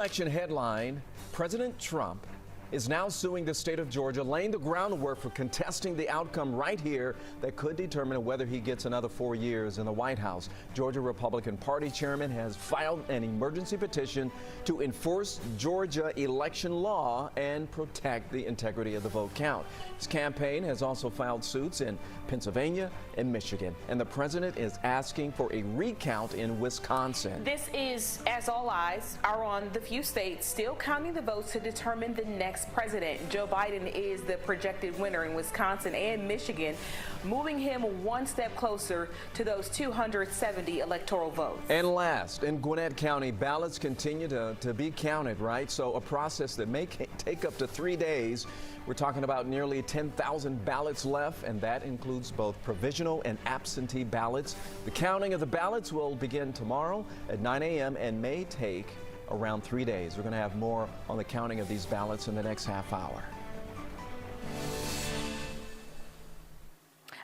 Election headline, President Trump is now suing the state of Georgia, laying the groundwork for contesting the outcome right here that could determine whether he gets another 4 years in the White House. Georgia Republican Party chairman has filed an emergency petition to enforce Georgia election law and protect the integrity of the vote count. His campaign has also filed suits in Pennsylvania and Michigan, and the president is asking for a recount in Wisconsin. This is as all eyes are on the few states still counting the votes to determine the next president. Joe Biden is the projected winner in Wisconsin and Michigan, moving him one step closer to those 270 electoral votes. And last, in Gwinnett County, ballots continue to be counted, right? So a process that may take up to 3 days. We're talking about nearly 10,000 ballots left, and that includes both provisional and absentee ballots. The counting of the ballots will begin tomorrow at 9 a.m. and may take around 3 days. We're going to have more on the counting of these ballots in the next half hour.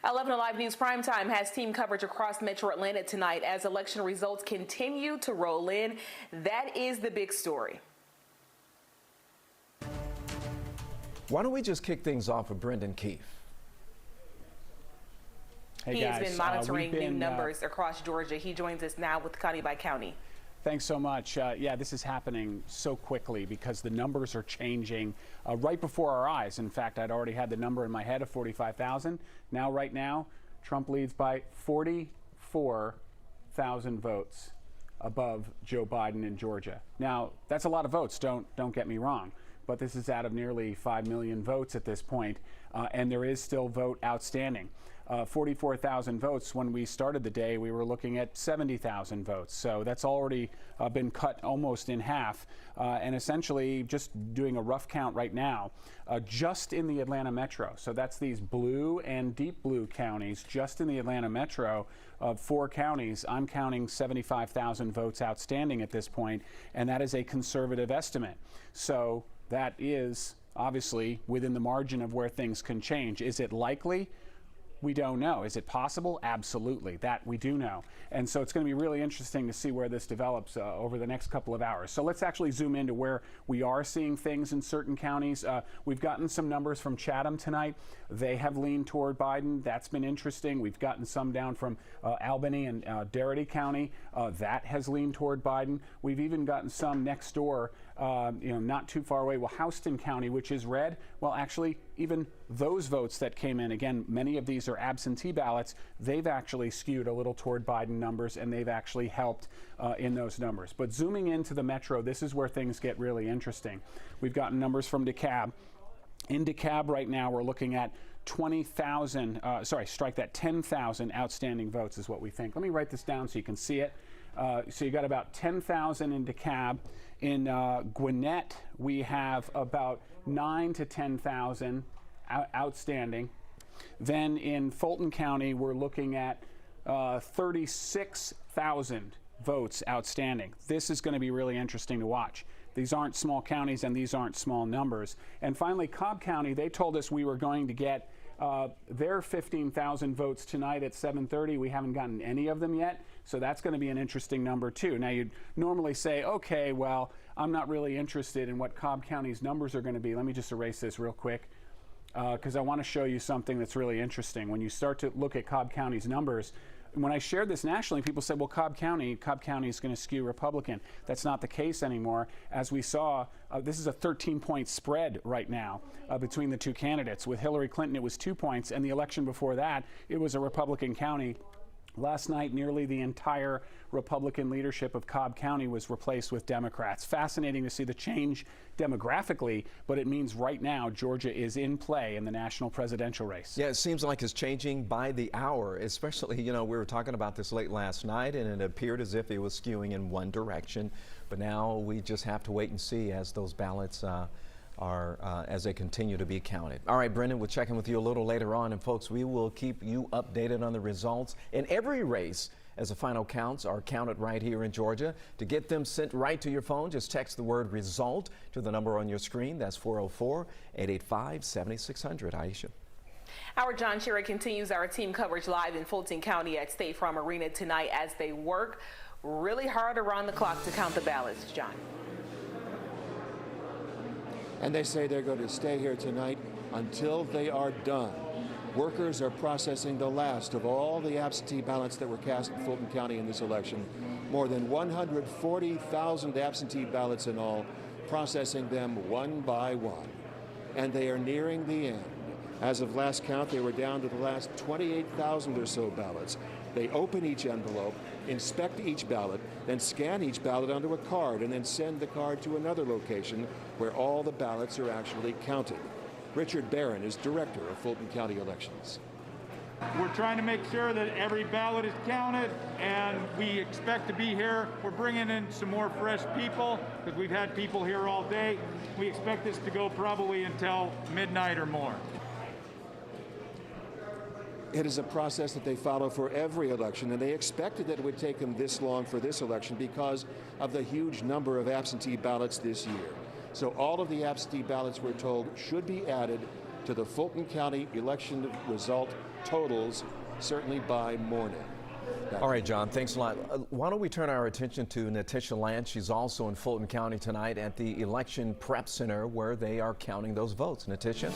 11 Alive News Primetime has team coverage across Metro Atlanta tonight as election results continue to roll in. That is the big story. Why don't we just kick things off with Brendan Keefe? He has been monitoring new numbers across Georgia. He joins us now with county by county. Thanks so much. Yeah, this is happening so quickly because the numbers are changing right before our eyes. In fact, I'd already had the number in my head of 45,000. Now, right now, Trump leads by 44,000 votes above Joe Biden in Georgia. Now, that's a lot of votes. Don't get me wrong. But this is out of nearly 5 million votes at this point, and there is still vote outstanding. 44,000 votes. When we started the day, we were looking at 70,000 votes. So that's already been cut almost in half. And essentially, just doing a rough count right now, just in the Atlanta metro. So that's these blue and deep blue counties, just in the Atlanta metro of 4 counties. I'm counting 75,000 votes outstanding at this point, and that is a conservative estimate. So that is obviously within the margin of where things can change. Is it likely? We don't know. Is it possible? Absolutely. That we do know. And so it's going to be really interesting to see where this develops over the next couple of hours. So let's actually zoom into where we are seeing things in certain counties. We've gotten some numbers from Chatham tonight. They have leaned toward Biden. That's been interesting. We've gotten some down from Albany and Dougherty County. That has leaned toward Biden. We've even gotten some next door, not too far away. Well, Houston County, which is red. Well, actually, even those votes that came in, again, many of these are absentee ballots, they've actually skewed a little toward Biden numbers, and they've actually helped in those numbers. But zooming into the metro, this is where things get really interesting. We've gotten numbers from Dekalb. In Dekalb right now, we're looking at 10,000 outstanding votes is what we think. Let me write this down so you can see it. So you got about 10,000 in Dekalb. In Gwinnett, we have about 9 to 10,000 outstanding. Then in Fulton County, we're looking at 36,000 votes outstanding. This is going to be really interesting to watch. These aren't small counties and these aren't small numbers. And finally, Cobb County, they told us we were going to get their 15,000 votes tonight at 7:30. We haven't gotten any of them yet, so that's going to be an interesting number too. Now, you'd normally say, okay, well, I'm not really interested in what Cobb County's numbers are going to be. Let me just erase this real quick because I want to show you something that's really interesting. When you start to look at Cobb County's numbers, when I shared this nationally, people said, well, Cobb County is going to skew Republican. That's not the case anymore. As we saw, this is a 13-point spread right now between the two candidates. With Hillary Clinton, it was 2 points, and the election before that, it was a Republican county. Last night, nearly the entire Republican leadership of Cobb County was replaced with Democrats. Fascinating to see the change demographically, but it means right now Georgia is in play in the national presidential race. Yeah, it seems like it's changing by the hour, especially, we were talking about this late last night, and it appeared as if it was skewing in one direction. But now we just have to wait and see as those ballots as they continue to be counted. All right, Brendan, we'll check in with you a little later on. And folks, we will keep you updated on the results in every race as the final counts are counted right here in Georgia. To get them sent right to your phone, just text the word result to the number on your screen. That's 404-885-7600. Aisha. Our John Sherry continues our team coverage live in Fulton County at State Farm Arena tonight as they work really hard around the clock to count the ballots, John. and they say they're going to stay here tonight until they are done. Workers are processing the last of all the absentee ballots that were cast in Fulton County in this election. More than 140,000 absentee ballots in all, processing them one by one. And they are nearing the end. As of last count, they were down to the last 28,000 or so ballots. They open each envelope, inspect each ballot, then scan each ballot onto a card, and then send the card to another location where all the ballots are actually counted. Richard Barron is director of Fulton County Elections. We're trying to make sure that every ballot is counted, and we expect to be here. We're bringing in some more fresh people because we've had people here all day. We expect this to go probably until midnight or more. It is a process that they follow for every election, and they expected that it would take them this long for this election because of the huge number of absentee ballots this year. So all of the absentee ballots, we're told, should be added to the Fulton County election result totals, certainly by morning. All right, John, thanks a lot. Why don't we turn our attention to Latisha Lance? She's also in Fulton County tonight at the Election Prep Center where they are counting those votes. Latisha?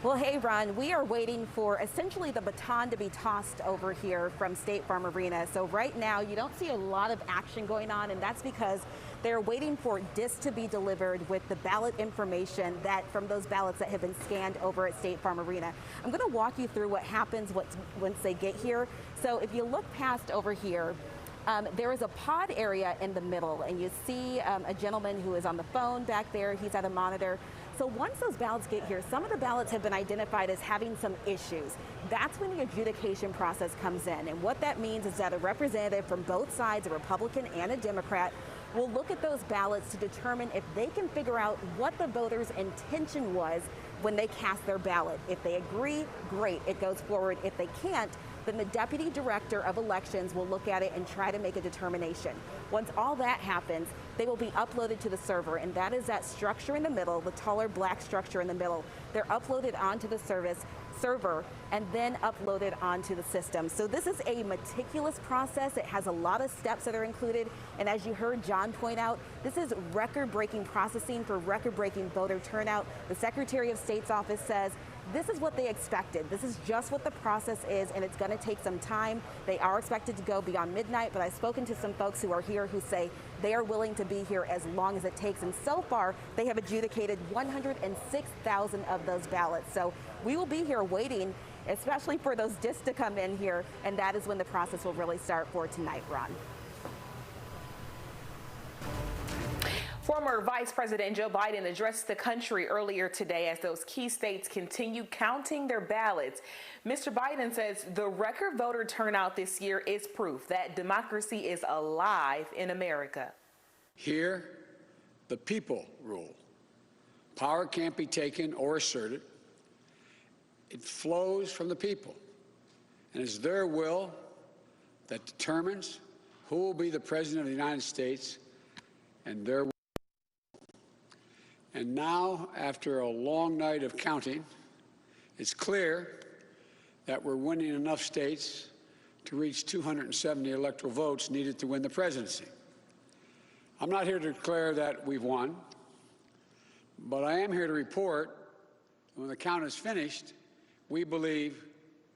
Well, hey, Ron, we are waiting for essentially the baton to be tossed over here from State Farm Arena. So right now, you don't see a lot of action going on, and that's because they're waiting for discs to be delivered with the ballot information that from those ballots that have been scanned over at State Farm Arena. I'm going to walk you through what happens once they get here. So if you look past over here, there is a pod area in the middle, and you see a gentleman who is on the phone back there. He's at a monitor. So once those ballots get here, some of the ballots have been identified as having some issues. That's when the adjudication process comes in. And what that means is that a representative from both sides, a Republican and a Democrat, will look at those ballots to determine if they can figure out what the voters' intention was when they cast their ballot. If they agree, great, it goes forward. If they can't, then the Deputy Director of Elections will look at it and try to make a determination. Once all that happens, they will be uploaded to the server, and that is that structure in the middle, the taller black structure in the middle. They're uploaded onto the server and then uploaded onto the system. So this is a meticulous process. It has a lot of steps that are included, and as you heard John point out, this is record-breaking processing for record-breaking voter turnout. The Secretary of State's office says this is what they expected. This is just what the process is, and it's going to take some time. They are expected to go beyond midnight, but I've spoken to some folks who are here who say they are willing to be here as long as it takes. And so far, they have adjudicated 106,000 of those ballots. So we will be here waiting, especially for those discs to come in here, and that is when the process will really start for tonight, Ron. Former Vice President Joe Biden addressed the country earlier today as those key states continue counting their ballots. Mr. Biden says the record voter turnout this year is proof that democracy is alive in America. Here, the people rule. Power can't be taken or asserted. It flows from the people, and it's their will that determines who will be the President of the United States, and their will. And now, after a long night of counting, it's clear that we're winning enough states to reach 270 electoral votes needed to win the presidency. I'm not here to declare that we've won, but I am here to report that when the count is finished, we believe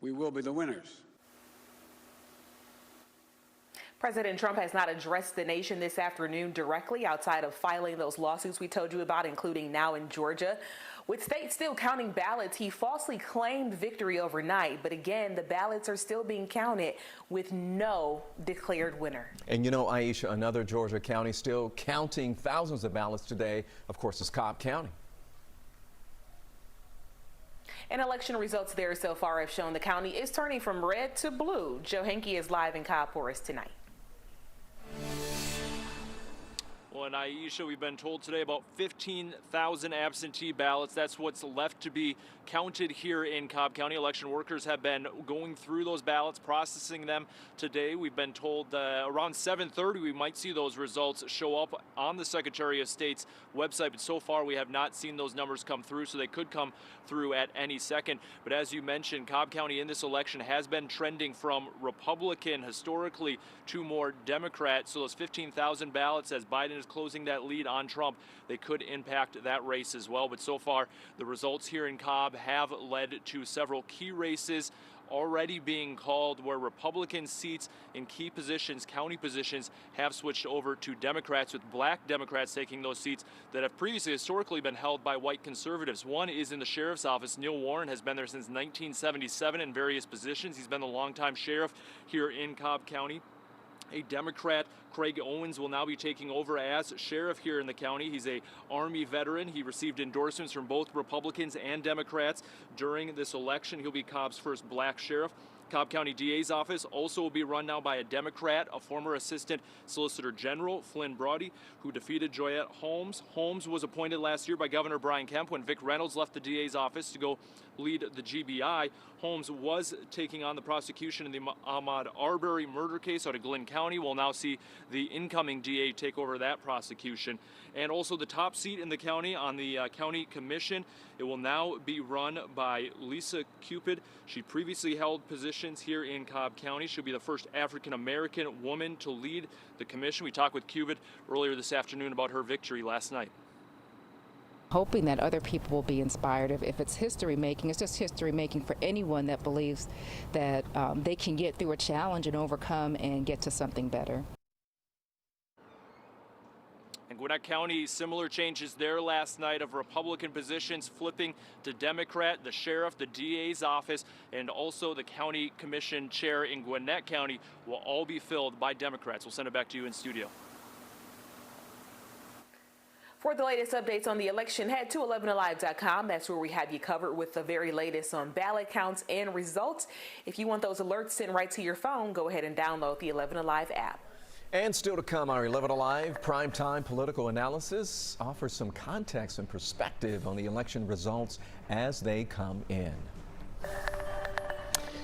we will be the winners. President Trump has not addressed the nation this afternoon directly outside of filing those lawsuits we told you about, including now in Georgia. With states still counting ballots, he falsely claimed victory overnight. But again, the ballots are still being counted with no declared winner. And you know, Aisha, another Georgia county still counting thousands of ballots today, of course, is Cobb County. And election results there so far have shown the county is turning from red to blue. Joe Henke is live in Cobb for us tonight. Well, and Aisha, we've been told today about 15,000 absentee ballots. That's what's left to be counted here in Cobb County. Election workers have been going through those ballots, processing them today. We've been told around 7:30 we might see those results show up on the Secretary of State's website, but so far we have not seen those numbers come through, so they could come through at any second. But as you mentioned, Cobb County in this election has been trending from Republican historically to more Democrat. So those 15,000 ballots, as Biden is close closing that lead on Trump, they could impact that race as well. But so far, the results here in Cobb have led to several key races already being called where Republican seats in key positions, county positions, have switched over to Democrats, with black Democrats taking those seats that have previously historically been held by white conservatives. One is in the sheriff's office. Neil Warren has been there since 1977 in various positions. He's been the longtime sheriff here in Cobb County. A Democrat, Craig Owens, will now be taking over as sheriff here in the county. He's a Army veteran. He received endorsements from both Republicans and Democrats during this election. He'll be Cobb's first black sheriff. Cobb County DA's office also will be run now by a Democrat, a former Assistant Solicitor General, Flynn Brody, who defeated Joyette Holmes. Holmes was appointed last year by Governor Brian Kemp when Vic Reynolds left the DA's office to go lead the GBI. Holmes was taking on the prosecution in the Ahmaud Arbery murder case out of Gwinnett County. We'll now see the incoming DA take over that prosecution. And also the top seat in the county on the county commission, it will now be run by Lisa Cupid. She previously held positions here in Cobb County. She'll be the first African-American woman to lead the commission. We talked with Cupid earlier this afternoon about her victory last night. Hoping that other people will be inspired. If it's history making, it's just history making for anyone that believes that they can get through a challenge and overcome and get to something better. In Gwinnett County, similar changes there last night of Republican positions flipping to Democrat. The sheriff, the DA's office, and also the county commission chair in Gwinnett County will all be filled by Democrats. We'll send it back to you in studio. For the latest updates on the election, head to 11alive.com. That's where we have you covered with the very latest on ballot counts and results. If you want those alerts sent right to your phone, go ahead and download the 11 Alive app. And still to come, our 11 Alive primetime political analysis offers some context and perspective on the election results as they come in.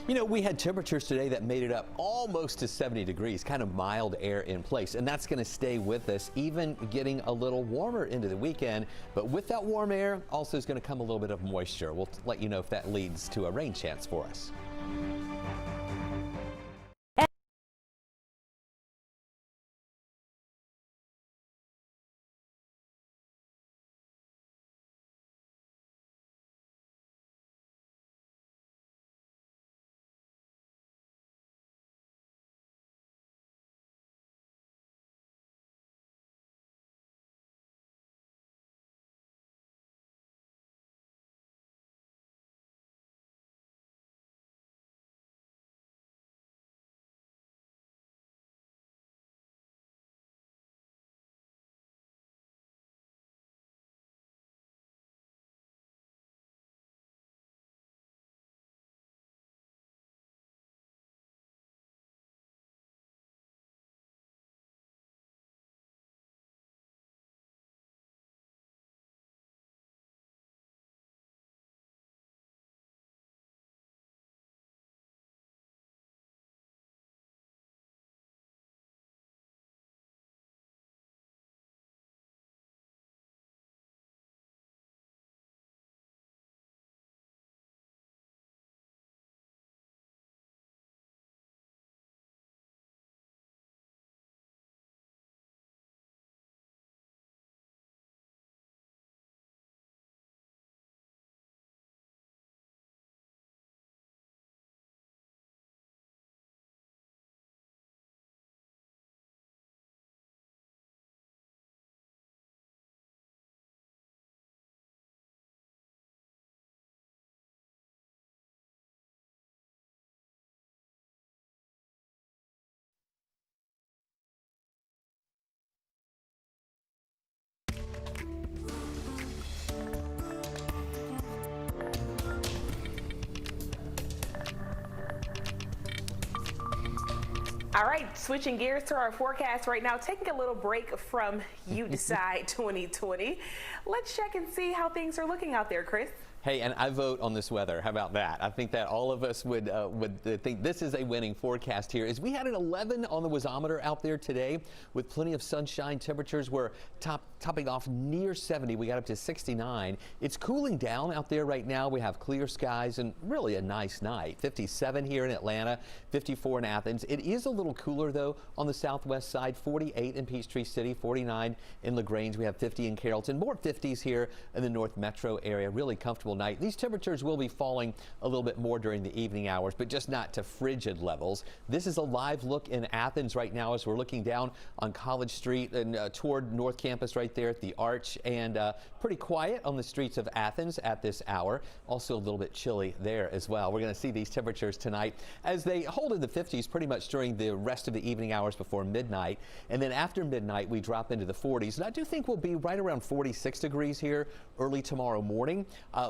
You know, we had temperatures today that made it up almost to 70 degrees, kind of mild air in place, and that's going to stay with us, even getting a little warmer into the weekend. But with that warm air, also is going to come a little bit of moisture. We'll let you know if that leads to a rain chance for us. All right, switching gears to our forecast right now, taking a little break from You Decide 2020. Let's check and see how things are looking out there, Chris. Hey, and I vote on this weather. How about that? I think that all of us would think this is a winning forecast here. As we had an 11 on the wasometer out there today with plenty of sunshine. Temperatures were topping off near 70. We got up to 69. It's cooling down out there right now. We have clear skies and really a nice night. 57 here in Atlanta, 54 in Athens. It is a little cooler though on the southwest side. 48 in Peachtree City, 49 in LaGrange. We have 50 in Carrollton. More 50s here in the North Metro area. Really comfortable night. These temperatures will be falling a little bit more during the evening hours, but just not to frigid levels. This is a live look in Athens right now as we're looking down on College Street and toward North Campus right there at the Arch, and pretty quiet on the streets of Athens at this hour. Also a little bit chilly there as well. We're going to see these temperatures tonight as they hold in the 50s pretty much during the rest of the evening hours before midnight, and then after midnight we drop into the 40s, and I do think we'll be right around 46 degrees here early tomorrow morning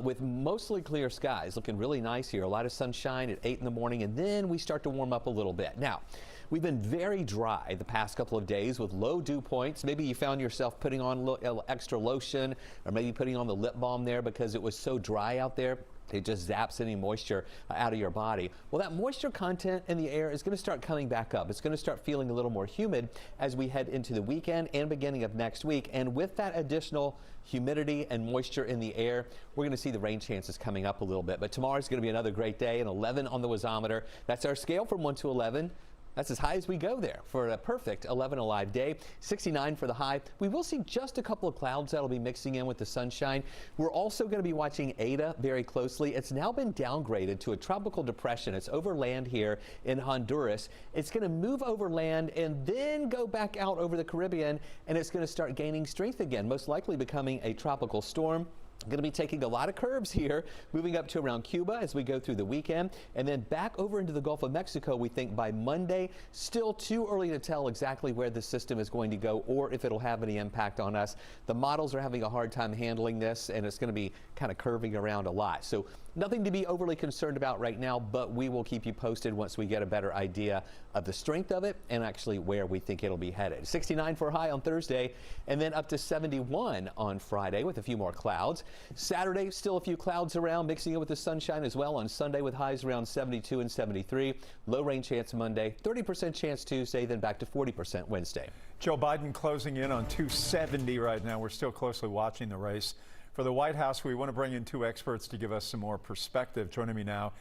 with mostly clear skies. Looking really nice here. A lot of sunshine at 8 in the morning, and then we start to warm up a little bit. Now, we've been very dry the past couple of days with low dew points. Maybe you found yourself putting on extra lotion or maybe putting on the lip balm there because it was so dry out there. It just zaps any moisture out of your body. Well, that moisture content in the air is going to start coming back up. It's going to start feeling a little more humid as we head into the weekend and beginning of next week. And with that additional humidity and moisture in the air, we're going to see the rain chances coming up a little bit. But tomorrow's going to be another great day, an 11 on the wasometer. That's our scale from 1 to 11. That's as high as we go there for a perfect 11 alive day. 69 for the high. We will see just a couple of clouds that'll be mixing in with the sunshine. We're also going to be watching Ada very closely. It's now been downgraded to a tropical depression. It's over land here in Honduras. It's going to move over land and then go back out over the Caribbean, and it's going to start gaining strength again, most likely becoming a tropical storm. Going to be taking a lot of curves here, moving up to around Cuba as we go through the weekend, and then back over into the Gulf of Mexico, we think by Monday. Still too early to tell exactly where the system is going to go or if it'll have any impact on us. The models are having a hard time handling this, and it's going to be kind of curving around a lot. So nothing to be overly concerned about right now, but we will keep you posted once we get a better idea of the strength of it and actually where we think it'll be headed. 69 for a high on Thursday, and then up to 71 on Friday with a few more clouds. Saturday, still a few clouds around, mixing in with the sunshine as well on Sunday with highs around 72 and 73. Low rain chance Monday, 30% chance Tuesday, then back to 40% Wednesday. Joe Biden closing in on 270 right now. We're still closely watching the race. For the White House, we want to bring in two experts to give us some more perspective. Joining me now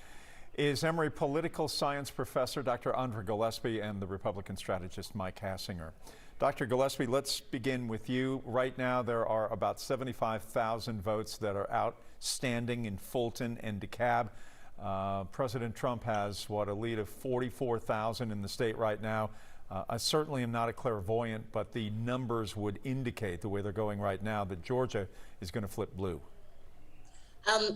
is Emory political science professor Dr. Andra Gillespie and the Republican strategist Mike Hassinger. Dr. Gillespie, let's begin with you. Right now, there are about 75,000 votes that are outstanding in Fulton and Dekalb. President Trump has, a lead of 44,000 in the state right now. I certainly am not a clairvoyant, but the numbers would indicate, the way they're going right now, that Georgia is going to flip blue.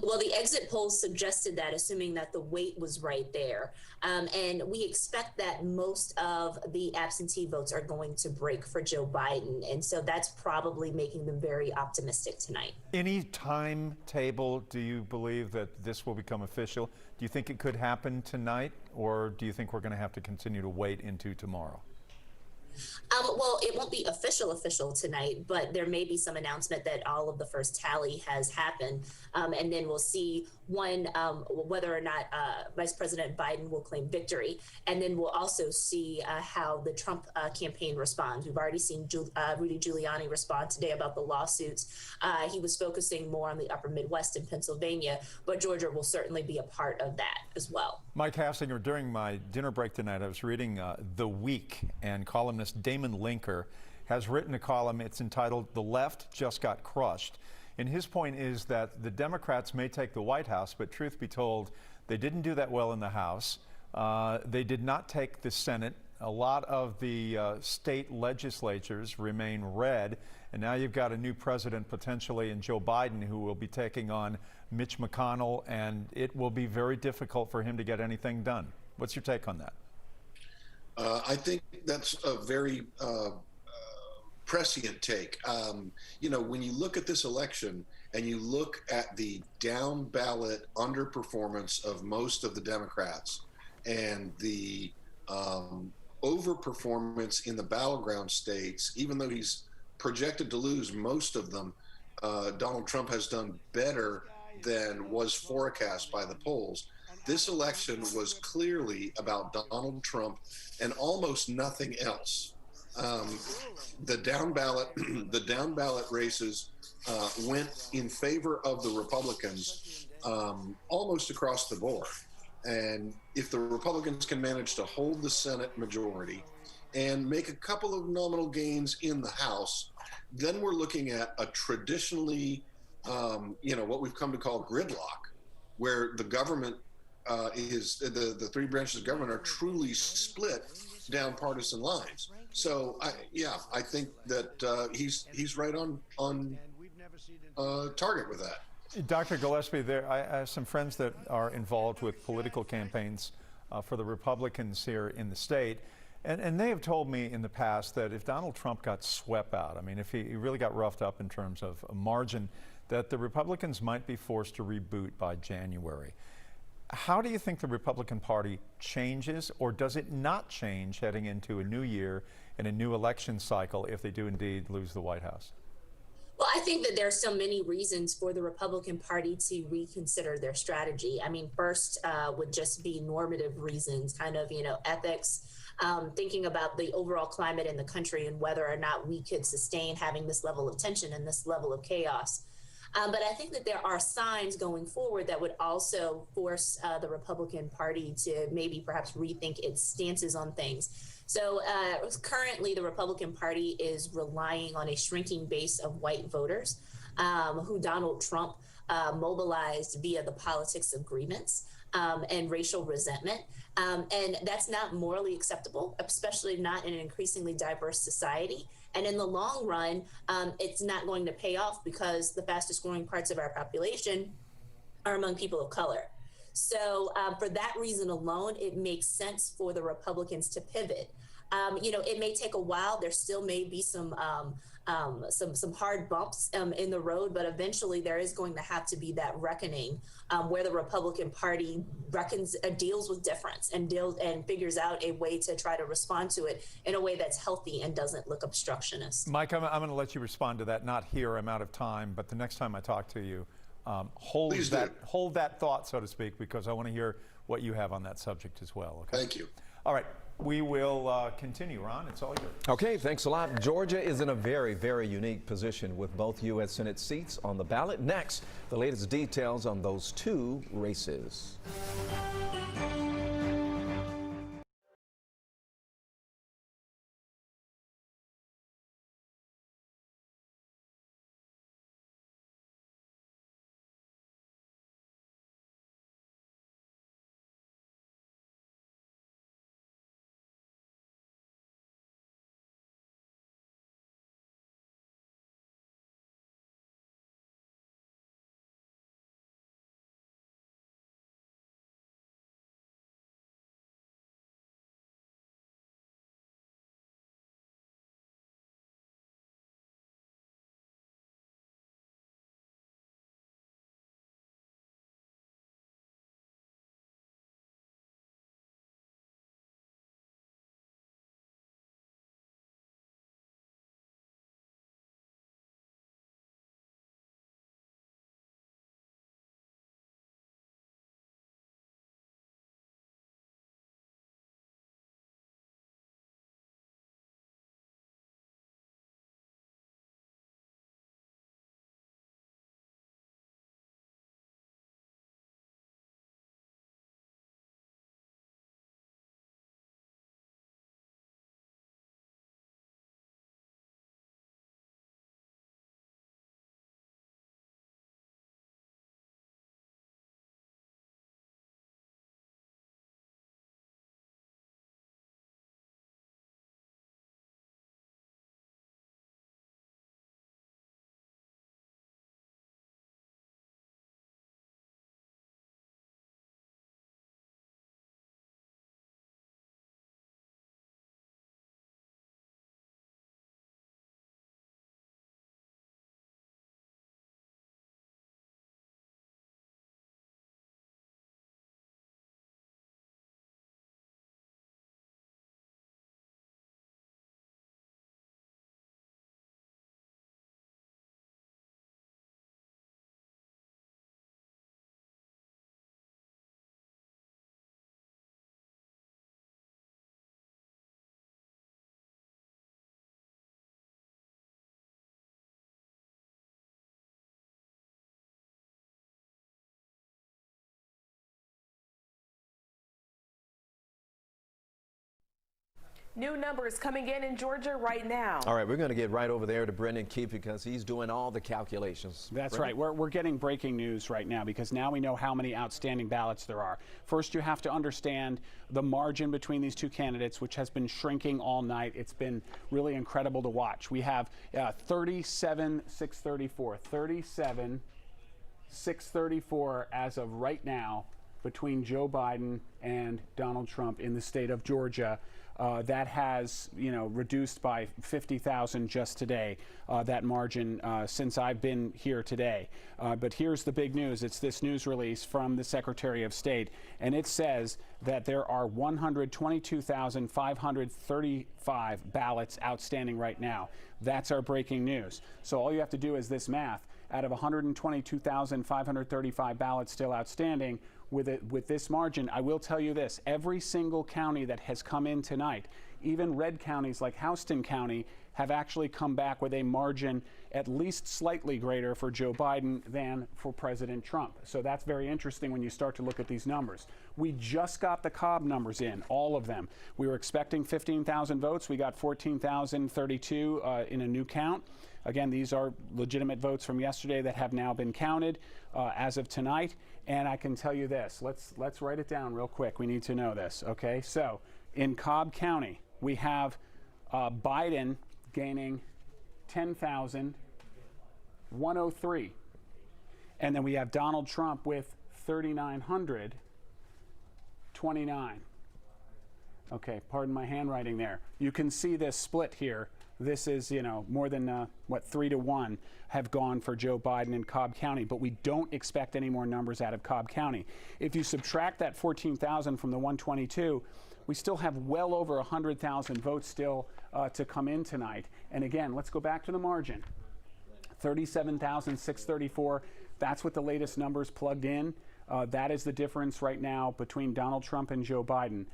Well, the exit polls suggested that, assuming that the weight was right there. And we expect that most of the absentee votes are going to break for Joe Biden. And so that's probably making them very optimistic tonight. Any timetable do you believe that this will become official? Do you think it could happen tonight, or do you think we're going to have to continue to wait into tomorrow? Well, it won't be official tonight, but there may be some announcement that all of the first tally has happened. And then we'll see whether or not Vice President Biden will claim victory. And then we'll also see how the Trump campaign responds. We've already seen Rudy Giuliani respond today about the lawsuits. He was focusing more on the upper Midwest and Pennsylvania, but Georgia will certainly be a part of that as well. Mike Hassinger, during my dinner break tonight, I was reading The Week, and columnist Damon Linker has written a column. It's entitled "The Left Just Got Crushed." And his point is that the Democrats may take the White House, but truth be told, they didn't do that well in the House. They did not take the Senate. A lot of the state legislatures remain red. And now you've got a new president potentially in Joe Biden, who will be taking on Mitch McConnell, and it will be very difficult for him to get anything done. What's your take on that? I think that's a very prescient take. When you look at this election and you look at the down ballot underperformance of most of the Democrats and the overperformance in the battleground states, even though he's projected to lose most of them, Donald Trump has done better than was forecast by the polls. This election was clearly about Donald Trump and almost nothing else. The down ballot, the down ballot races went in favor of the Republicans almost across the board. And if the Republicans can manage to hold the Senate majority and make a couple of nominal gains in the House, then we're looking at a traditionally, what we've come to call gridlock, where the government is the three branches of government are truly split down partisan lines. So I think that he's right on target with that. Dr. Gillespie, I have some friends that are involved with political campaigns for the Republicans here in the state, and they have told me in the past that if Donald Trump got swept out, I mean, if he really got roughed up in terms of a margin, that the Republicans might be forced to reboot by January. How do you think the Republican Party changes, or does it not change heading into a new year and a new election cycle if they do indeed lose the White House? Well, I think that there are so many reasons for the Republican Party to reconsider their strategy. I mean, first would just be normative reasons, kind of, ethics, thinking about the overall climate in the country and whether or not we could sustain having this level of tension and this level of chaos. But I think that there are signs going forward that would also force the Republican Party to maybe perhaps rethink its stances on things. So currently, the Republican Party is relying on a shrinking base of white voters who Donald Trump mobilized via the politics of grievance and racial resentment. And that's not morally acceptable, especially not in an increasingly diverse society. And in the long run, it's not going to pay off because the fastest growing parts of our population are among people of color. So for that reason alone, it makes sense for the Republicans to pivot. It may take a while. There still may be some hard bumps in the road, but eventually there is going to have to be that reckoning where the Republican Party deals with difference and figures out a way to try to respond to it in a way that's healthy and doesn't look obstructionist. Mike, I'm going to let you respond to that. Not here, I'm out of time, but the next time I talk to you, hold that thought, so to speak, because I want to hear what you have on that subject as well. Okay? Thank you. All right. We will continue. Ron, it's all yours. Okay, thanks a lot. Georgia is in a very, very unique position with both U.S. Senate seats on the ballot. Next, the latest details on those two races. New numbers coming in Georgia right now. All right, we're going to get right over there to Brendan Keefe because he's doing all the calculations. That's Brendan? right. We're getting breaking news right now because now we know how many outstanding ballots there are. First, you have to understand the margin between these two candidates, which has been shrinking all night. It's been really incredible to watch. We have 37,634. 37,634 as of right now between Joe Biden and Donald Trump in the state of Georgia. That has, reduced by 50,000 just today, that margin since I've been here today. But here's the big news. It's this news release from the Secretary of State, and it says that there are 122,535 ballots outstanding right now. That's our breaking news. So all you have to do is this math. Out of 122,535 ballots still outstanding, with this margin, I will tell you this, every single county that has come in tonight, even red counties like Houston County, have actually come back with a margin at least slightly greater for Joe Biden than for President Trump. So that's very interesting when you start to look at these numbers. We just got the Cobb numbers in, all of them. We were expecting 15,000 votes. We got 14,032 in a new count. Again, these are legitimate votes from yesterday that have now been counted as of tonight. And I can tell you this, let's write it down real quick. We need to know this, okay? So in Cobb County, we have Biden gaining 10,103. And then we have Donald Trump with 3,929. Okay, pardon my handwriting there. You can see this split here. This is, more than, 3 to 1 have gone for Joe Biden in Cobb County, but we don't expect any more numbers out of Cobb County. If you subtract that 14,000 from the 122, we still have well over 100,000 votes still to come in tonight. And again, let's go back to the margin. 37,634, that's what the latest numbers plugged in. That is the difference right now between Donald Trump and Joe Biden.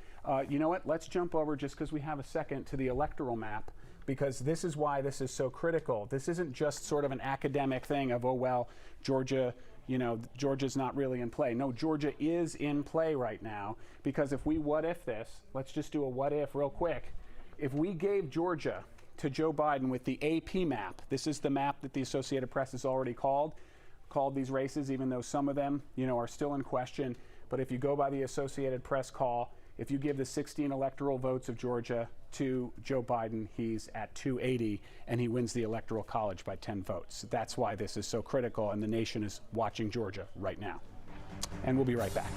You know what? Let's jump over, just because we have a second, to the electoral map, because this is why this is so critical. This isn't just sort of an academic thing of, oh, well, Georgia, Georgia's not really in play. No, Georgia is in play right now, because if we what if this, let's just do a what if real quick. If we gave Georgia to Joe Biden with the AP map, this is the map that the Associated Press has already called these races, even though some of them, are still in question. But if you go by the Associated Press call, if you give the 16 electoral votes of Georgia to Joe Biden, he's at 280, and he wins the Electoral College by 10 votes. That's why this is so critical, and the nation is watching Georgia right now. And we'll be right back.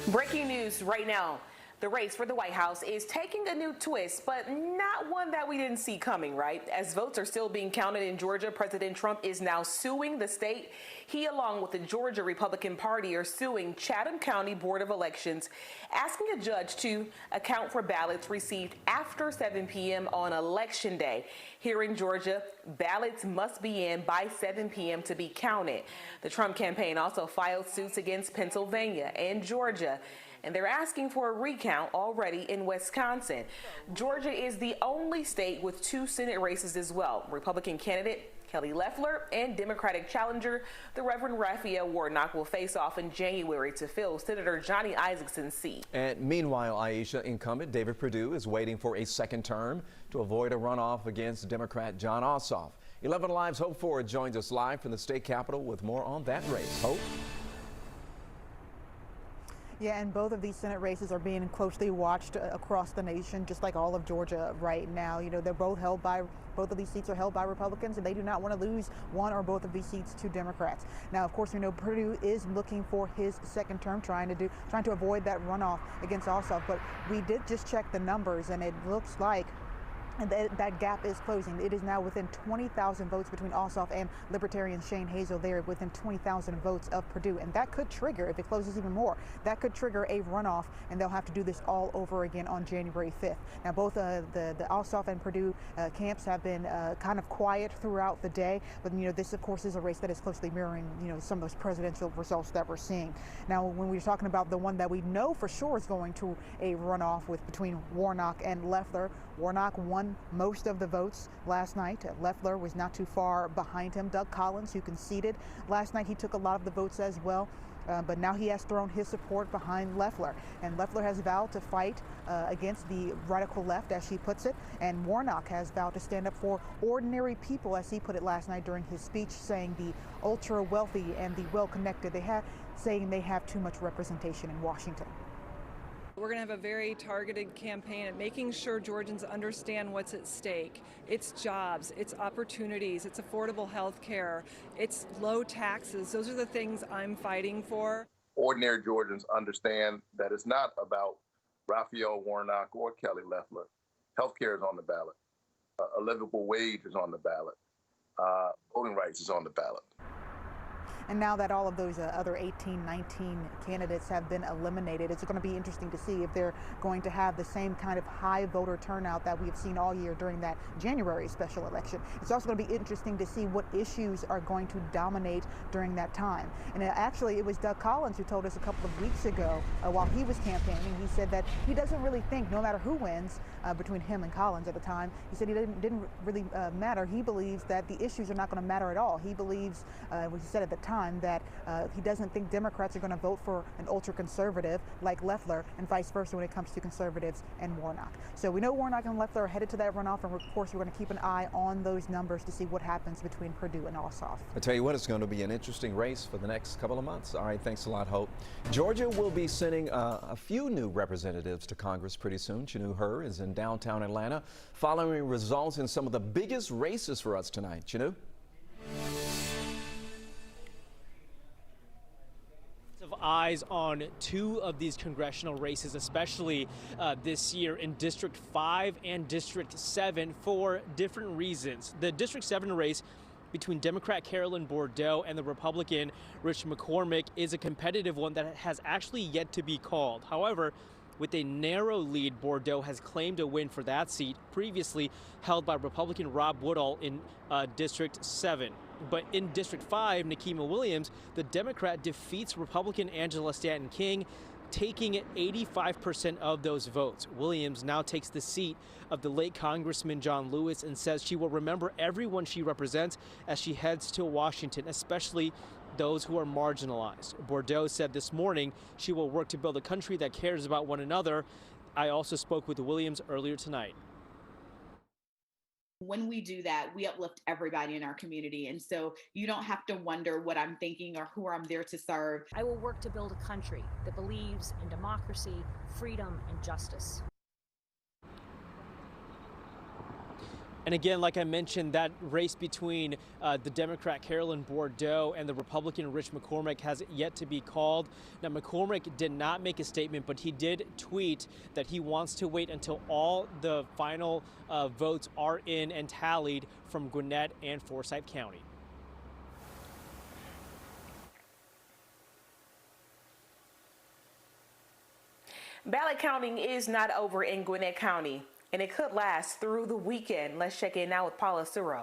Breaking news right now. The race for the White House is taking a new twist, but not one that we didn't see coming, right? As votes are still being counted in Georgia, President Trump is now suing the state. He, along with the Georgia Republican Party, are suing Chatham County Board of Elections, asking a judge to account for ballots received after 7 p.m. on Election Day. Here in Georgia, ballots must be in by 7 p.m. to be counted. The Trump campaign also filed suits against Pennsylvania and Georgia, and they're asking for a recount already in Wisconsin. Georgia is the only state with 2 Senate races as well. Republican candidate Kelly Loeffler and Democratic challenger, the Reverend Raphael Warnock, will face off in January to fill Senator Johnny Isakson's seat. And meanwhile, Aisha, incumbent David Perdue is waiting for a second term to avoid a runoff against Democrat Jon Ossoff. 11 Alive's Hope Ford joins us live from the state capitol with more on that race. Hope? Yeah, and both of these Senate races are being closely watched across the nation, just like all of Georgia right now. You know, they're both both of these seats are held by Republicans, and they do not want to lose one or both of these seats to Democrats. Now, of course, we know Purdue is looking for his second term, trying to avoid that runoff against Ossoff. But we did just check the numbers, and it looks like that gap is closing. It is now within 20,000 votes between Ossoff and Libertarian Shane Hazel. They're within 20,000 votes of Purdue, and that could trigger, if it closes even more, that could trigger a runoff, and they'll have to do this all over again on January 5th. Now, both the Ossoff and Purdue camps have been kind of quiet throughout the day, but this, of course, is a race that is closely mirroring some of those presidential results that we're seeing. Now, when we're talking about the one that we know for sure is going to a runoff between Warnock and Loeffler, Warnock won most of the votes last night. Loeffler was not too far behind him. Doug Collins, who conceded last night, he took a lot of the votes as well. But now he has thrown his support behind Loeffler. And Loeffler has vowed to fight against the radical left, as she puts it. And Warnock has vowed to stand up for ordinary people, as he put it last night during his speech, saying the ultra wealthy and the well-connected, saying they have too much representation in Washington. We're going to have a very targeted campaign at making sure Georgians understand what's at stake. It's jobs, it's opportunities, it's affordable health care, it's low taxes. Those are the things I'm fighting for. Ordinary Georgians understand that it's not about Raphael Warnock or Kelly Loeffler. Health care is on the ballot. A livable wage is on the ballot. Voting rights is on the ballot. And now that all of those other 18, 19 candidates have been eliminated, it's going to be interesting to see if they're going to have the same kind of high voter turnout that we've seen all year during that January special election. It's also going to be interesting to see what issues are going to dominate during that time. And actually, it was Doug Collins who told us a couple of weeks ago while he was campaigning, he said that he doesn't really think, no matter who wins, between him and Collins at the time, he said he didn't really matter. He believes that the issues are not going to matter at all. He believes, what he said at the time, that he doesn't think Democrats are going to vote for an ultra-conservative like Loeffler, and vice versa when it comes to conservatives and Warnock. So we know Warnock and Loeffler are headed to that runoff, and of course we're going to keep an eye on those numbers to see what happens between Purdue and Ossoff. I tell you what, it's going to be an interesting race for the next couple of months. All right, thanks a lot, Hope. Georgia will be sending a few new representatives to Congress pretty soon. Chanuhur is in downtown Atlanta following results in some of the biggest races for us tonight. Chanu? Of eyes on 2 of these congressional races, especially this year in District 5 and District 7 for different reasons. The District 7 race between Democrat Carolyn Bordeaux and the Republican Rich McCormick is a competitive one that has actually yet to be called. However, with a narrow lead, Bordeaux has claimed a win for that seat, previously held by Republican Rob Woodall in District 7. But in District 5, Nikema Williams, the Democrat, defeats Republican Angela Stanton King, taking 85% of those votes. Williams now takes the seat of the late Congressman John Lewis and says she will remember everyone she represents as she heads to Washington, especially those who are marginalized. Bordeaux said this morning she will work to build a country that cares about one another. I also spoke with Williams earlier tonight. When we do that, we uplift everybody in our community. And so you don't have to wonder what I'm thinking or who I'm there to serve. I will work to build a country that believes in democracy, freedom, and justice. And again, like I mentioned, that race between the Democrat Carolyn Bourdeaux and the Republican Rich McCormick has yet to be called. Now, McCormick did not make a statement, but he did tweet that he wants to wait until all the final votes are in and tallied from Gwinnett and Forsyth County. Ballot counting is not over in Gwinnett County, and it could last through the weekend. Let's check in now with Paula Suro.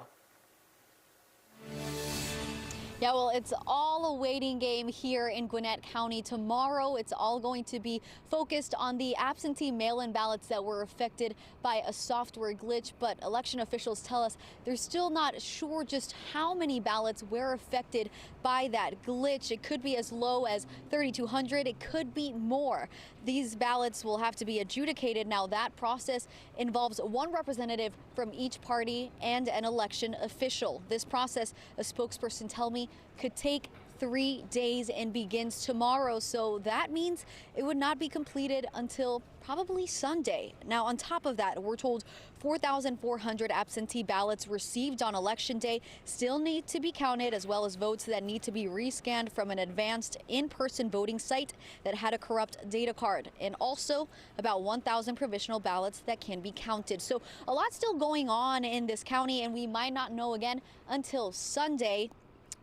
Yeah, well, it's all a waiting game here in Gwinnett County. Tomorrow, it's all going to be focused on the absentee mail-in ballots that were affected by a software glitch. But election officials tell us they're still not sure just how many ballots were affected by that glitch. It could be as low as 3,200. It could be more. These ballots will have to be adjudicated. Now, that process involves one representative from each party and an election official. This process, a spokesperson tell me, could take 3 days and begins tomorrow. So that means it would not be completed until probably Sunday. Now, on top of that, we're told 4,400 absentee ballots received on Election Day still need to be counted, as well as votes that need to be rescanned from an advanced in-person voting site that had a corrupt data card, and also about 1,000 provisional ballots that can be counted. So a lot still going on in this county, and we might not know again until Sunday.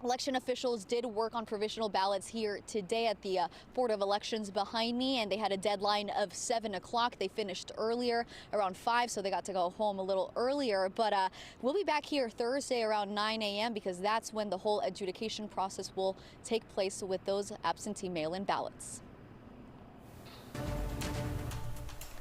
Election officials did work on provisional ballots here today at the Board of Elections behind me, and they had a deadline of 7 o'clock. They finished earlier, around 5, so they got to go home a little earlier. But we'll be back here Thursday around 9 a.m. because that's when the whole adjudication process will take place with those absentee mail-in ballots.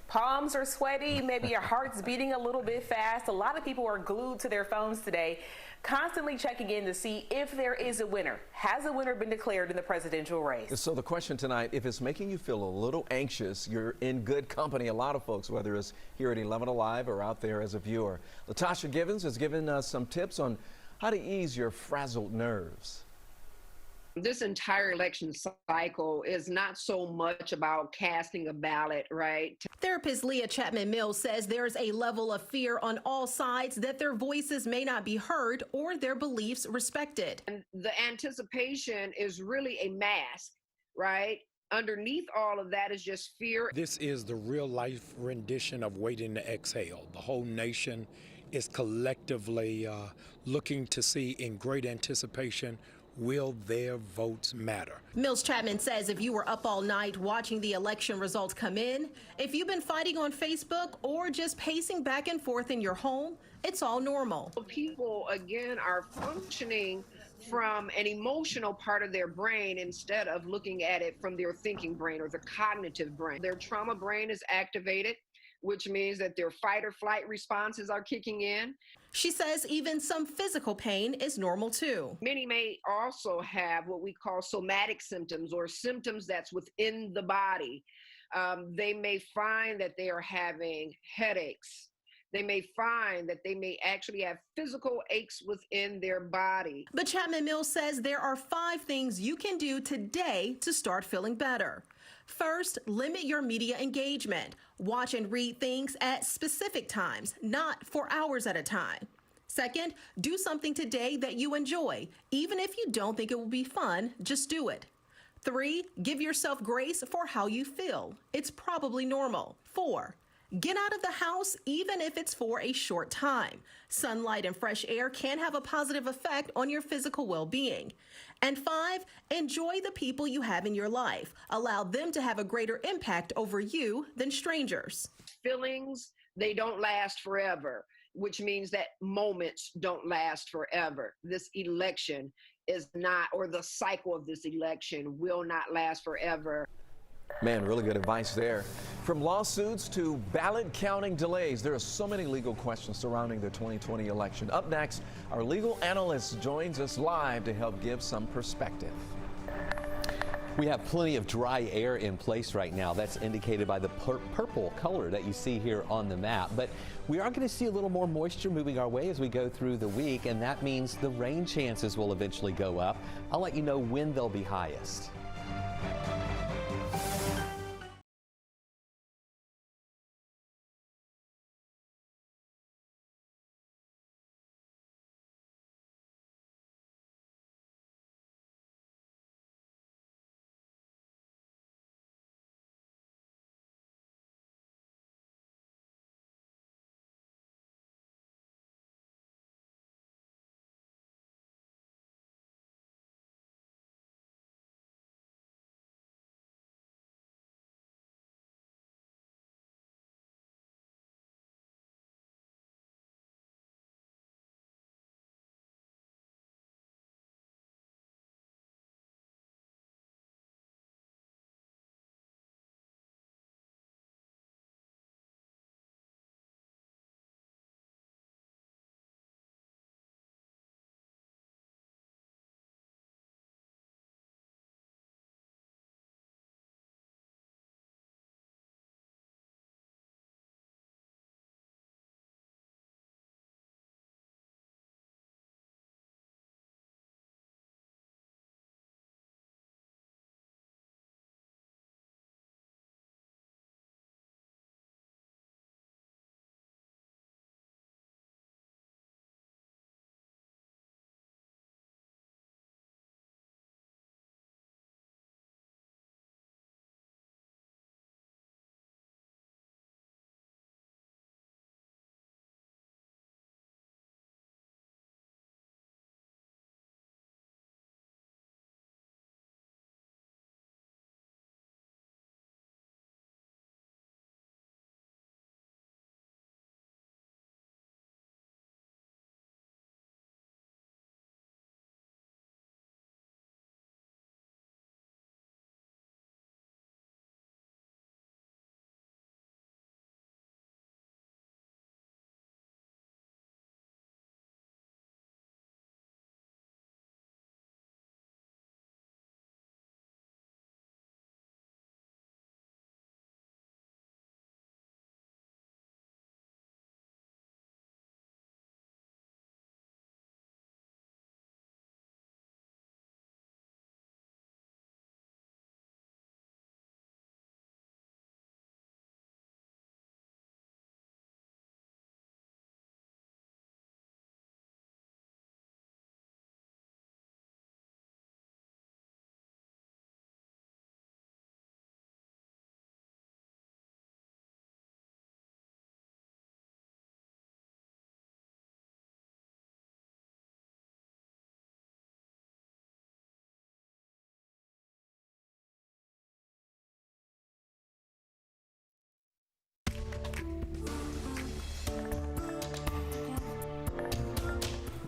Palms are sweaty, maybe your heart's beating a little bit fast. A lot of people are glued to their phones today, constantly checking in to see if there is a winner. Has a winner been declared in the presidential race? So the question tonight, if it's making you feel a little anxious, you're in good company. A lot of folks, whether it's here at 11 Alive or out there as a viewer. Latasha Givens has given us some tips on how to ease your frazzled nerves. This entire election cycle is not so much about casting a ballot, right? Therapist Leah Chapman-Mills says there's a level of fear on all sides that their voices may not be heard or their beliefs respected. And the anticipation is really a mask, right? Underneath all of that is just fear. This is the real life rendition of Waiting to Exhale. The whole nation is collectively looking to see in great anticipation, will their votes matter? Mills Chapman says if you were up all night watching the election results come in, if you've been fighting on Facebook or just pacing back and forth in your home, it's all normal. People, again, are functioning from an emotional part of their brain instead of looking at it from their thinking brain or the cognitive brain. Their trauma brain is activated, which means that their fight or flight responses are kicking in. She says even some physical pain is normal too. Many may also have what we call somatic symptoms or symptoms that's within the body. They may find that they are having headaches. They may find that they may actually have physical aches within their body. But Chapman-Mills says there are 5 things you can do today to start feeling better. First, limit your media engagement. Watch and read things at specific times, not for hours at a time. Second, do something today that you enjoy. Even if you don't think it will be fun, just do it. 3, give yourself grace for how you feel. It's probably normal. 4, get out of the house even if it's for a short time. Sunlight and fresh air can have a positive effect on your physical well-being. And 5, enjoy the people you have in your life. Allow them to have a greater impact over you than strangers. Feelings, they don't last forever, which means that moments don't last forever. This election is not, or the cycle of this election will not last forever. Man, really good advice there. From lawsuits to ballot counting delays, there are so many legal questions surrounding the 2020 election. Up next, our legal analyst joins us live to help give some perspective. We have plenty of dry air in place right now. That's indicated by the purple color that you see here on the map. But we are going to see a little more moisture moving our way as we go through the week, and that means the rain chances will eventually go up. I'll let you know when they'll be highest.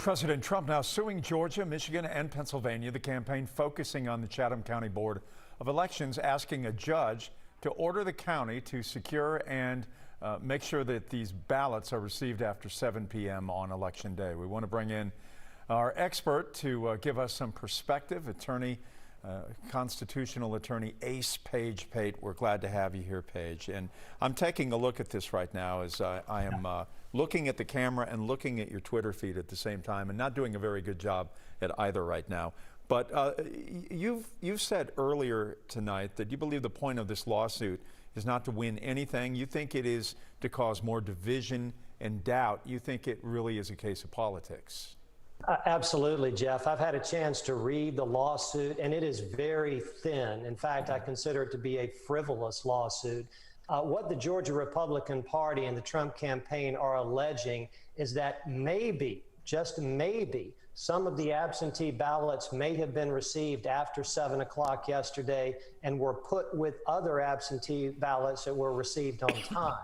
President Trump now suing Georgia, Michigan, and Pennsylvania. The campaign focusing on the Chatham County Board of Elections, asking a judge to order the county to secure and make sure that these ballots are received after 7 p.m. on Election Day. We want to bring in our expert to give us some perspective, constitutional attorney Ace Page Pate. We're glad to have you here, Paige. And I'm taking a look at this right now as I am looking at the camera and looking at your Twitter feed at the same time, and not doing a very good job at either right now. But you've said earlier tonight that you believe the point of this lawsuit is not to win anything. You think it is to cause more division and doubt. You think it really is a case of politics. Absolutely, Jeff. I've had a chance to read the lawsuit, and it is very thin. In fact, I consider it to be a frivolous lawsuit. What the Georgia Republican Party and the Trump campaign are alleging is that maybe, just maybe, some of the absentee ballots may have been received after 7 o'clock yesterday and were put with other absentee ballots that were received on time.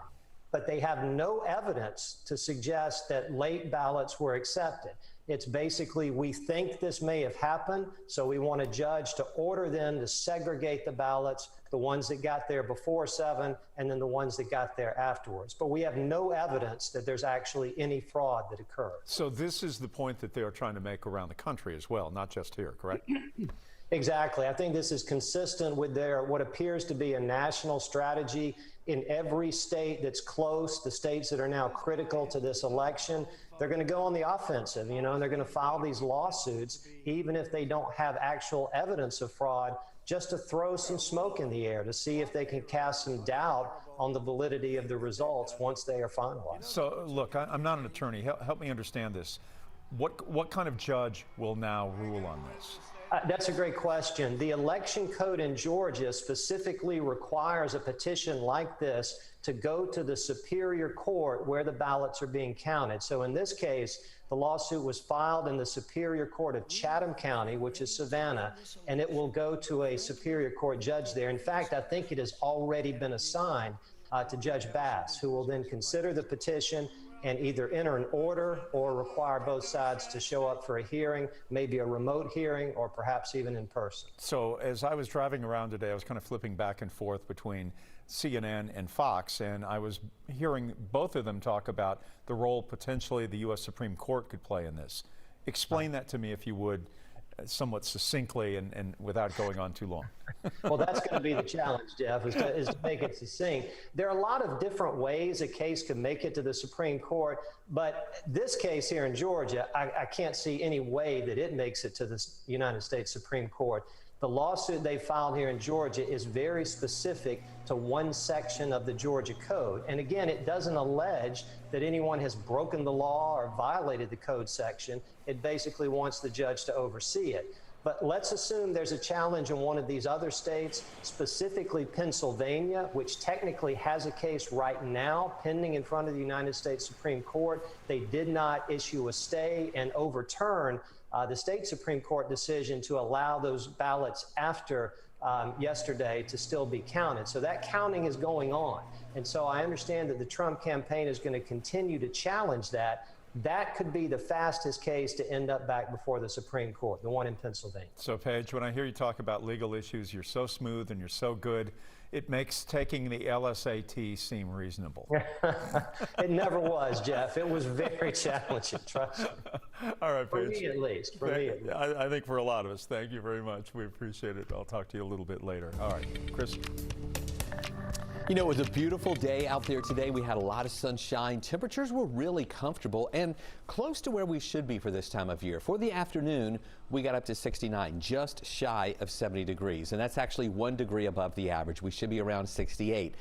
But they have no evidence to suggest that late ballots were accepted. It's basically, we think this may have happened, so we want a judge to order them to segregate the ballots, the ones that got there before 7 and then the ones that got there afterwards. But we have no evidence that there's actually any fraud that occurred. So this is the point that they are trying to make around the country as well, not just here, correct? Exactly. I think this is consistent with what appears to be a national strategy in every state that's close, the states that are now critical to this election. They're going to go on the offensive, and they're going to file these lawsuits, even if they don't have actual evidence of fraud, just to throw some smoke in the air to see if they can cast some doubt on the validity of the results once they are finalized. So, look, I'm not an attorney. Help me understand this. What kind of judge will now rule on this? That's a great question. The election code in Georgia specifically requires a petition like this to go to the Superior Court where the ballots are being counted. So in this case, the lawsuit was filed in the Superior Court of Chatham County, which is Savannah, and it will go to a Superior Court judge there. In fact, I think it has already been assigned to Judge Bass, who will then consider the petition and either enter an order or require both sides to show up for a hearing, maybe a remote hearing, or perhaps even in person. So as I was driving around today, I was kind of flipping back and forth between CNN and Fox, and I was hearing both of them talk about the role potentially the U.S. Supreme Court could play in this. Explain that to me, if you would, somewhat succinctly and without going on too long. Well, that's going to be the challenge, Jeff, is to make it succinct. There are a lot of different ways a case could make it to the Supreme Court, but this case here in Georgia, I can't see any way that it makes it to the United States Supreme Court. The lawsuit they filed here in Georgia is very specific to one section of the Georgia Code. And again, it doesn't allege that anyone has broken the law or violated the code section. It basically wants the judge to oversee it. But let's assume there's a challenge in one of these other states, specifically Pennsylvania, which technically has a case right now pending in front of the United States Supreme Court. They did not issue a stay and overturn the state Supreme Court decision to allow those ballots after yesterday to still be counted. So that counting is going on. And so I understand that the Trump campaign is going to continue to challenge that. That could be the fastest case to end up back before the Supreme Court, the one in Pennsylvania. So, Paige, when I hear you talk about legal issues, you're so smooth and you're so good. It makes taking the LSAT seem reasonable. It never was, Jeff. It was very challenging, trust me. All right, Paige. For me at least. I think for a lot of us. Thank you very much. We appreciate it. I'll talk to you a little bit later. All right, Chris. You know, it was a beautiful day out there today. We had a lot of sunshine. Temperatures were really comfortable and close to where we should be for this time of year. For the afternoon, we got up to 69, just shy of 70 degrees. And that's actually 1 degree above the average. We should be around 68.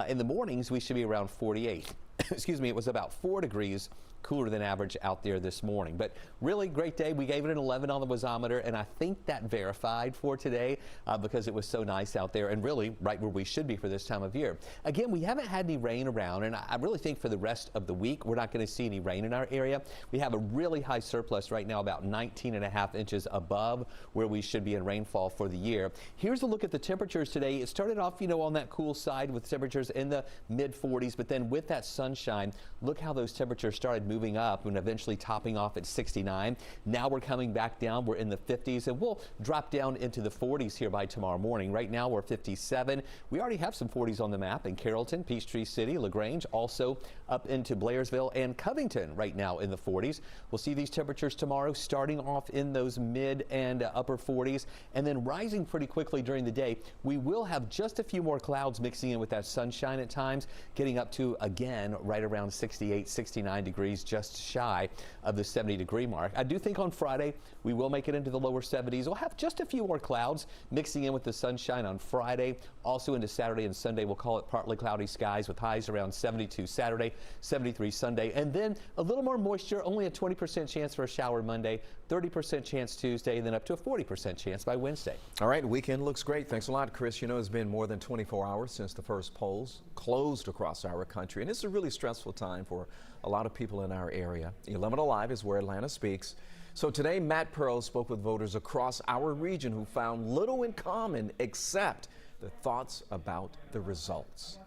In the mornings, we should be around 48. Excuse me, it was about 4 degrees cooler than average out there this morning. But really great day. We gave it an 11 on the wasometer, and I think that verified for today because it was so nice out there and really right where we should be for this time of year. Again, we haven't had any rain around, and I really think for the rest of the week we're not going to see any rain in our area. We have a really high surplus right now, about 19.5 inches above where we should be in rainfall for the year. Here's a look at the temperatures today. It started off, on that cool side with temperatures in the mid 40s, but then with that sunshine, look how those temperatures started moving up and eventually topping off at 69. Now we're coming back down. We're in the 50s, and we'll drop down into the 40s here by tomorrow morning. Right now we're 57. We already have some 40s on the map in Carrollton, Peachtree City, LaGrange, also up into Blairsville and Covington right now in the 40s. We'll see these temperatures tomorrow starting off in those mid and upper 40s and then rising pretty quickly during the day. We will have just a few more clouds mixing in with that sunshine at times, getting up to, again, right around 68, 69 degrees, just shy of the 70-degree mark. I do think on Friday we will make it into the lower 70s. We'll have just a few more clouds mixing in with the sunshine on Friday. Also into Saturday and Sunday, we'll call it partly cloudy skies with highs around 72 Saturday, 73 Sunday, and then a little more moisture, only a 20% chance for a shower Monday, 30% chance Tuesday, and then up to a 40% chance by Wednesday. All right, weekend looks great. Thanks a lot, Chris. You know, it's been more than 24 hours since the first polls closed across our country, and it's a really stressful time for a lot of people in our area. 11 Alive is where Atlanta speaks. So today, Matt Pearl spoke with voters across our region who found little in common except their thoughts about the results.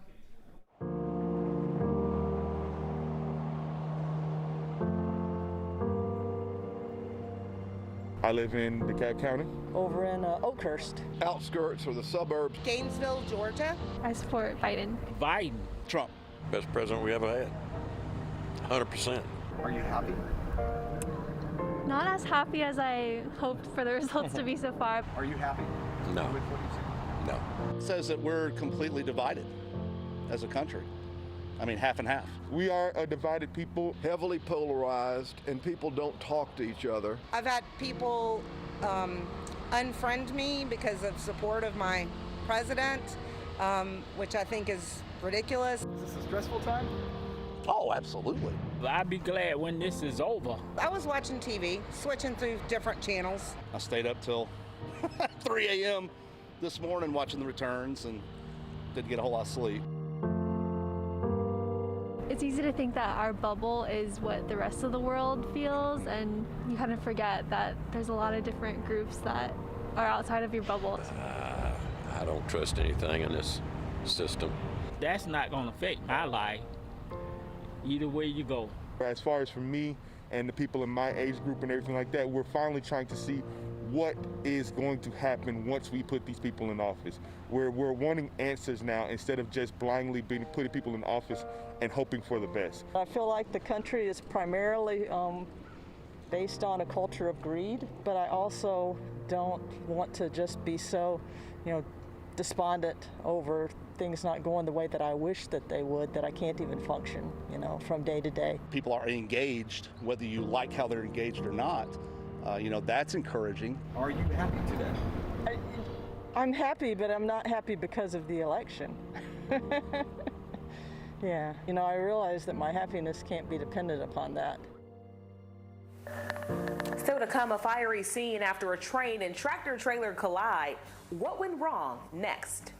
I live in Dekalb County. Over in Oakhurst. Outskirts or the suburbs. Gainesville, Georgia. I support Biden. Biden. Trump. Best president we ever had. 100%. Are you happy? Not as happy as I hoped for the results to be so far. Are you happy? No. With what you've seen? No. It says that we're completely divided as a country. I mean, half and half. We are a divided people, heavily polarized, and people don't talk to each other. I've had people unfriend me because of support of my president, which I think is ridiculous. Is this a stressful time? Oh, absolutely. I'd be glad when this is over. I was watching TV, switching through different channels. I stayed up till 3 a.m. this morning watching the returns and didn't get a whole lot of sleep. It's easy to think that our bubble is what the rest of the world feels, and you kind of forget that there's a lot of different groups that are outside of your bubble. I don't trust anything in this system. That's not going to affect my life. Either way you go. As far as for me and the people in my age group and everything like that, we're finally trying to see what is going to happen once we put these people in office. We're wanting answers now instead of just blindly putting people in office and hoping for the best. I feel like the country is primarily based on a culture of greed, but I also don't want to just be so, despondent over things not going the way that I wish that they would, that I can't even function, from day to day. People are engaged, whether you like how they're engaged or not. That's encouraging. Are you happy today? I'm happy, but I'm not happy because of the election. Yeah, I realize that my happiness can't be dependent upon that. Still to come, a fiery scene after a train and tractor trailer collide. What went wrong? Next.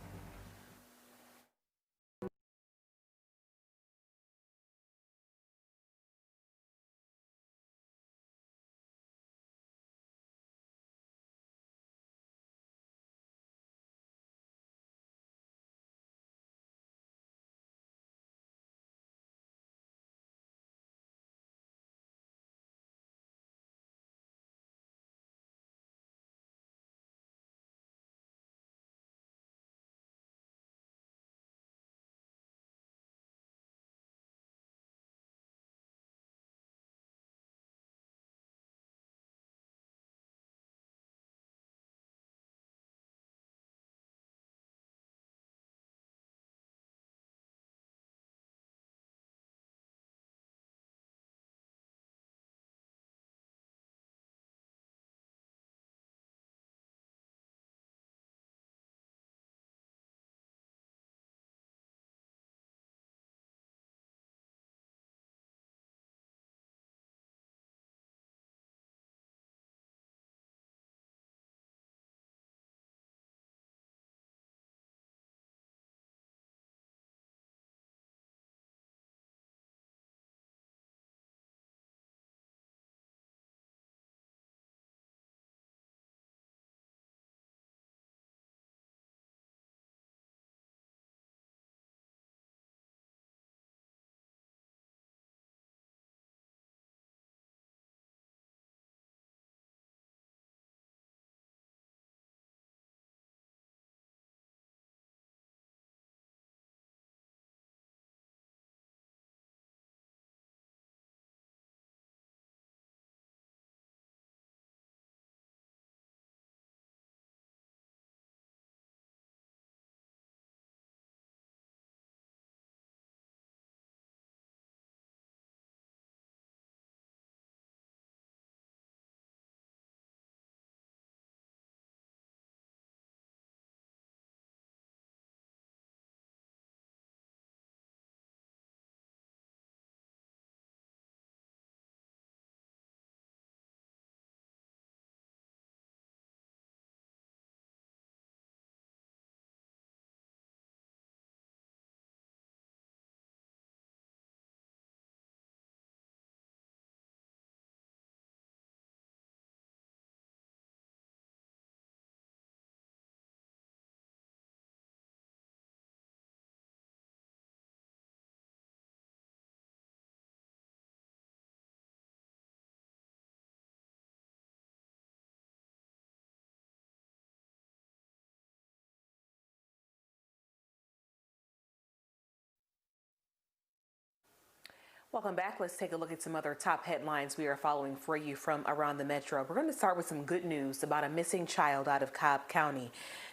Welcome back. Let's take a look at some other top headlines we are following for you from around the metro. We're going to start with some good news about a missing child out of Cobb County.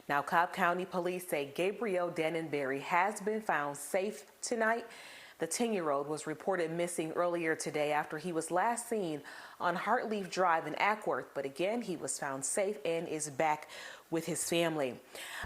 Now, Cobb County police say Gabriel Dannenberry has been found safe tonight. The 10-year-old was reported missing earlier today after he was last seen on Heartleaf Drive in Ackworth, but again, he was found safe and is back with his family.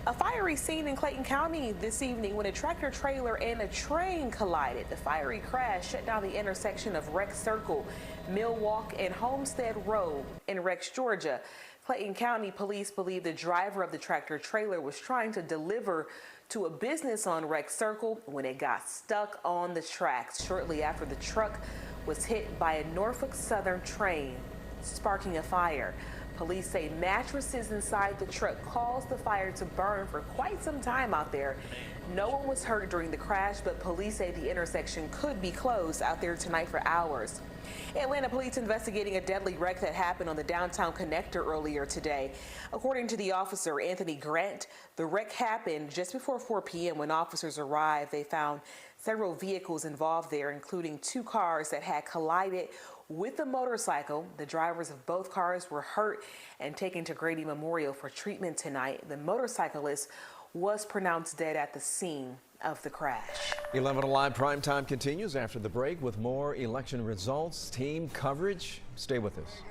A fiery scene in Clayton County this evening when a tractor trailer and a train collided. The fiery crash shut down the intersection of Rex Circle, Millwalk, and Homestead Road in Rex, Georgia. Clayton County police believe the driver of the tractor trailer was trying to deliver to a business on Rex Circle when it got stuck on the tracks shortly after the truck was hit by a Norfolk Southern train, sparking a fire. Police say mattresses inside the truck caused the fire to burn for quite some time out there. No one was hurt during the crash, but police say the intersection could be closed out there tonight for hours. Atlanta police investigating a deadly wreck that happened on the downtown connector earlier today. According to the officer, Anthony Grant, the wreck happened just before 4 p.m. When officers arrived, they found several vehicles involved there, including 2 cars that had collided with a motorcycle. The drivers of both cars were hurt and taken to Grady Memorial for treatment tonight. The motorcyclist was pronounced dead at the scene of the crash. 11 Alive Primetime continues after the break with more election results, team coverage. Stay with us.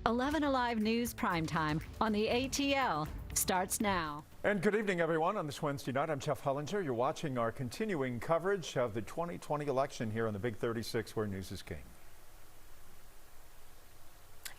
"11 Alive News Primetime on the ATL starts now. And good evening, everyone. On this Wednesday night, I'm Jeff Hullinger. You're watching our continuing coverage of the 2020 election here on the Big 36, where news is king.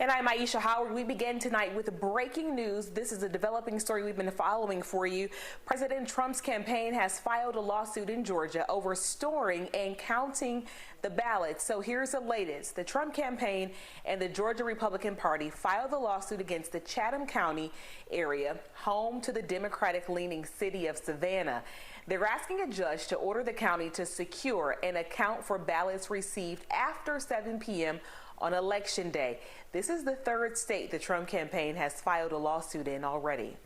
And I'm Aisha Howard. We begin tonight with breaking news. This is a developing story we've been following for you. President Trump's campaign has filed a lawsuit in Georgia over storing and counting the ballots. So here's the latest. The Trump campaign and the Georgia Republican Party filed a lawsuit against the Chatham County area, home to the Democratic-leaning city of Savannah. They're asking a judge to order the county to secure and account for ballots received after 7 p.m. on Election Day. This is the third state the Trump campaign has filed a lawsuit in already.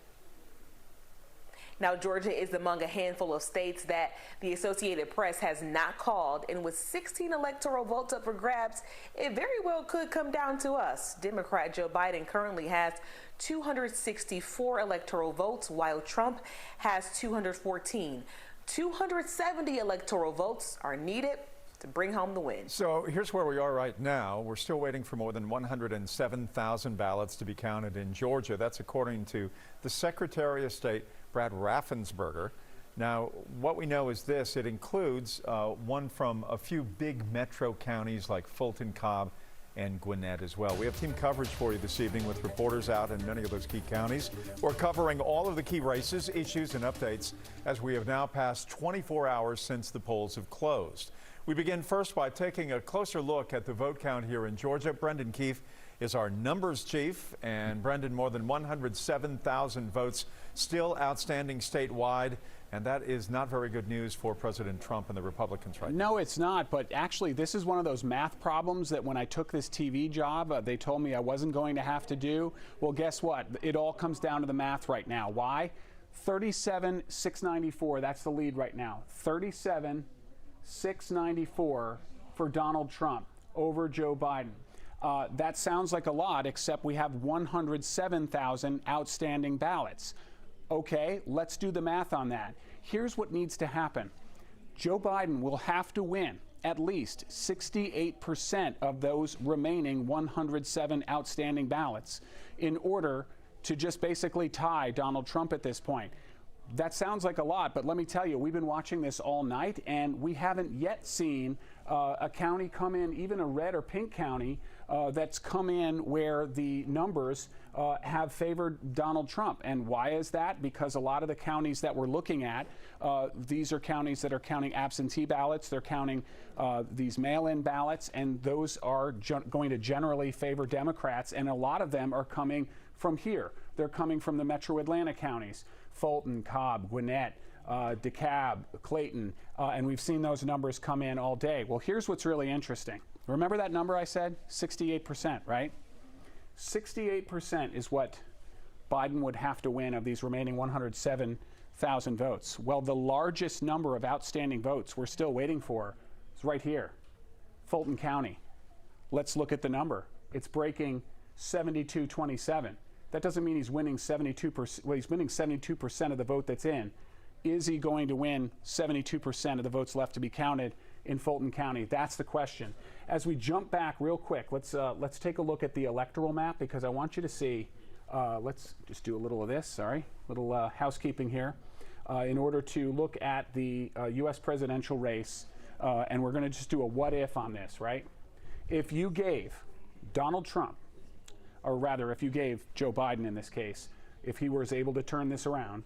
Now, Georgia is among a handful of states that the Associated Press has not called, and with 16 electoral votes up for grabs, it very well could come down to us. Democrat Joe Biden currently has 264 electoral votes, while Trump has 214. 270 electoral votes are needed to bring home the win. So here's where we are right now. We're still waiting for more than 107,000 ballots to be counted in Georgia. That's according to the Secretary of State, Brad Raffensperger. Now, what we know is this. It includes one from a few big metro counties like Fulton, Cobb, and Gwinnett as well. We have team coverage for you this evening with reporters out in many of those key counties. We're covering all of the key races, issues, and updates as we have now passed 24 hours since the polls have closed. We begin first by taking a closer look at the vote count here in Georgia. Brendan Keefe is our numbers chief. And Brendan, more than 107,000 votes still outstanding statewide. And that is not very good news for President Trump and the Republicans right now. No, it's not. But actually, this is one of those math problems that when I took this TV job, they told me I wasn't going to have to do. Well, guess what? It all comes down to the math right now. Why? 37,694. That's the lead right now. 37,694 for Donald Trump over Joe Biden. That sounds like a lot, except we have 107,000 outstanding ballots. Okay, let's do the math on that. Here's what needs to happen. Joe Biden will have to win at least 68% of those remaining 107 outstanding ballots in order to just basically tie Donald Trump at this point. That sounds like a lot, but let me tell you, we've been watching this all night, and we haven't yet seen a county come in, even a red or pink county, that's come in where the numbers have favored Donald Trump. And why is that? Because a lot of the counties that we're looking at, these are counties that are counting absentee ballots, they're counting these mail-in ballots, and those are going to generally favor Democrats, and a lot of them are coming from here. They're coming from the metro Atlanta counties, Fulton, Cobb, Gwinnett, Dekalb, Clayton, and we've seen those numbers come in all day. Well, here's what's really interesting. Remember that number I said? 68%, right? 68% is what Biden would have to win of these remaining 107,000 votes. Well, the largest number of outstanding votes we're still waiting for is right here, Fulton County. Let's look at the number. It's breaking 72-27. That doesn't mean he's winning 72%. Well, he's winning 72% of the vote that's in. Is he going to win 72% of the votes left to be counted in Fulton County? That's the question. As we jump back real quick, let's take a look at the electoral map, because I want you to see. Let's just do a little of this. Sorry, little housekeeping here, in order to look at the U.S. presidential race, and we're going to just do a what if on this, right? If you gave Donald Trump, or rather, if you gave Joe Biden in this case, if he was able to turn this around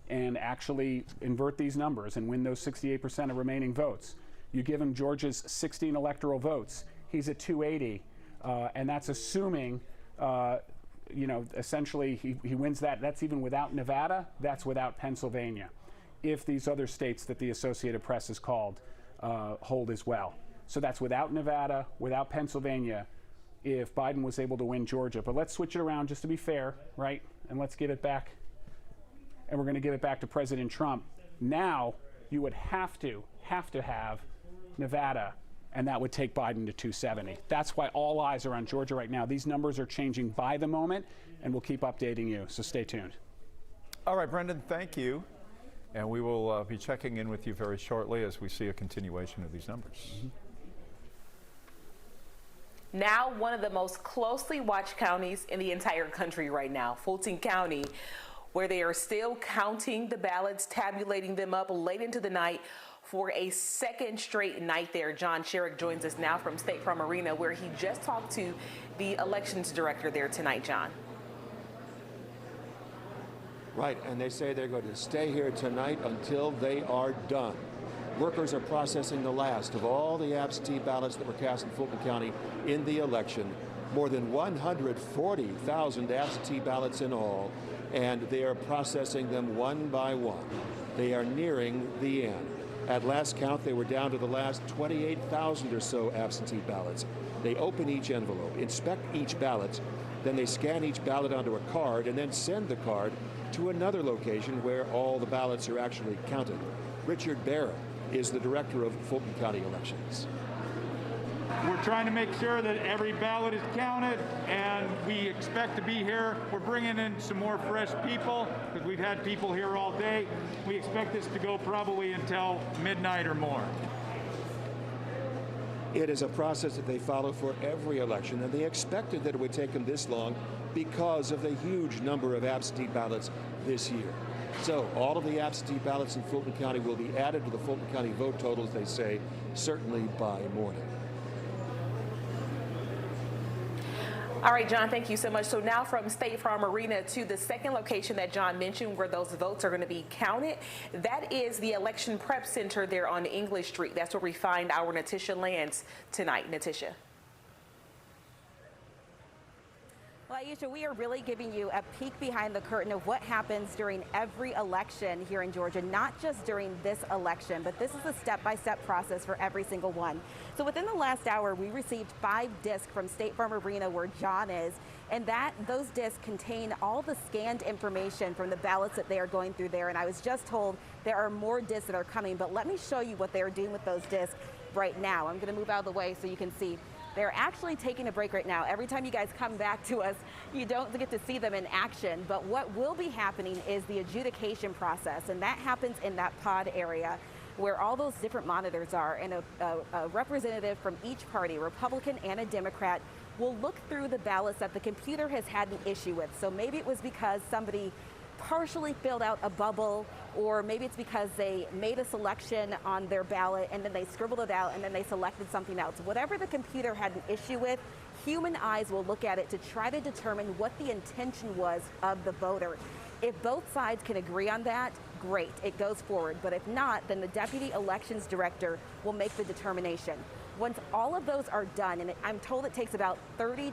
and actually invert these numbers and win those 68% of remaining votes, you give him Georgia's 16 electoral votes, he's at 280, and that's assuming, essentially he wins that. That's even without Nevada, that's without Pennsylvania, if these other states that the Associated Press has called hold as well. So that's without Nevada, without Pennsylvania, if Biden was able to win Georgia. But let's switch it around just to be fair, right? And let's give it back. And we're going to give it back to President Trump. Now, you would have to have Nevada, and that would take Biden to 270. That's why all eyes are on Georgia right now. These numbers are changing by the moment, and we'll keep updating you, so stay tuned. All right, Brendan, thank you. And we will be checking in with you very shortly as we see a continuation of these numbers. Mm-hmm. Now, one of the most closely watched counties in the entire country right now, Fulton County, where they are still counting the ballots, tabulating them up late into the night for a second straight night there. John Sherrick joins us now from State Farm Arena, where he just talked to the elections director there tonight. John. Right, and they say they're going to stay here tonight until they are done. Workers are processing the last of all the absentee ballots that were cast in Fulton County in the election. More than 140,000 absentee ballots in all, and they are processing them one by one. They are nearing the end. At last count, they were down to the last 28,000 or so absentee ballots. They open each envelope, inspect each ballot, then they scan each ballot onto a card and then send the card to another location where all the ballots are actually counted. Richard Barrett is the director of Fulton County Elections. We're trying to make sure that every ballot is counted, and we expect to be here. We're bringing in some more fresh people because we've had people here all day. We expect this to go probably until midnight or more. It is a process that they follow for every election, and they expected that it would take them this long because of the huge number of absentee ballots this year. So all of the absentee ballots in Fulton County will be added to the Fulton County vote totals, they say, certainly by morning. All right, John, thank you so much. So now from State Farm Arena to the second location that John mentioned where those votes are going to be counted, that is the Election Prep Center there on English Street. That's where we find our Latisha Lance tonight. Latisha. Well, Aisha, we are really giving you a peek behind the curtain of what happens during every election here in Georgia, not just during this election, but this is a step-by-step process for every single one. So within the last hour, we received 5 discs from State Farm Arena where John is, and those discs contain all the scanned information from the ballots that they are going through there. And I was just told there are more discs that are coming, but let me show you what they're doing with those discs right now. I'm going to move out of the way so you can see. They're actually taking a break right now. Every time you guys come back to us, you don't get to see them in action. But what will be happening is the adjudication process, and that happens in that pod area where all those different monitors are, and a representative from each party, Republican and a Democrat, will look through the ballots that the computer has had an issue with. So maybe it was because somebody partially filled out a bubble, or maybe it's because they made a selection on their ballot and then they scribbled it out and then they selected something else. Whatever the computer had an issue with, human eyes will look at it to try to determine what the intention was of the voter. If both sides can agree on that, great, it goes forward. But if not, then the Deputy Elections Director will make the determination. Once all of those are done, and I'm told it takes about 30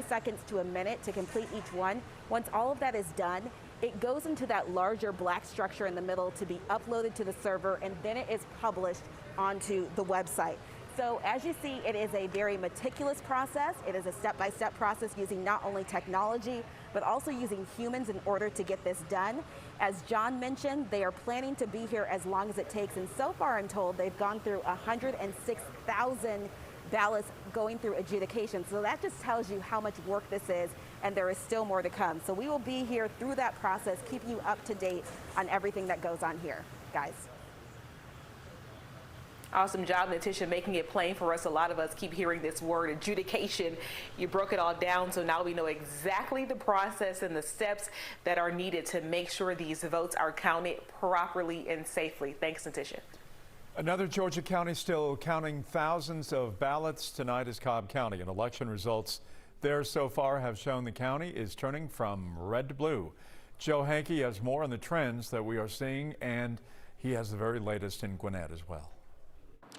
seconds to a minute to complete each one, once all of that is done, it goes into that larger black structure in the middle to be uploaded to the server, and then it is published onto the website. So as you see, it is a very meticulous process. It is a step-by-step process using not only technology, but also using humans in order to get this done. As John mentioned, they are planning to be here as long as it takes, and so far I'm told they've gone through 106,000 ballots going through adjudication. So that just tells you how much work this is, and there is still more to come. So we will be here through that process, keeping you up to date on everything that goes on here, guys. Awesome job, Latisha, making it plain for us. A lot of us keep hearing this word, adjudication. You broke it all down, so now we know exactly the process and the steps that are needed to make sure these votes are counted properly and safely. Thanks, Latisha. Another Georgia county still counting thousands of ballots. Tonight is Cobb County, and election results there so far have shown the county is turning from red to blue. Joe Hankey has more on the trends that we are seeing, and he has the very latest in Gwinnett as well.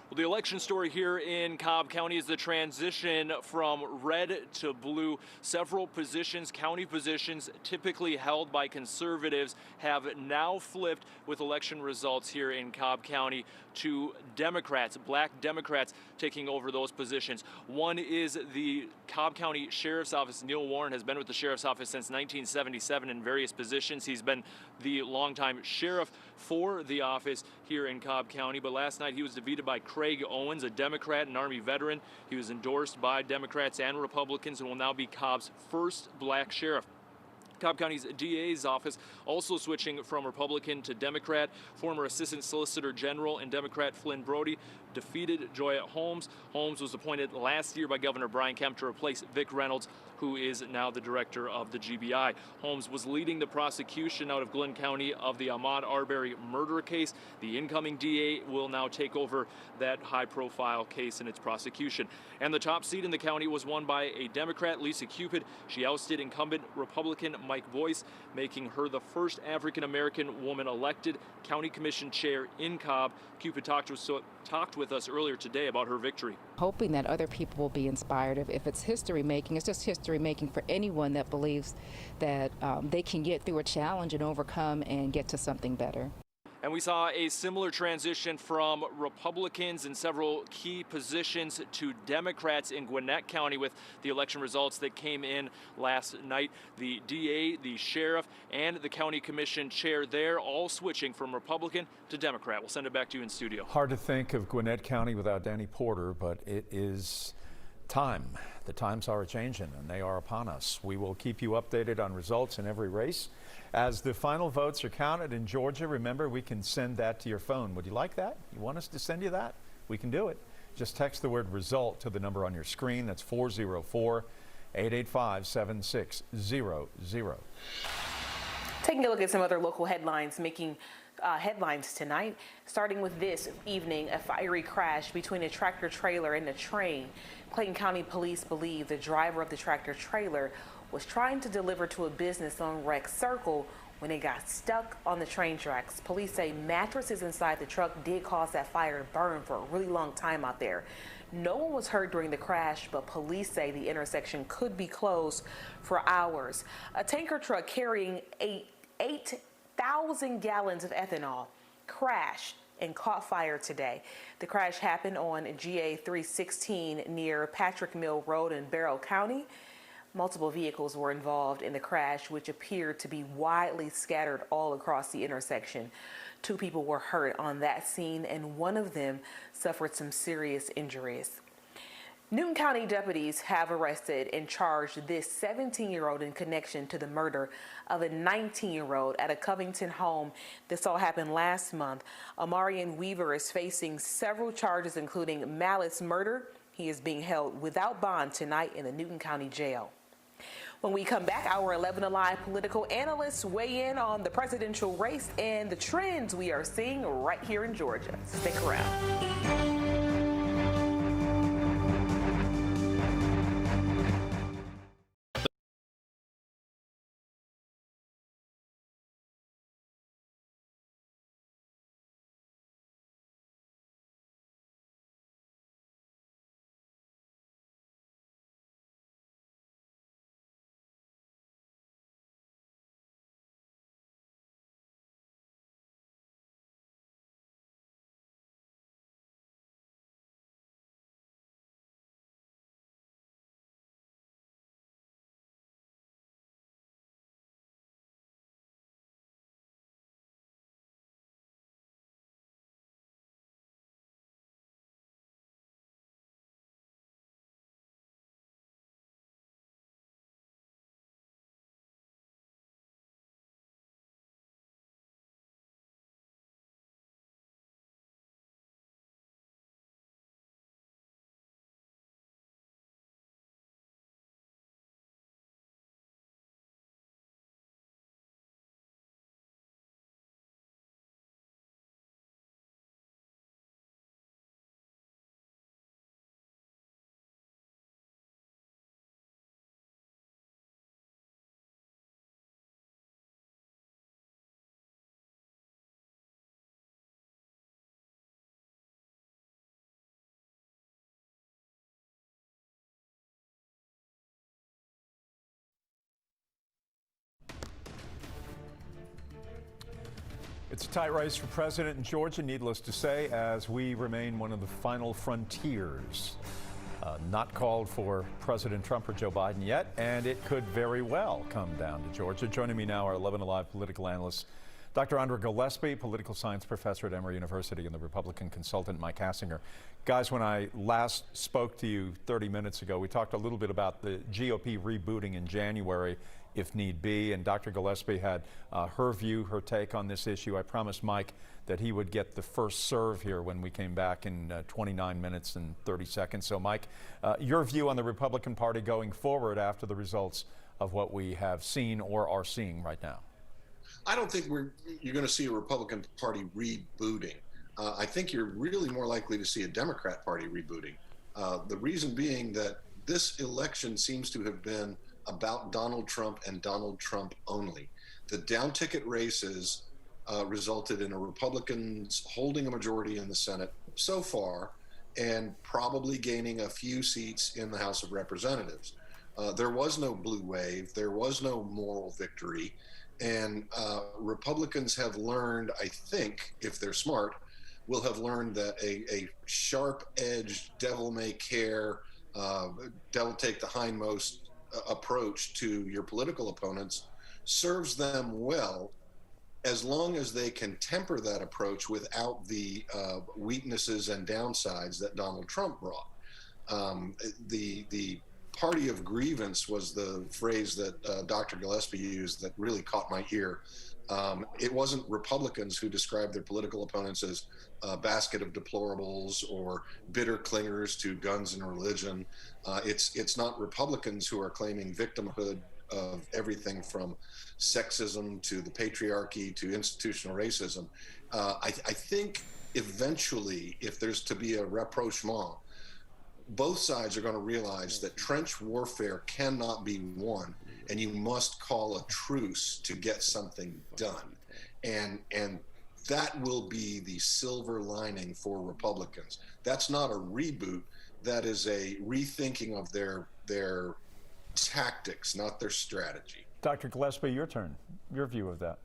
Well, the election story here in Cobb County is the transition from red to blue. Several positions, county positions, typically held by conservatives, have now flipped with election results here in Cobb County to Democrats, black Democrats taking over those positions. One is the Cobb County Sheriff's Office. Neil Warren has been with the Sheriff's Office since 1977 in various positions. He's been the longtime sheriff for the office here in Cobb County, but last night he was defeated by Craig Owens, a Democrat and Army veteran. He was endorsed by Democrats and Republicans and will now be Cobb's first black sheriff. Cobb County's DA's office also switching from Republican to Democrat. Former Assistant Solicitor General and Democrat Flynn Brody defeated Joya Holmes. Holmes was appointed last year by Governor Brian Kemp to replace Vic Reynolds, who is now the director of the GBI. Holmes was leading the prosecution out of Gwinnett County of the Ahmaud Arbery murder case. The incoming DA will now take over that high-profile case in its prosecution. And the top seat in the county was won by a Democrat, Lisa Cupid. She ousted incumbent Republican Mike Boyce, making her the first African-American woman elected county commission chair in Cobb. Cupid talked with us earlier today about her victory. Hoping that other people will be inspired. If it's history making, it's just history making for anyone that believes that they can get through a challenge and overcome and get to something better. And we saw a similar transition from Republicans in several key positions to Democrats in Gwinnett County with the election results that came in last night. The DA, the sheriff, and the county commission chair there all switching from Republican to Democrat. We'll send it back to you in studio. Hard to think of Gwinnett County without Danny Porter, but it is time. The times are changing and they are upon us. We will keep you updated on results in every race. As the final votes are counted in Georgia, remember, we can send that to your phone. Would you like that? You want us to send you that? We can do it. Just text the word result to the number on your screen. That's 404-885-7600. Taking a look at some other local headlines making headlines tonight, starting with this evening, a fiery crash between a tractor trailer and a train. Clayton County police believe the driver of the tractor trailer was trying to deliver to a business on Rex Circle when it got stuck on the train tracks. Police say mattresses inside the truck did cause that fire to burn for a really long time out there. No one was hurt during the crash, but police say the intersection could be closed for hours. A tanker truck carrying 8,000 gallons of ethanol crashed and caught fire today. The crash happened on GA 316 near Patrick Mill Road in Barrow County. Multiple vehicles were involved in the crash, which appeared to be widely scattered all across the intersection. 2 people were hurt on that scene, and one of them suffered some serious injuries. Newton County deputies have arrested and charged this 17-year-old in connection to the murder of a 19-year-old at a Covington home. This all happened last month. Amarian Weaver is facing several charges, including malice murder. He is being held without bond tonight in the Newton County Jail. When we come back, our 11 Alive political analysts weigh in on the presidential race and the trends we are seeing right here in Georgia. Stick around. It's a tight race for president in Georgia, needless to say, as we remain one of the final frontiers. Not called for President Trump or Joe Biden yet, and it could very well come down to Georgia. Joining me now, our 11 Alive political analyst, Dr. Andra Gillespie, political science professor at Emory University, and the Republican consultant, Mike Hassinger. Guys, when I last spoke to you 30 minutes ago, we talked a little bit about the GOP rebooting in January. if need be. And Dr. Gillespie had her view, her take on this issue. I promised Mike that he would get the first serve here when we came back in 29 minutes and 30 seconds. So Mike, your view on the Republican Party going forward after the results of what we have seen or are seeing right now. I don't think you're going to see a Republican Party rebooting. I think you're really more likely to see a Democrat Party rebooting. The reason being that this election seems to have been about Donald Trump and Donald Trump only. The down-ticket races resulted in a Republicans holding a majority in the Senate so far and probably gaining a few seats in the House of Representatives. There was no blue wave. There was no moral victory. And Republicans have learned, I think, if they're smart, will have learned that a sharp-edged, devil-may-care, devil-take-the-hindmost approach to your political opponents serves them well as long as they can temper that approach without the weaknesses and downsides that Donald Trump brought. The party of grievance was the phrase that Dr. Gillespie used that really caught my ear. It wasn't Republicans who described their political opponents as a basket of deplorables or bitter clingers to guns and religion. It's not Republicans who are claiming victimhood of everything from sexism to the patriarchy to institutional racism. I think eventually, if there's to be a rapprochement, both sides are going to realize that trench warfare cannot be won, and you must call a truce to get something done. And that will be the silver lining for Republicans. That's not a reboot. That is a rethinking of their tactics, not their strategy. Dr. Gillespie, your turn. Your view of that.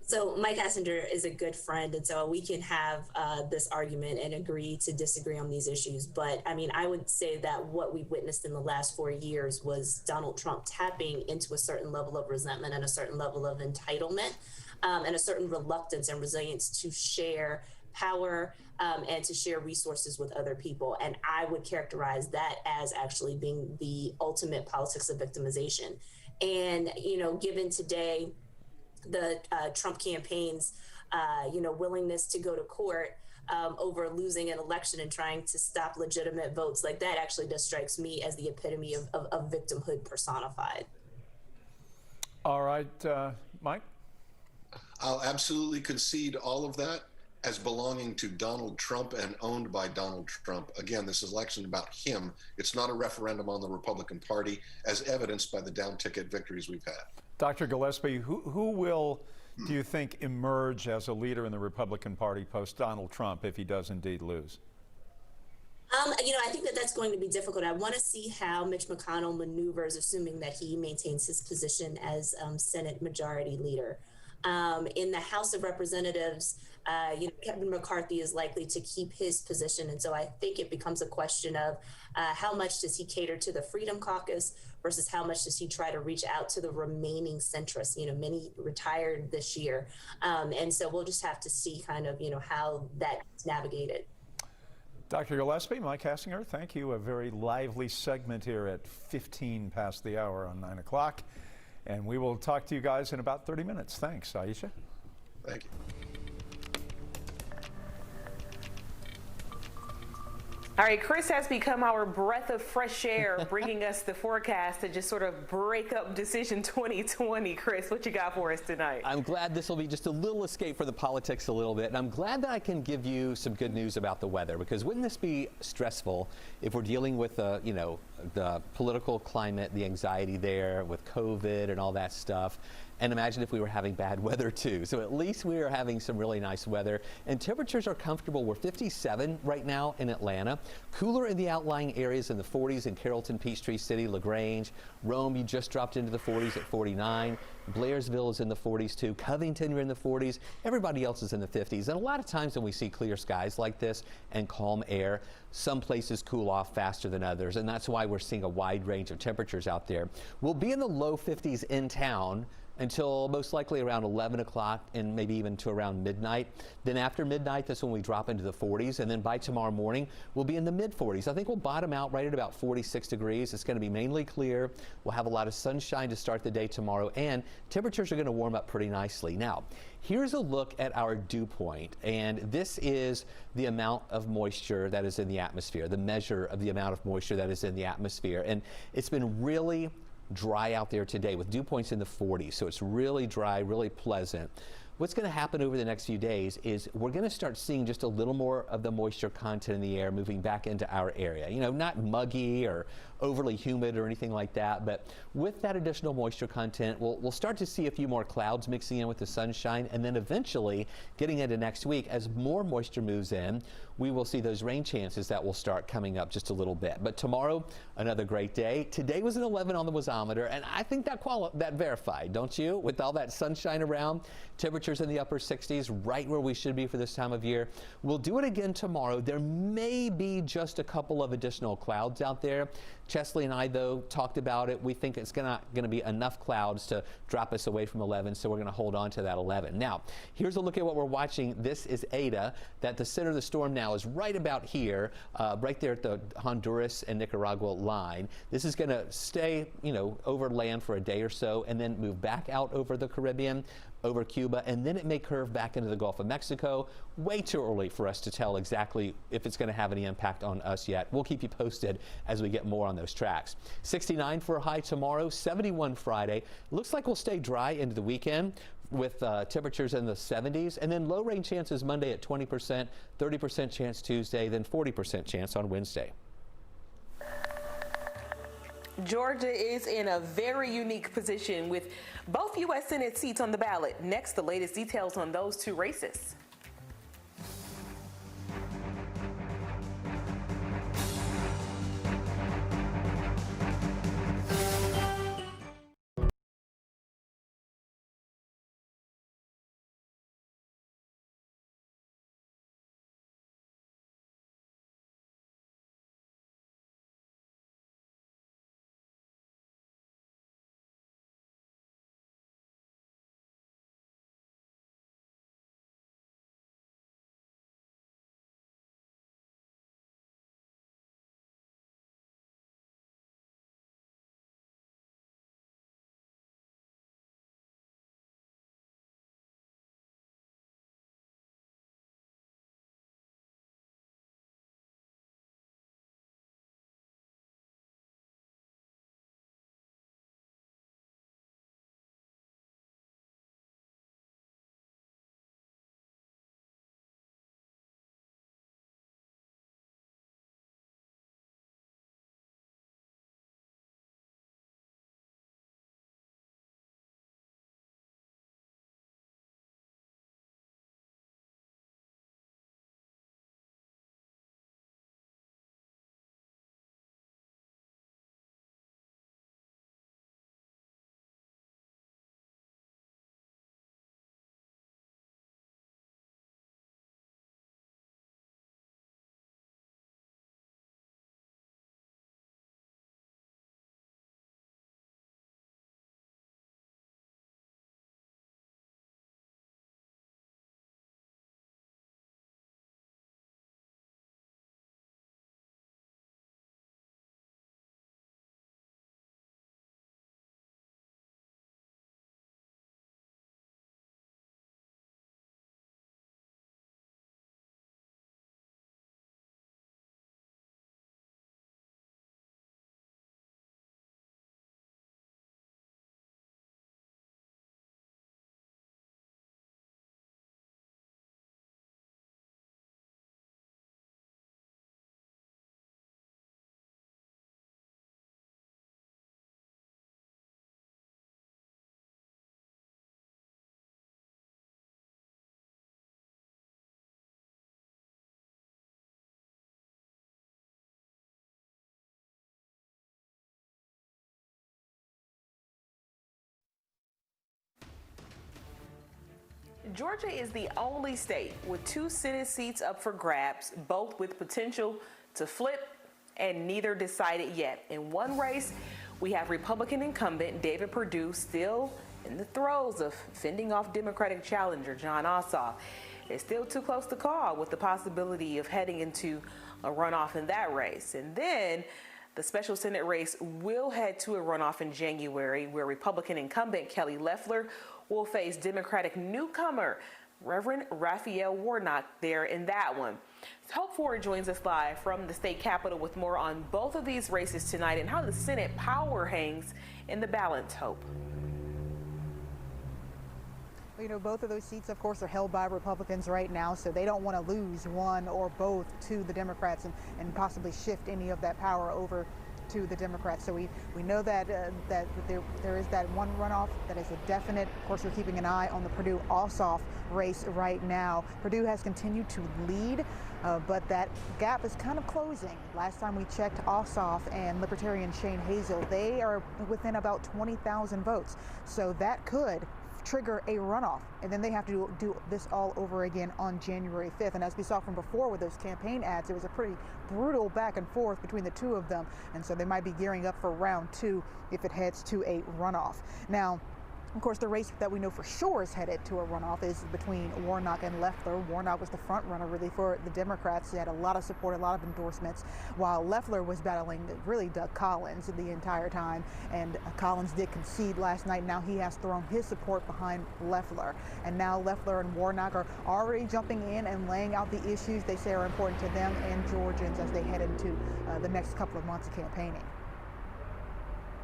So Mike Hassinger is a good friend, and so we can have this argument and agree to disagree on these issues. But I mean, I would say that what we witnessed in the last 4 years was Donald Trump tapping into a certain level of resentment and a certain level of entitlement and a certain reluctance and resilience to share power and to share resources with other people. And I would characterize that as actually being the ultimate politics of victimization. And, you know, given today, the Trump campaign's, willingness to go to court over losing an election and trying to stop legitimate votes, like that actually just strikes me as the epitome of victimhood personified. All right, Mike? I'll absolutely concede all of that as belonging to Donald Trump and owned by Donald Trump. Again, this is election about him. It's not a referendum on the Republican Party, as evidenced by the down-ticket victories we've had. Dr. Gillespie, who will, do you think, emerge as a leader in the Republican Party post-Donald Trump if he does indeed lose? I think that's going to be difficult. I want to see how Mitch McConnell maneuvers, assuming that he maintains his position as Senate Majority Leader. In the House of Representatives, Kevin McCarthy is likely to keep his position. And so I think it becomes a question of how much does he cater to the Freedom Caucus versus how much does he try to reach out to the remaining centrists? Many retired this year. And so we'll just have to see kind of, how that's navigated. Dr. Gillespie, Mike Hassinger, thank you. A very lively segment here at 15 past the hour on 9 o'clock. And we will talk to you guys in about 30 minutes. Thanks, Aisha. Thank you. All right, Chris has become our breath of fresh air, bringing us the forecast to just sort of break up Decision 2020. Chris, what you got for us tonight? I'm glad this will be just a little escape for the politics a little bit, and I'm glad that I can give you some good news about the weather, because wouldn't this be stressful if we're dealing with, the political climate, the anxiety there with COVID and all that stuff. And imagine if we were having bad weather too. So at least we are having some really nice weather, and temperatures are comfortable. We're 57 right now in Atlanta. Cooler in the outlying areas in the 40s in Carrollton, Peachtree City, LaGrange. Rome, you just dropped into the 40s at 49. Blairsville is in the 40s too. Covington, you're in the 40s. Everybody else is in the 50s. And a lot of times when we see clear skies like this and calm air, some places cool off faster than others, and that's why we're seeing a wide range of temperatures out there. We'll be in the low 50s in town until most likely around 11 o'clock and maybe even to around midnight. Then after midnight, that's when we drop into the 40s. And then by tomorrow morning, we'll be in the mid 40s. I think we'll bottom out right at about 46 degrees. It's going to be mainly clear. We'll have a lot of sunshine to start the day tomorrow, and temperatures are going to warm up pretty nicely. Now, here's a look at our dew point, and this is the amount of moisture that is in the atmosphere, the measure of the amount of moisture that is in the atmosphere. And it's been really dry out there today with dew points in the 40s, so it's really dry, really pleasant. What's going to happen over the next few days is we're going to start seeing just a little more of the moisture content in the air moving back into our area. You know, not muggy or overly humid or anything like that, but with that additional moisture content, we'll start to see a few more clouds mixing in with the sunshine, and then eventually getting into next week, as more moisture moves in, we will see those rain chances that will start coming up just a little bit. But tomorrow, another great day. Today was an 11 on the wasometer, and I think that verified, don't you? With all that sunshine around, temperatures in the upper 60s, right where we should be for this time of year. We'll do it again tomorrow. There may be just a couple of additional clouds out there. Chesley and I, though, talked about it. We think it's going to be enough clouds to drop us away from 11, so we're going to hold on to that 11. Now, here's a look at what we're watching. This is Ada. That the center of the storm now is right about here, right there at the Honduras and Nicaragua line. This is going to stay, over land for a day or so, and then move back out over the Caribbean, over Cuba, and then it may curve back into the Gulf of Mexico. Way too early for us to tell exactly if it's going to have any impact on us yet. We'll keep you posted as we get more on those tracks. 69 for a high tomorrow, 71 Friday. Looks like we'll stay dry into the weekend with temperatures in the 70s, and then low rain chances Monday at 20%, 30% chance Tuesday, then 40% chance on Wednesday. Georgia is in a very unique position with both U.S. Senate seats on the ballot. Next, the latest details on those two races. Georgia is the only state with 2 Senate seats up for grabs, both with potential to flip, and neither decided yet. In one race, we have Republican incumbent David Purdue still in the throes of fending off Democratic challenger Jon Ossoff. It's still too close to call, with the possibility of heading into a runoff in that race. And then the special Senate race will head to a runoff in January, where Republican incumbent Kelly Loeffler will face Democratic newcomer Reverend Raphael Warnock there in that one. Hope Ford joins us live from the state capitol with more on both of these races tonight and how the Senate power hangs in the balance. Hope. You know, both of those seats, of course, are held by Republicans right now, so they don't want to lose one or both to the Democrats and possibly shift any of that power over to the Democrats. So we know that that there is that one runoff that is a definite. Of course, we're keeping an eye on the Purdue Ossoff race right now. Purdue has continued to lead, but that gap is kind of closing. Last time we checked, Ossoff and Libertarian Shane Hazel, they are within about 20,000 votes. So that could trigger a runoff, and then they have to do this all over again on January 5th. And as we saw from before with those campaign ads, it was a pretty brutal back and forth between the two of them, and so they might be gearing up for round two if it heads to a runoff. Now, of course, the race that we know for sure is headed to a runoff is between Warnock and Loeffler. Warnock was the front runner really for the Democrats. He had a lot of support, a lot of endorsements, while Loeffler was battling really Doug Collins the entire time. And Collins did concede last night. Now he has thrown his support behind Loeffler. And now Loeffler and Warnock are already jumping in and laying out the issues they say are important to them and Georgians as they head into the next couple of months of campaigning.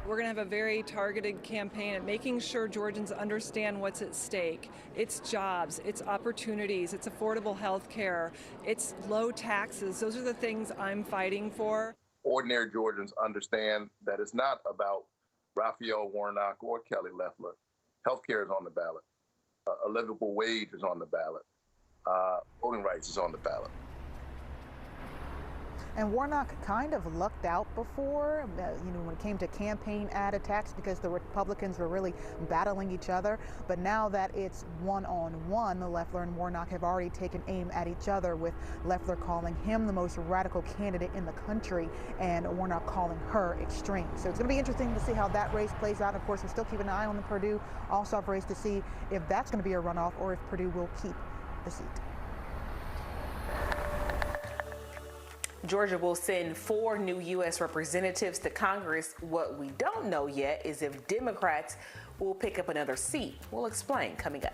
We're going to have a very targeted campaign at making sure Georgians understand what's at stake. It's jobs, it's opportunities, it's affordable health care, it's low taxes. Those are the things I'm fighting for. Ordinary Georgians understand that it's not about Raphael Warnock or Kelly Loeffler. Health care is on the ballot. A livable wage is on the ballot. Voting rights is on the ballot. And Warnock kind of lucked out before, you know, when it came to campaign ad attacks, because the Republicans were really battling each other. But now that it's one-on-one, Loeffler and Warnock have already taken aim at each other, with Loeffler calling him the most radical candidate in the country and Warnock calling her extreme. So it's going to be interesting to see how that race plays out. Of course, we're still keeping an eye on the Purdue Ossoff race to see if that's going to be a runoff or if Purdue will keep the seat. Georgia will send 4 new U.S. representatives to Congress. What we don't know yet is if Democrats will pick up another seat. We'll explain coming up.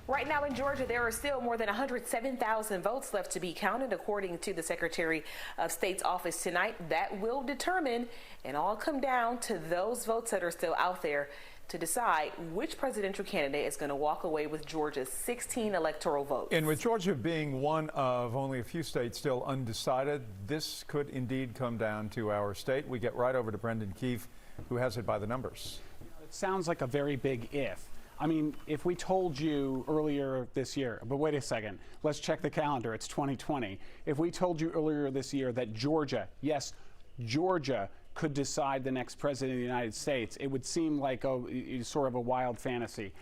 Right now in Georgia, there are still more than 107,000 votes left to be counted, according to the Secretary of State's office tonight. That will determine and all come down to those votes that are still out there to decide which presidential candidate is going to walk away with Georgia's 16 electoral votes. And with Georgia being one of only a few states still undecided, this could indeed come down to our state. We get right over to Brendan Keefe, who has it by the numbers. It sounds like a very big if. I mean, if we told you earlier this year, but wait a second, let's check the calendar, it's 2020. If we told you earlier this year that Georgia, yes, Georgia could decide the next president of the United States, it would seem like sort of a wild fantasy.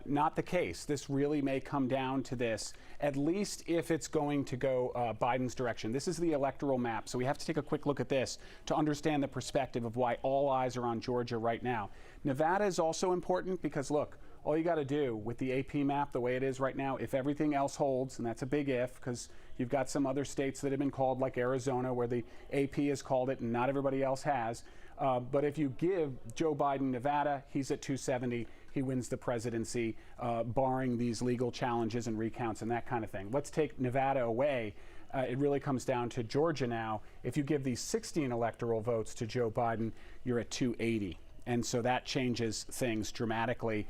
Not the case. This really may come down to this, at least if it's going to go Biden's direction. This is the electoral map, so we have to take a quick look at this to understand the perspective of why all eyes are on Georgia right now. Nevada is also important because, look, all you got to do with the AP map the way it is right now, if everything else holds, and that's a big if because you've got some other states that have been called, like Arizona, where the AP has called it and not everybody else has. But if you give Joe Biden Nevada, he's at 270. He wins the presidency, barring these legal challenges and recounts and that kind of thing. Let's take Nevada away. It really comes down to Georgia now. If you give these 16 electoral votes to Joe Biden, you're at 280. And so that changes things dramatically.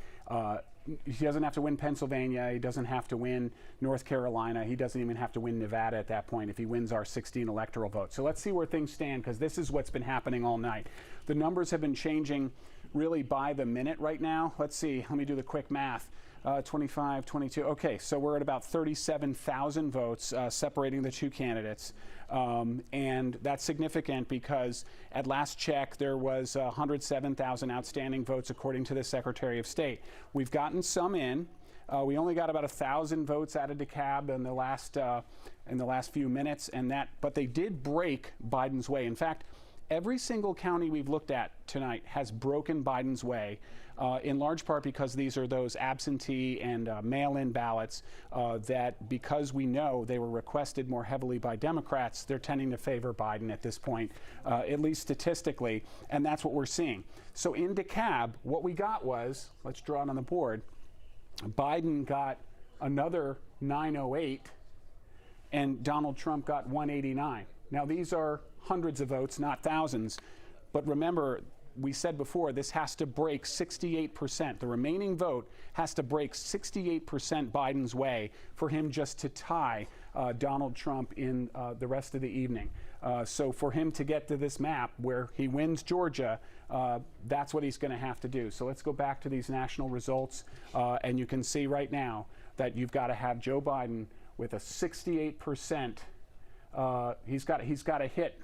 He doesn't have to win Pennsylvania. He doesn't have to win North Carolina. He doesn't even have to win Nevada at that point if he wins our 16 electoral votes. So let's see where things stand, because this is what's been happening all night. The numbers have been changing really by the minute right now. Let's see. Let me do the quick math. 25, 22. Okay, so we're at about 37,000 votes separating the two candidates. And that's significant because at last check, there was 107,000 outstanding votes, according to the Secretary of State. We've gotten some in. We only got about 1,000 votes out of Dekalb in the last few minutes, but they did break Biden's way. In fact, every single county we've looked at tonight has broken Biden's way, in large part because these are those absentee and mail-in ballots that, because we know they were requested more heavily by Democrats, they're tending to favor Biden at this point, at least statistically, and that's what we're seeing. So in Dekalb, what we got was, let's draw it on the board, Biden got another 908, and Donald Trump got 189. Now, these are hundreds of votes, not thousands. But remember, we said before, this has to break 68%. The remaining vote has to break 68% Biden's way for him just to tie Donald Trump in the rest of the evening. So for him to get to this map where he wins Georgia, that's what he's going to have to do. So let's go back to these national results. And you can see right now that you've got to have Joe Biden with a 68%. He's got to hit,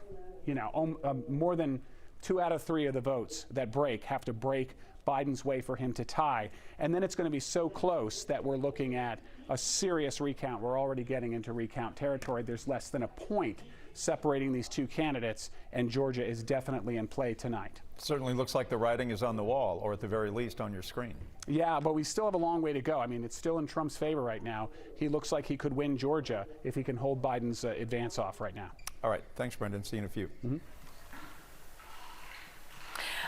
more than 2 out of 3 of the votes that have to break Biden's way for him to tie. And then it's going to be so close that we're looking at a serious recount. We're already getting into recount territory. There's less than a point separating these two candidates, and Georgia is definitely in play tonight. Certainly looks like the writing is on the wall, or at the very least on your screen. Yeah, but we still have a long way to go. I mean, it's still in Trump's favor right now. He looks like he could win Georgia if he can hold Biden's advance off right now. All right. Thanks, Brendan. See you in a few. Mm-hmm.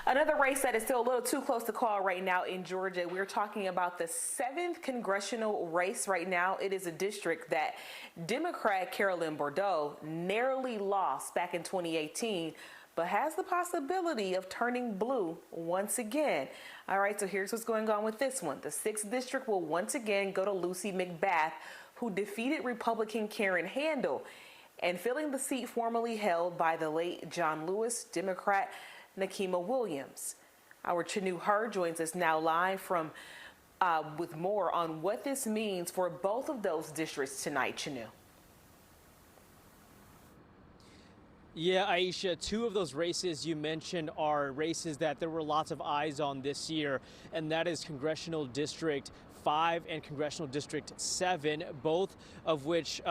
Another race that is still a little too close to call right now in Georgia. We're talking about the 7th congressional race right now. It is a district that Democrat Carolyn Bourdeaux narrowly lost back in 2018, but has the possibility of turning blue once again. All right, so here's what's going on with this one. The 6th district will once again go to Lucy McBath, who defeated Republican Karen Handel, and filling the seat formerly held by the late John Lewis, Democrat Nakima Williams. Our Chanuhur joins us now live from with more on what this means for both of those districts tonight. Chanu. Yeah, Aisha, 2 of those races you mentioned are races that there were lots of eyes on this year, and that is Congressional District 5 and Congressional District 7, both of which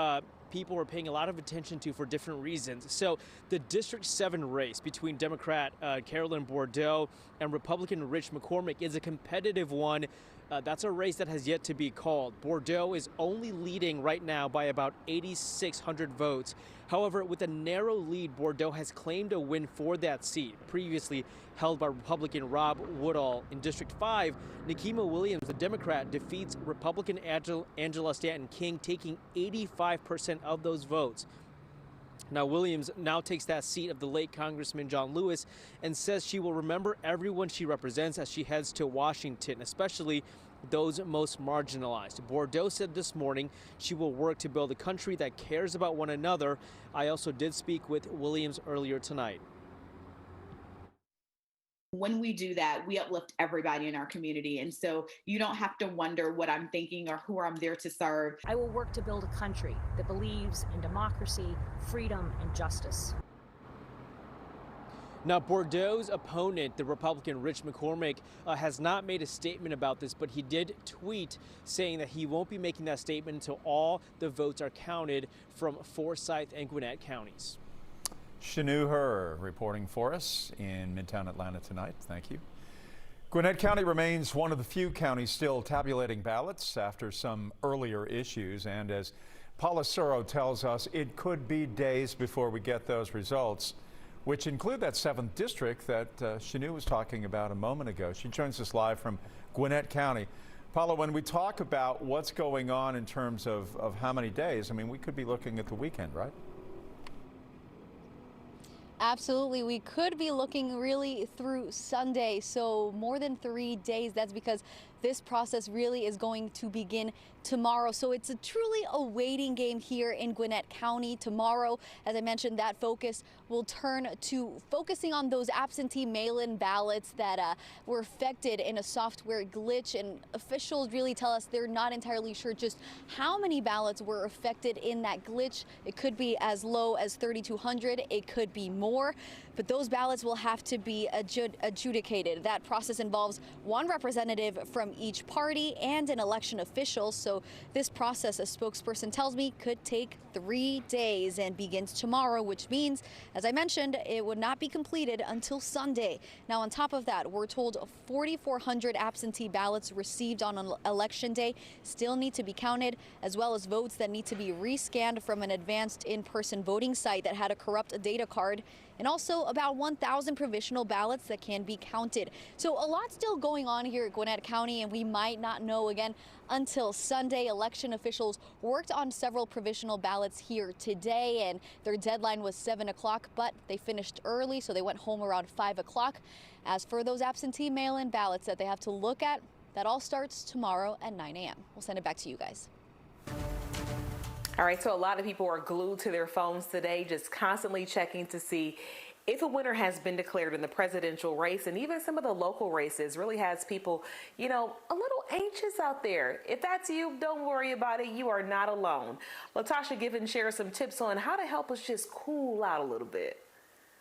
people were paying a lot of attention to for different reasons. So the District 7 race between Democrat Carolyn Bourdeaux and Republican Rich McCormick is a competitive one That's a race that has yet to be called. Bordeaux is only leading right now by about 8,600 votes. However, with a narrow lead, Bordeaux has claimed a win for that seat, previously held by Republican Rob Woodall. In District 5, Nikema Williams, the Democrat, defeats Republican Angela Stanton King, taking 85% of those votes. Now, Williams now takes that seat of the late Congressman John Lewis and says she will remember everyone she represents as she heads to Washington, especially those most marginalized. Bordeaux said this morning she will work to build a country that cares about one another. I also did speak with Williams earlier tonight. When we do that, we uplift everybody in our community. And so you don't have to wonder what I'm thinking or who I'm there to serve. I will work to build a country that believes in democracy, freedom, and justice. Now, Bordeaux's opponent, the Republican Rich McCormick, has not made a statement about this, but he did tweet saying that he won't be making that statement until all the votes are counted from Forsyth and Gwinnett counties. Chanuhur reporting for us in Midtown Atlanta tonight. Thank you. Gwinnett County remains one of the few counties still tabulating ballots after some earlier issues. And as Paula Suro tells us, it could be days before we get those results, which include that 7th district that Chanu was talking about a moment ago. She joins us live from Gwinnett County. Paula, when we talk about what's going on in terms of how many days, I mean, we could be looking at the weekend, right? Absolutely. We could be looking really through Sunday, so more than 3 days. That's because this process really is going to begin tomorrow. So it's truly a waiting game here in Gwinnett County. Tomorrow, as I mentioned, that focus will turn to focusing on those absentee mail-in ballots that were affected in a software glitch. And officials really tell us they're not entirely sure just how many ballots were affected in that glitch. It could be as low as 3,200. It could be more. But those ballots will have to be adjudicated. That process involves one representative from each party and an election official. So this process, a spokesperson tells me, could take 3 days and begins tomorrow, which means, as I mentioned, it would not be completed until Sunday. Now, on top of that, we're told 4,400 absentee ballots received on election day still need to be counted, as well as votes that need to be rescanned from an advanced in-person voting site that had a corrupt data card, and also about 1,000 provisional ballots that can be counted. So a lot still going on here at Gwinnett County, and we might not know again until Sunday. Election officials worked on several provisional ballots here today, and their deadline was 7 o'clock, but they finished early, so they went home around 5 o'clock. As for those absentee mail-in ballots that they have to look at, that all starts tomorrow at 9 a.m. We'll send it back to you guys. All right, so a lot of people are glued to their phones today, just constantly checking to see if a winner has been declared in the presidential race, and even some of the local races really has people, you know, a little anxious out there. If that's you, don't worry about it. You are not alone. Latisha Given shares some tips on how to help us just cool out a little bit.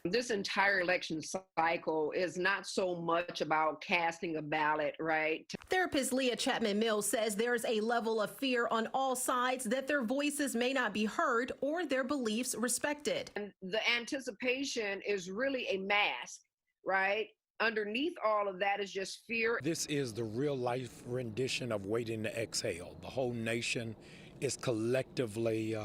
This entire election cycle is not so much about casting a ballot, right? Therapist Leah Chapman Mills says there's a level of fear on all sides that their voices may not be heard or their beliefs respected. And the anticipation is really a mask, right? Underneath all of that is just fear. This is the real life rendition of Waiting to Exhale. The whole nation is collectively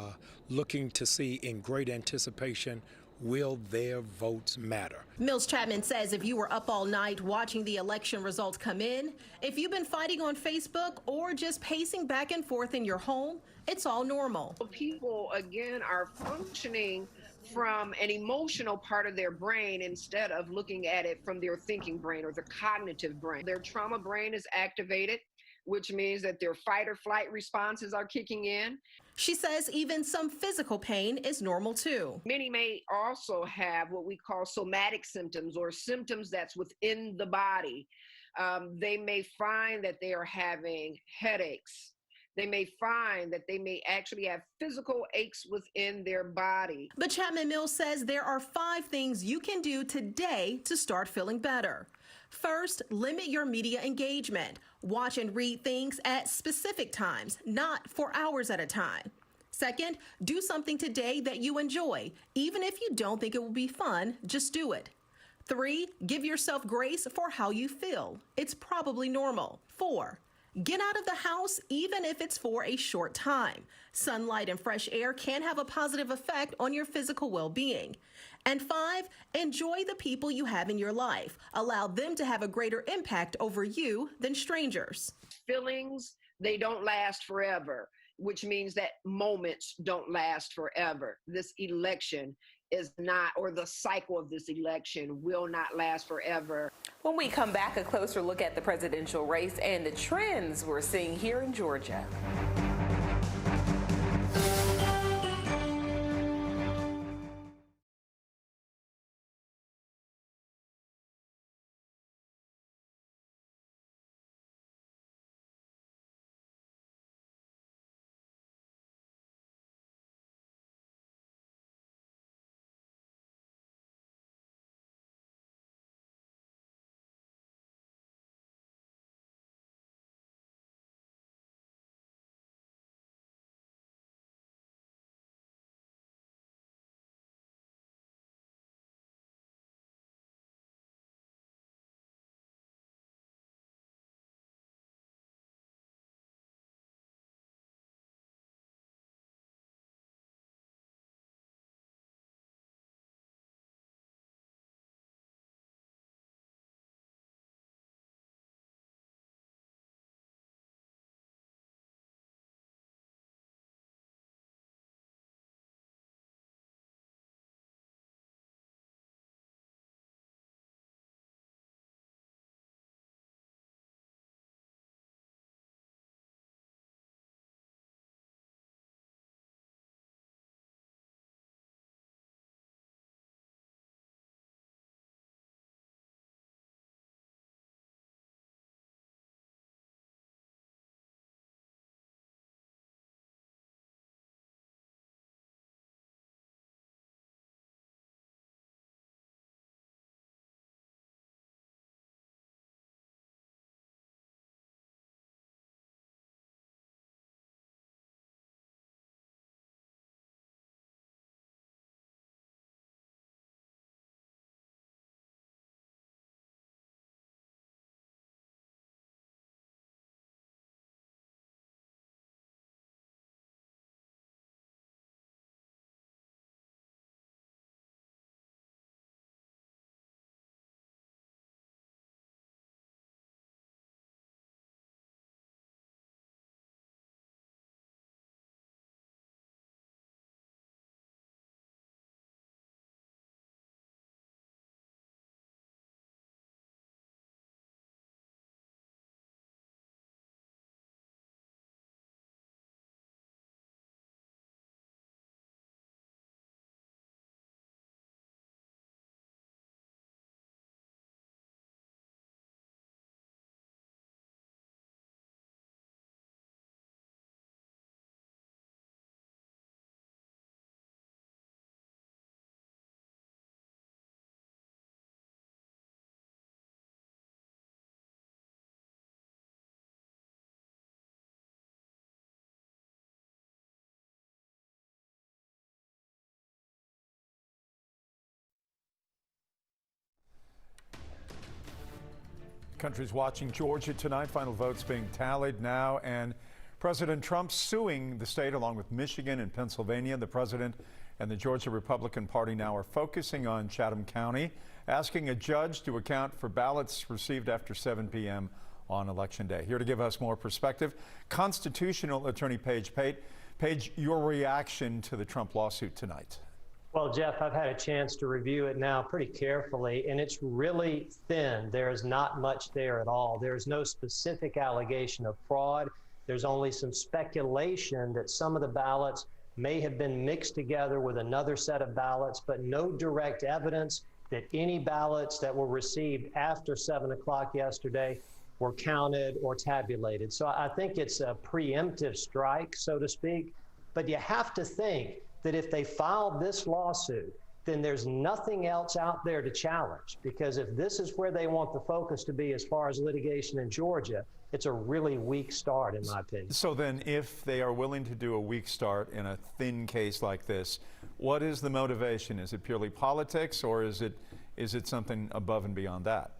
looking to see in great anticipation, will their votes matter? Mills Chapman says if you were up all night watching the election results come in, if you've been fighting on Facebook or just pacing back and forth in your home, it's all normal. People, again, are functioning from an emotional part of their brain instead of looking at it from their thinking brain or the cognitive brain. Their trauma brain is activated, which means that their fight or flight responses are kicking in. She says even some physical pain is normal too. Many may also have what we call somatic symptoms or symptoms that's within the body. They may find that they are having headaches. They may find that they may actually have physical aches within their body. But Chapman Mills says there are 5 things you can do today to start feeling better. First, limit your media engagement. Watch and read things at specific times, not for hours at a time. Second, do something today that you enjoy. Even if you don't think it will be fun, just do it. 3, give yourself grace for how you feel. It's probably normal. 4, Get out of the house even if it's for a short time. Sunlight and fresh air can have a positive effect on your physical well-being. And 5, enjoy the people you have in your life. Allow them to have a greater impact over you than strangers. Feelings, they don't last forever, which means that moments don't last forever. This election is not, or the cycle of this election will not last forever. When we come back, a closer look at the presidential race and the trends we're seeing here in Georgia. Country's watching Georgia tonight. Final votes being tallied now, and President Trump suing the state along with Michigan and Pennsylvania. The president and the Georgia Republican Party now are focusing on Chatham County, asking a judge to account for ballots received after 7 p.m. on Election Day. Here to give us more perspective, constitutional attorney Paige Pate. Paige, your reaction to the Trump lawsuit tonight? Well, Jeff, I've had a chance to review it now pretty carefully, and it's really thin. There is not much there at all. There's no specific allegation of fraud. There's only some speculation that some of the ballots may have been mixed together with another set of ballots, but no direct evidence that any ballots that were received after 7 o'clock yesterday were counted or tabulated. So I think it's a preemptive strike, so to speak. But you have to think that if they filed this lawsuit, then there's nothing else out there to challenge. Because if this is where they want the focus to be as far as litigation in Georgia, it's a really weak start, in my opinion. So then if they are willing to do a weak start in a thin case like this, what is the motivation? Is it purely politics, or is it something above and beyond that?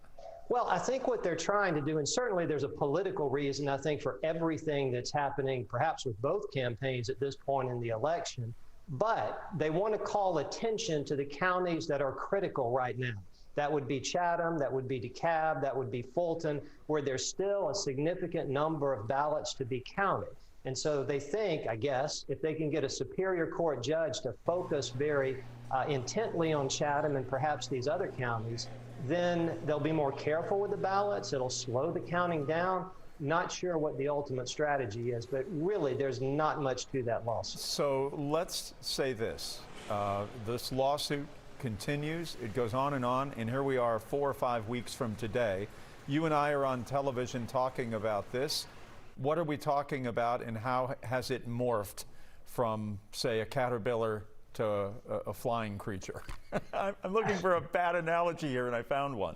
Well, I think what they're trying to do, and certainly there's a political reason, I think, for everything that's happening, perhaps with both campaigns at this point in the election, but they want to call attention to the counties that are critical right now. That would be Chatham, that would be Dekalb, that would be Fulton, where there's still a significant number of ballots to be counted. And so they think, I guess, if they can get a Superior Court judge to focus very intently on Chatham and perhaps these other counties, then they'll be more careful with the ballots. It'll slow the counting down. Not sure what the ultimate strategy is, but really there's not much to that lawsuit. So let's say this. This lawsuit continues. It goes on, and here we are 4 or 5 weeks from today. You and I are on television talking about this. What are we talking about, and how has it morphed from, say, a caterpillar to a flying creature? I'm looking for a bad analogy here, and I found one.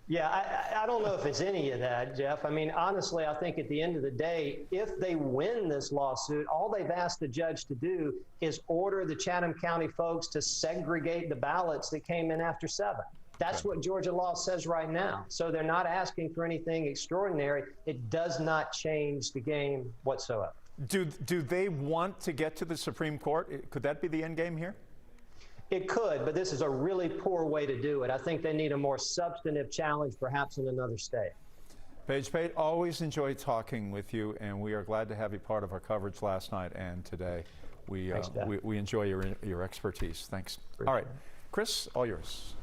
Yeah, I don't know if it's any of that, Jeff. I mean, honestly, I think at the end of the day, if they win this lawsuit, all they've asked the judge to do is order the Chatham County folks to segregate the ballots that came in after 7. That's what Georgia law says right now. So they're not asking for anything extraordinary. It does not change the game whatsoever. Do they want to get to the Supreme Court? Could that be the end game here? It could, but this is a really poor way to do it. I think they need a more substantive challenge, perhaps in another state. Paige Pate, always enjoy talking with you, and we are glad to have you part of our coverage last night and today. We enjoy your expertise. Thanks. All right, Chris, all yours.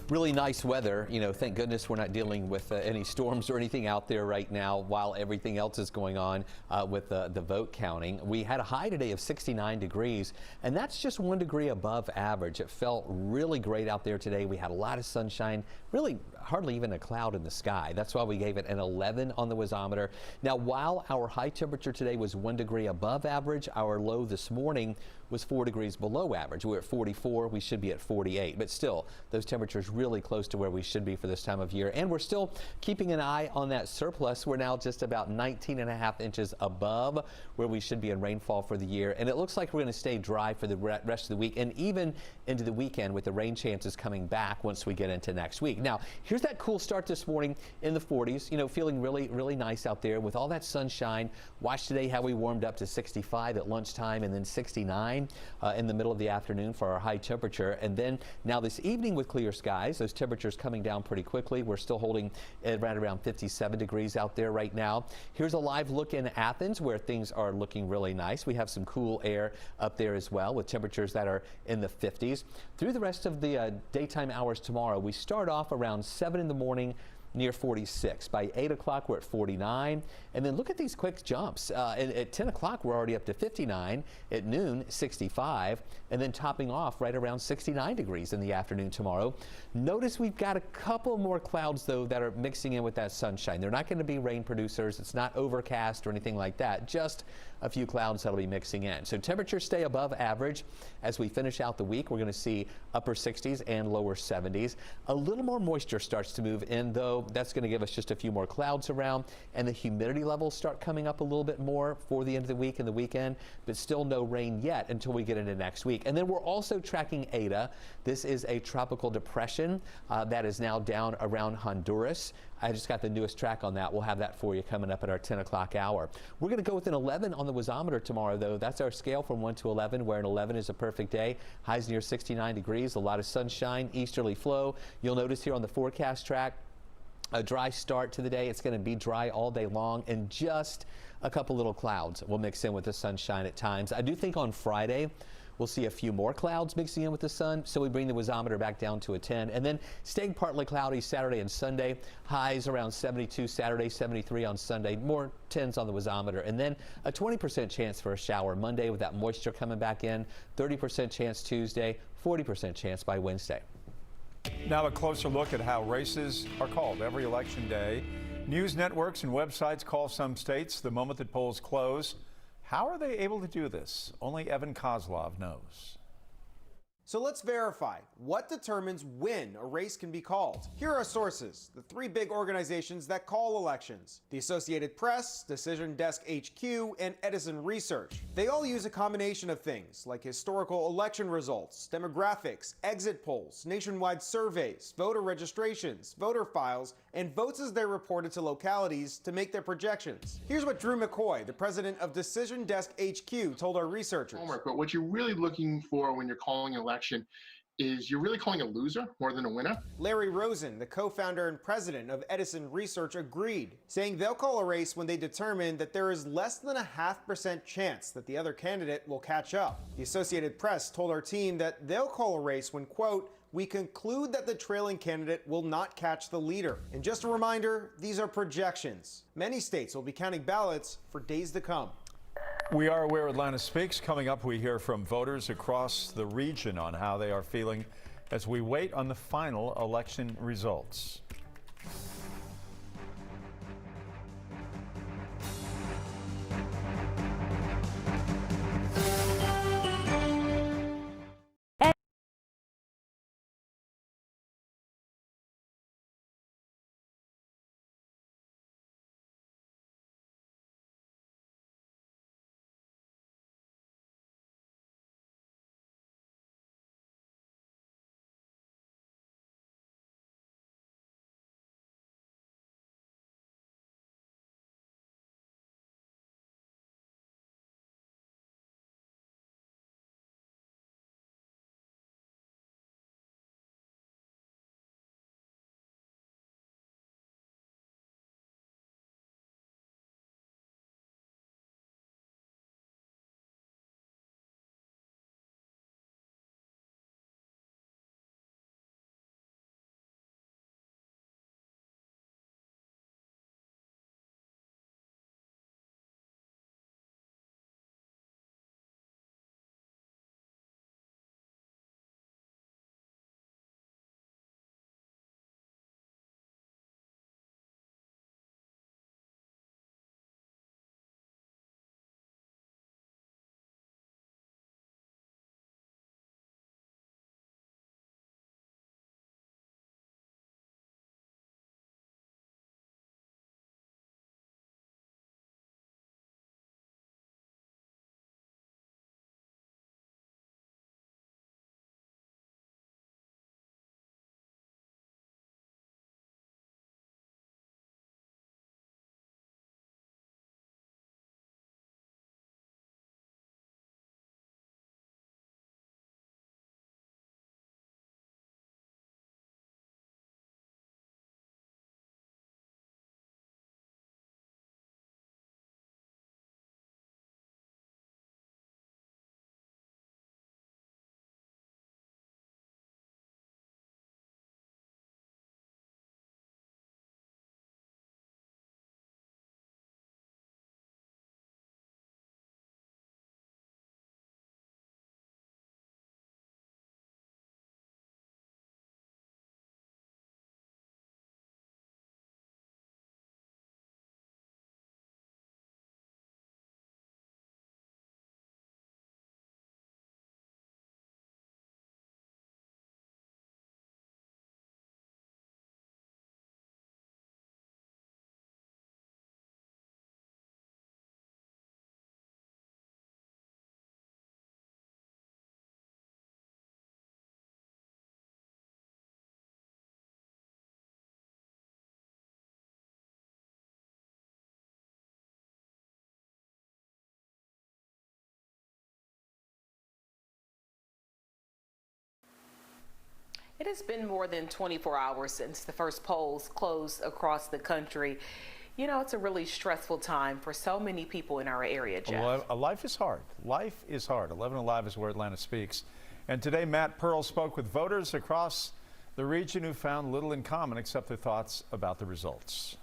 Really nice weather. You know, thank goodness we're not dealing with any storms or anything out there right now while everything else is going on with the vote counting. We had a high today of 69 degrees, and that's just 1 degree above average. It felt really great out there today. We had a lot of sunshine, really hardly even a cloud in the sky. That's why we gave it an 11 on the wasometer. Now, while our high temperature today was 1 degree above average, our low this morning was 4 degrees below average. We're at 44. We should be at 48. But still, those temperatures really close to where we should be for this time of year. And we're still keeping an eye on that surplus. We're now just about 19.5 inches above where we should be in rainfall for the year. And it looks like we're going to stay dry for the rest of the week and even into the weekend, with the rain chances coming back once we get into next week. Now, here's that cool start this morning in the 40s. You know, feeling really, really nice out there with all that sunshine. Watch today how we warmed up to 65 at lunchtime and then 69 in the middle of the afternoon for our high temperature. And then now this evening with clear skies, those temperatures coming down pretty quickly. We're still holding at right around 57 degrees out there right now. Here's a live look in Athens where things are looking really nice. We have some cool air up there as well with temperatures that are in the 50s. Through the rest of the daytime hours tomorrow, we start off around 7 in the morning near 46. By 8 o'clock, we're at 49. And then look at these quick jumps. At 10 o'clock, we're already up to 59. At noon, 65. And then topping off right around 69 degrees in the afternoon tomorrow. Notice we've got a couple more clouds, though, that are mixing in with that sunshine. They're not going to be rain producers. It's not overcast or anything like that. Just a few clouds that'll be mixing in. So temperatures stay above average. As we finish out the week, we're going to see upper 60s and lower 70s. A little more moisture starts to move in, though. That's going to give us just a few more clouds around, and the humidity levels start coming up a little bit more for the end of the week and the weekend, but still no rain yet until we get into next week. And then we're also tracking Eta. This is a tropical depression that is now down around Honduras. I just got the newest track on that. We'll have that for you coming up at our 10 o'clock hour. We're going to go with an 11 on the wasometer tomorrow, though. That's our scale from 1 to 11, where an 11 is a perfect day. Highs near 69 degrees, a lot of sunshine, easterly flow. You'll notice here on the forecast track, a dry start to the day. It's going to be dry all day long, and just a couple little clouds will mix in with the sunshine at times. I do think on Friday we'll see a few more clouds mixing in with the sun, so we bring the wasometer back down to a 10. And then staying partly cloudy Saturday and Sunday. Highs around 72 Saturday, 73 on Sunday. More 10s on the wasometer. And then a 20% chance for a shower Monday with that moisture coming back in. 30% chance Tuesday, 40% chance by Wednesday. Now a closer look at how races are called every election day. News networks and websites call some states the moment that polls close. How are they able to do this? Only Evan Kozlov knows. So let's verify what determines when a race can be called. Here are our sources, the three big organizations that call elections: the Associated Press, Decision Desk HQ, and Edison Research. They all use a combination of things like historical election results, demographics, exit polls, nationwide surveys, voter registrations, voter files, and votes as they're reported to localities to make their projections. Here's what Drew McCoy, the president of Decision Desk HQ, told our researchers. But what you're really looking for when you're calling an election is you're really calling a loser more than a winner. Larry Rosen, the co-founder and president of Edison Research, agreed, saying they'll call a race when they determine that there is less than a 0.5% chance that the other candidate will catch up. The Associated Press told our team that they'll call a race when, quote, we conclude that the trailing candidate will not catch the leader. And just a reminder, these are projections. Many states will be counting ballots for days to come. We are Where Atlanta Speaks. Coming up, we hear from voters across the region on how they are feeling as we wait on the final election results. It has been more than 24 hours since the first polls closed across the country. You know, it's a really stressful time for so many people in our area, Jeff. Life is hard. Life is hard. 11 Alive is Where Atlanta Speaks. And today, Matt Pearl spoke with voters across the region who found little in common except their thoughts about the results.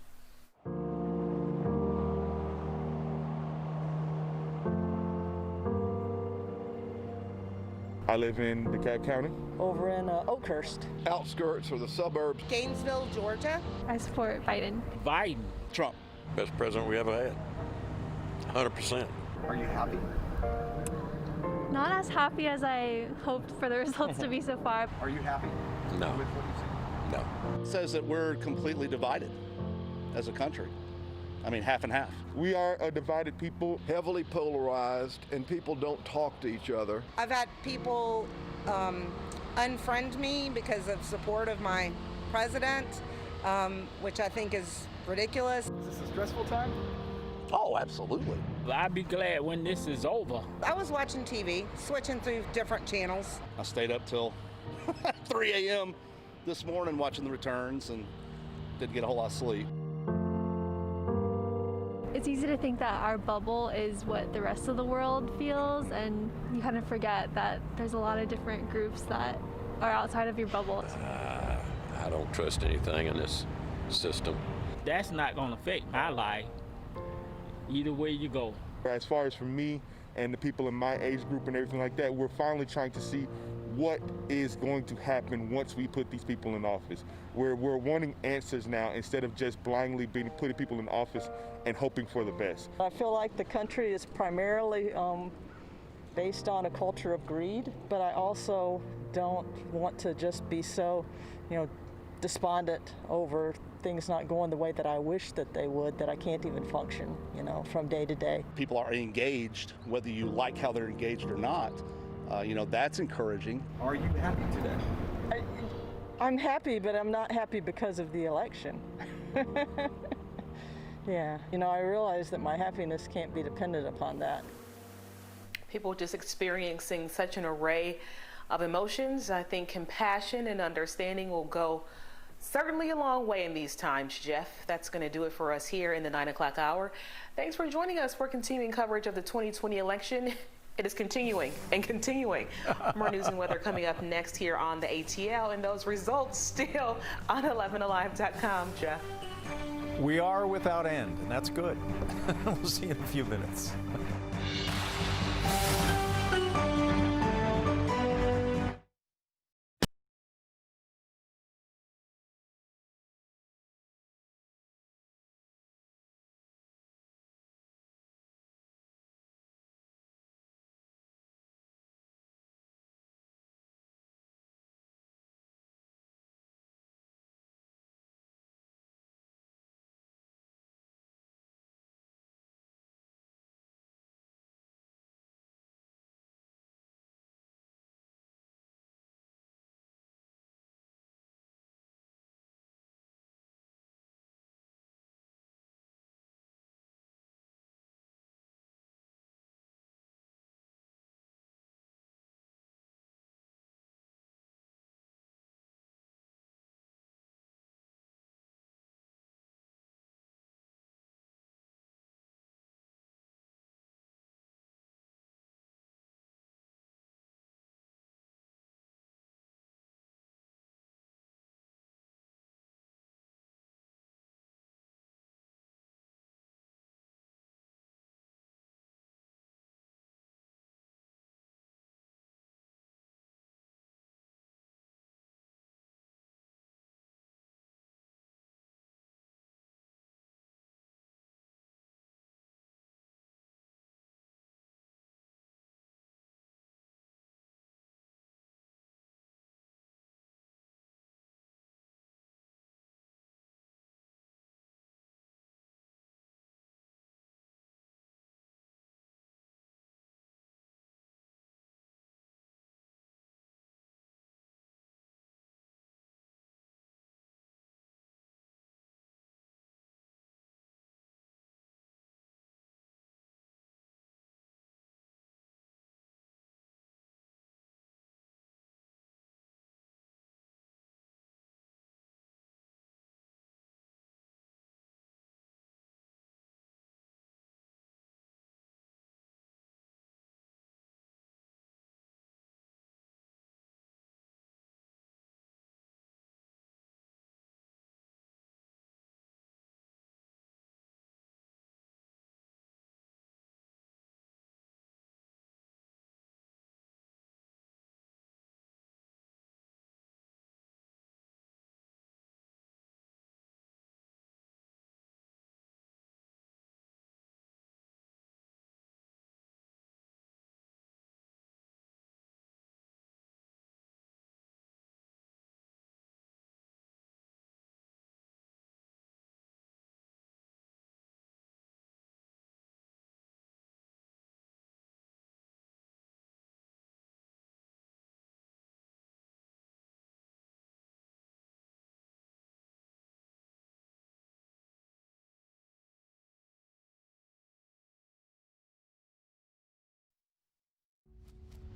I live in Dekalb County. Over in Oakhurst. Outskirts or the suburbs. Gainesville, Georgia. I support Biden. Biden. Trump. Best president we ever had. 100%. Are you happy? Not as happy as I hoped for the results to be so far. Are you happy No. with what you've seen? No. It says that we're completely divided as a country. I mean, half and half. We are a divided people, heavily polarized, and people don't talk to each other. I've had people unfriend me because of support of my president, which I think is ridiculous. Is this a stressful time? Oh, absolutely. I'd be glad when this is over. I was watching TV, switching through different channels. I stayed up till 3 a.m. this morning watching the returns and didn't get a whole lot of sleep. It's easy to think that our bubble is what the rest of the world feels, and you kind of forget that there's a lot of different groups that are outside of your bubble. I don't trust anything in this system. That's not going to affect my life. Either way you go. As far as for me and the people in my age group and everything like that, we're finally trying to see what is going to happen once we put these people in office. We're wanting answers now instead of just blindly putting people in office and hoping for the best. I feel like the country is primarily based on a culture of greed, but I also don't want to just be so, despondent over things not going the way that I wish that they would, that I can't even function, from day to day. People are engaged, whether you like how they're engaged or not. That's encouraging. Are you happy today? I'm happy, but I'm not happy because of the election. Yeah, I realize that my happiness can't be dependent upon that. People just experiencing such an array of emotions. I think compassion and understanding will go certainly a long way in these times, Jeff. That's going to do it for us here in the 9 o'clock hour. Thanks for joining us for continuing coverage of the 2020 election. It is continuing and continuing. More news and weather coming up next here on the ATL, and those results still on 11alive.com, Jeff. We are without end, and that's good. We'll see you in a few minutes.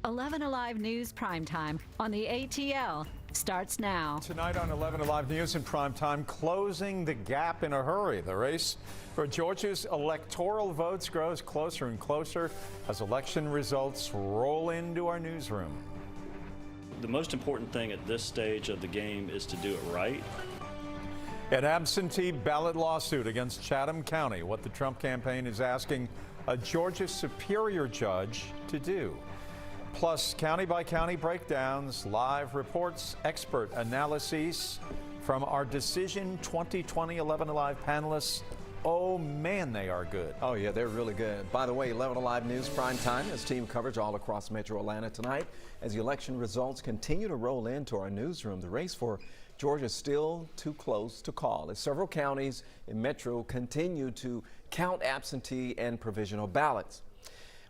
11 Alive News Primetime on the ATL starts now. Tonight on 11 Alive News in Primetime, closing the gap in a hurry. The race for Georgia's electoral votes grows closer and closer as election results roll into our newsroom. The most important thing at this stage of the game is to do it right. An absentee ballot lawsuit against Chatham County, what the Trump campaign is asking a Georgia Superior Judge to do. Plus, county-by-county breakdowns, live reports, expert analyses from our Decision 2020 11 Alive panelists. Oh, man, they are good. Oh, yeah, they're really good. By the way, 11 Alive News Prime Time has team coverage all across Metro Atlanta tonight as the election results continue to roll into our newsroom. The race for Georgia is still too close to call as several counties in Metro continue to count absentee and provisional ballots.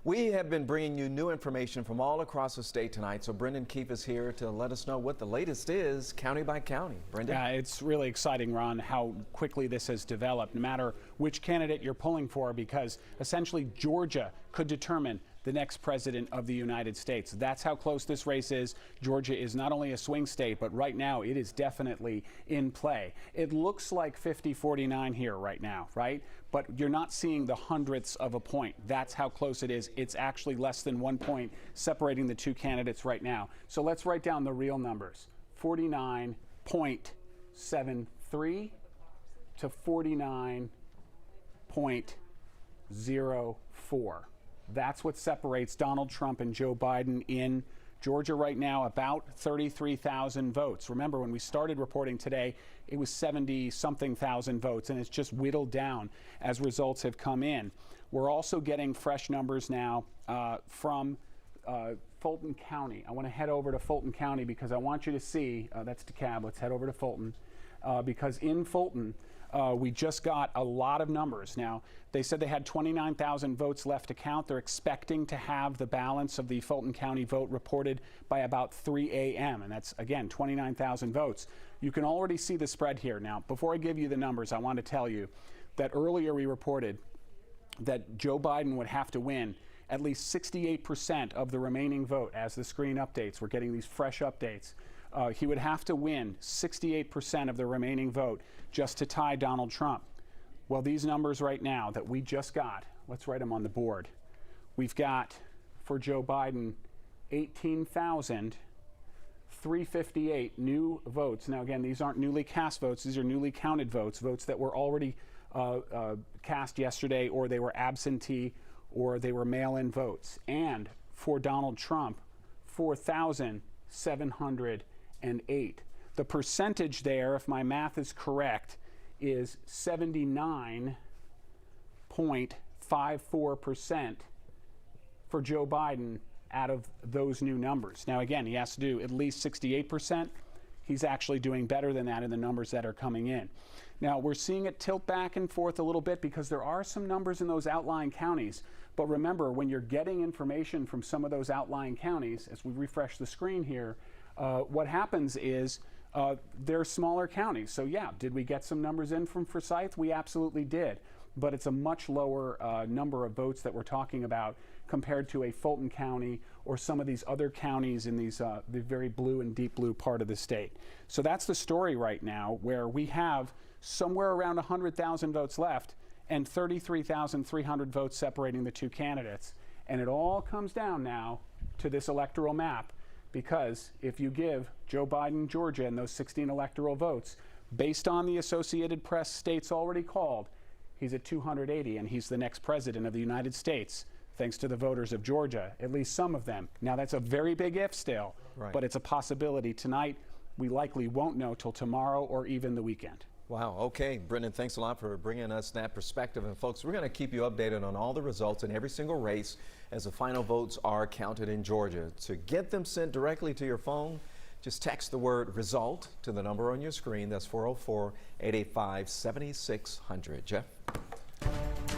We have been bringing you new information from all across the state tonight, so Brendan Keefe is here to let us know what the latest is county by county. Brendan? Yeah, it's really exciting, Ron, how quickly this has developed, no matter which candidate you're pulling for, because essentially Georgia could determine the next president of the United States. That's how close this race is. Georgia is not only a swing state, but right now it is definitely in play. It looks like 50-49 here right now, right? But you're not seeing the hundredths of a point. That's how close it is. It's actually less than 1 point separating the two candidates right now. So let's write down the real numbers. 49.73 to 49.04. That's what separates Donald Trump and Joe Biden in Georgia right now, about 33,000 votes. Remember, when we started reporting today, it was 70-something thousand votes, and it's just whittled down as results have come in. We're also getting fresh numbers now from Fulton County. I want to head over to Fulton County because I want you to see, that's Dekalb, let's head over to Fulton, because in Fulton, we just got a lot of numbers. Now, they said they had 29,000 votes left to count. They're expecting to have the balance of the Fulton County vote reported by about 3 a.m. And that's, again, 29,000 votes. You can already see the spread here. Now, before I give you the numbers, I want to tell you that earlier we reported that Joe Biden would have to win at least 68% of the remaining vote as the screen updates. We're getting these fresh updates. He would have to win 68% of the remaining vote just to tie Donald Trump. Well, these numbers right now that we just got, let's write them on the board. We've got, for Joe Biden, 18,358 new votes. Now, again, these aren't newly cast votes. These are newly counted votes, votes that were already cast yesterday, or they were absentee, or they were mail-in votes. And for Donald Trump, 4,708. The percentage there, if my math is correct, is 79.54% for Joe Biden out of those new numbers. Now, again, he has to do at least 68%. He's actually doing better than that in the numbers that are coming in. Now, we're seeing it tilt back and forth a little bit because there are some numbers in those outlying counties. But remember, when you're getting information from some of those outlying counties, as we refresh the screen here, what happens is they're smaller counties. So yeah, did we get some numbers in from Forsyth? We absolutely did. But it's a much lower number of votes that we're talking about compared to a Fulton County or some of these other counties in these the very blue and deep blue part of the state. So that's the story right now, where we have somewhere around 100,000 votes left and 33,300 votes separating the two candidates. And it all comes down now to this electoral map. Because if you give Joe Biden, Georgia, and those 16 electoral votes, based on the Associated Press states already called, he's at 280, and he's the next president of the United States, thanks to the voters of Georgia, at least some of them. Now, that's a very big if still, but it's a possibility. Tonight, we likely won't know till tomorrow or even the weekend. Wow. Okay, Brendan, thanks a lot for bringing us that perspective. And folks, we're going to keep you updated on all the results in every single race as the final votes are counted in Georgia. To get them sent directly to your phone, just text the word result to the number on your screen. That's 404-885-7600. Jeff?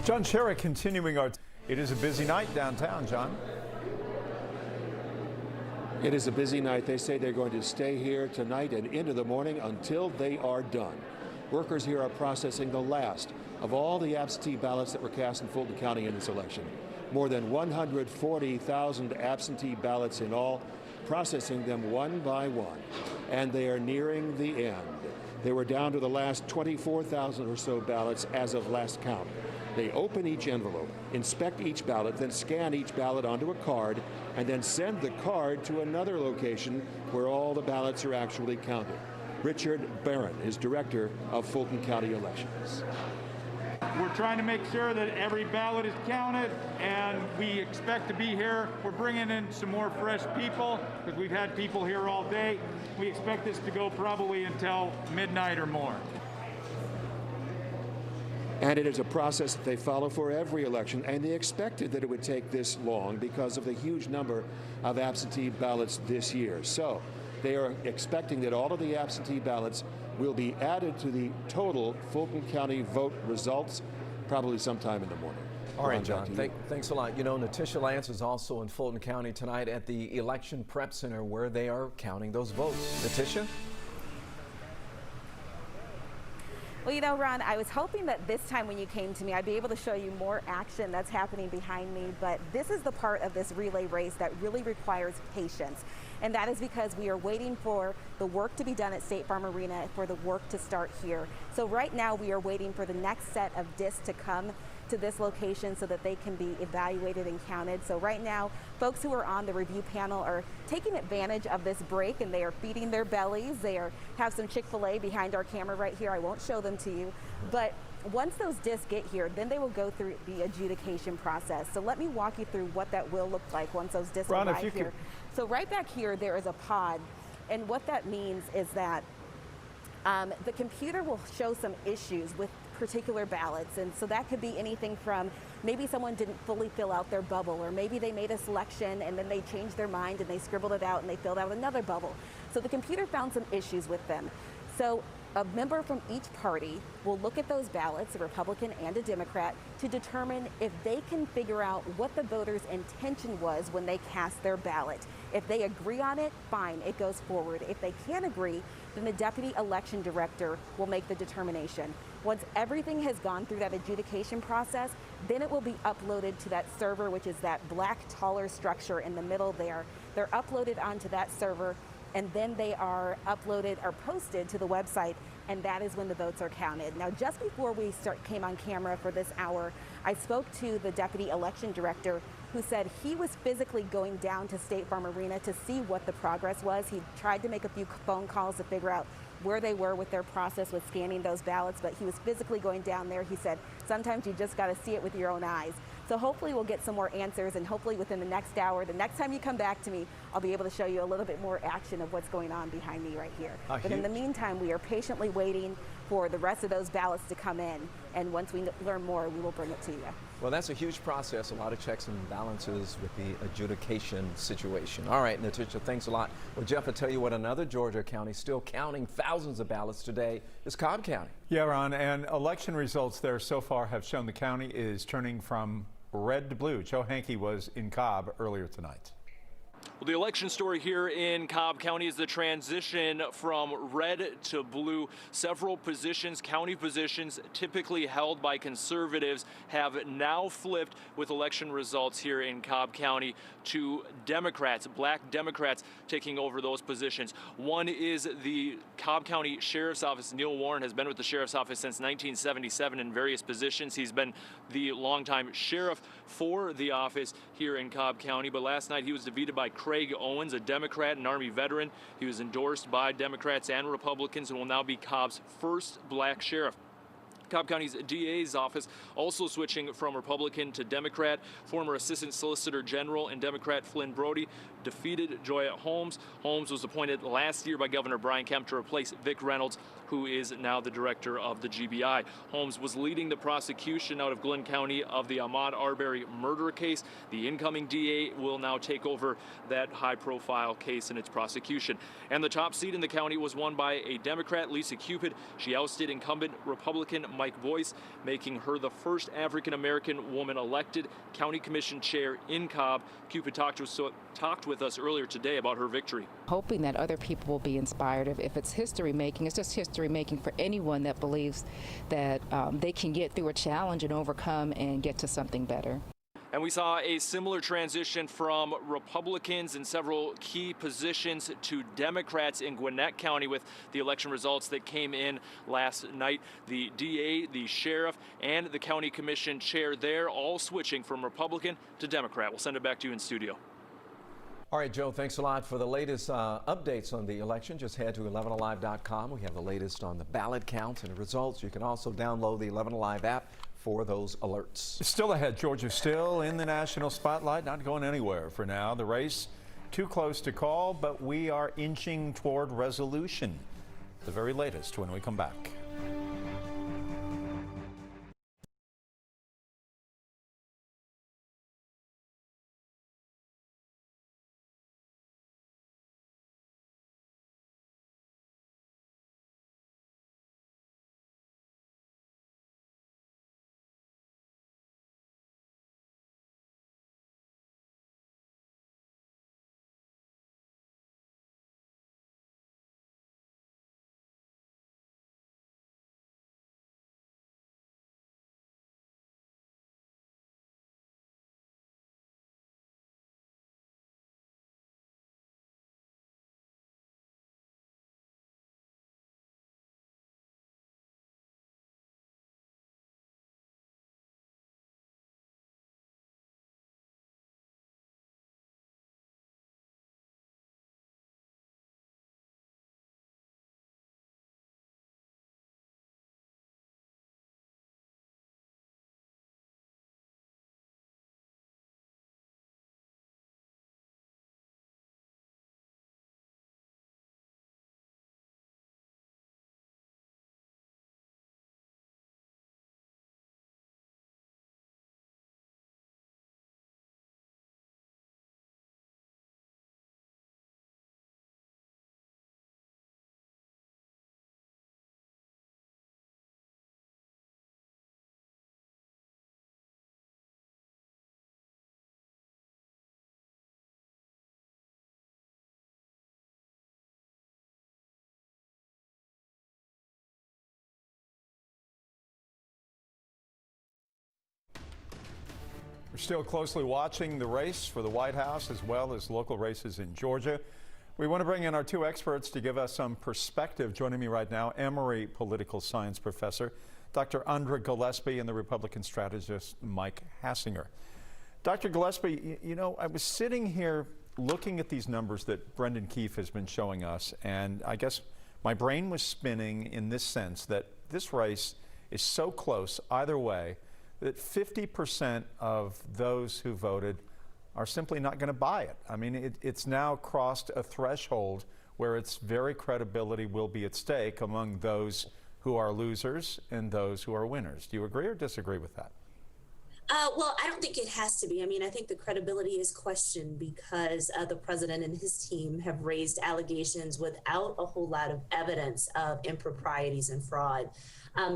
John Sherrick continuing our... It is a busy night downtown, John. It is a busy night. They say they're going to stay here tonight and into the morning until they are done. Workers here are processing the last of all the absentee ballots that were cast in Fulton County in this election. more than 140,000 absentee ballots in all, processing them one by one. And they are nearing the end. They were down to the last 24,000 or so ballots as of last count. They open each envelope, inspect each ballot, then scan each ballot onto a card, and then send the card to another location where all the ballots are actually counted. Richard Barron is director of Fulton County Elections. We're trying to make sure that every ballot is counted, and we expect to be here. We're bringing in some more fresh people because we've had people here all day. We expect this to go probably until midnight or more. And it is a process that they follow for every election, and they expected that it would take this long because of the huge number of absentee ballots this year. So they are expecting that all of the absentee ballots will be added to the total Fulton County vote results probably sometime in the morning. All right, John, thanks a lot. You know, Latisha Lance is also in Fulton County tonight at the Election Prep Center where they are counting those votes. Latisha? Well, you know, Ron, I was hoping that this time when you came to me, I'd be able to show you more action that's happening behind me, but this is the part of this relay race that really requires patience. And that is because we are waiting for the work to be done at State Farm Arena, for the work to start here. So right now we are waiting for the next set of discs to come to this location so that they can be evaluated and counted. So right now, folks who are on the review panel are taking advantage of this break, and they are feeding their bellies. They have some Chick-fil-A behind our camera right here. I won't show them to you, but once those discs get here, then they will go through the adjudication process. So let me walk you through what that will look like once those discs arrive here. So right back here, there is a pod, and what that means is that the computer will show some issues with particular ballots, and so that could be anything from maybe someone didn't fully fill out their bubble, or maybe they made a selection and then they changed their mind and they scribbled it out and they filled out another bubble. So the computer found some issues with them. So a member from each party will look at those ballots, a Republican and a Democrat, to determine if they can figure out what the voter's intention was when they cast their ballot. If they agree on it, fine, it goes forward. If they can't agree, then the deputy election director will make the determination. Once everything has gone through that adjudication process, then it will be uploaded to that server, which is that black taller structure in the middle there. They're uploaded onto that server, and then they are uploaded or posted to the website, and that is when the votes are counted. Now, just before we came on camera for this hour, I spoke to the deputy election director, who said he was physically going down to State Farm Arena to see what the progress was. He tried to make a few phone calls to figure out where they were with their process with scanning those ballots, but he was physically going down there. He said, sometimes you just got to see it with your own eyes. So hopefully we'll get some more answers, and hopefully within the next hour, the next time you come back to me, I'll be able to show you a little bit more action of what's going on behind me right here. But in the meantime, we are patiently waiting for the rest of those ballots to come in, and once we learn more, we will bring it to you. Well, that's a huge process, a lot of checks and balances with the adjudication situation. All right, Latisha, thanks a lot. Well, Jeff, I'll tell you what, another Georgia county still counting thousands of ballots today is Cobb County. Yeah, Ron, and election results there so far have shown the county is turning from red to blue. Joe Hankey was in Cobb earlier tonight. Well, the election story here in Cobb County is the transition from red to blue. Several positions, county positions, typically held by conservatives, have now flipped with election results here in Cobb County to Democrats, black Democrats taking over those positions. One is the Cobb County Sheriff's Office. Neil Warren has been with the Sheriff's Office since 1977 in various positions. He's been the longtime sheriff for the office here in Cobb County, but last night he was defeated by Craig Owens, a Democrat and Army veteran. He was endorsed by Democrats and Republicans and will now be Cobb's first black sheriff. Cobb County's DA's office also switching from Republican to Democrat. Former Assistant Solicitor General and Democrat Flynn Brody defeated Joya Holmes. Holmes was appointed last year by Governor Brian Kemp to replace Vic Reynolds, who is now the director of the GBI. Holmes was leading the prosecution out of Gwinnett County of the Ahmaud Arbery murder case. The incoming DA will now take over that high-profile case in its prosecution. And the top seat in the county was won by a Democrat, Lisa Cupid. She ousted incumbent Republican Mike Boyce, making her the first African-American woman elected county commission chair in Cobb. Cupid talked with us earlier today about her victory. Hoping that other people will be inspired. If it's history making, it's just history making for anyone that believes that they can get through a challenge and overcome and get to something better. And we saw a similar transition from Republicans in several key positions to Democrats in Gwinnett County with the election results that came in last night. The DA, the sheriff, and the county commission chair there all switching from Republican to Democrat. We'll send it back to you in studio. All right, Joe, thanks a lot for the latest updates on the election. Just head to 11alive.com. We have the latest on the ballot counts and the results. You can also download the 11 Alive app for those alerts. Still ahead, Georgia still in the national spotlight, not going anywhere for now. The race too close to call, but we are inching toward resolution. The very latest when we come back. We're still closely watching the race for the White House as well as local races in Georgia. We want to bring in our two experts to give us some perspective. Joining me right now, Emory political science professor, Dr. Andra Gillespie, and the Republican strategist, Mike Hassinger. Dr. Gillespie, you know, I was sitting here looking at these numbers that Brendan Keefe has been showing us, and I guess my brain was spinning in this sense that this race is so close either way that 50% of those who voted are simply not going to buy it. I mean, it's now crossed a threshold where its very credibility will be at stake among those who are losers and those who are winners. Do you agree or disagree with that? Well, I don't think it has to be. I mean, I think the credibility is questioned because the president and his team have raised allegations without a whole lot of evidence of improprieties and fraud.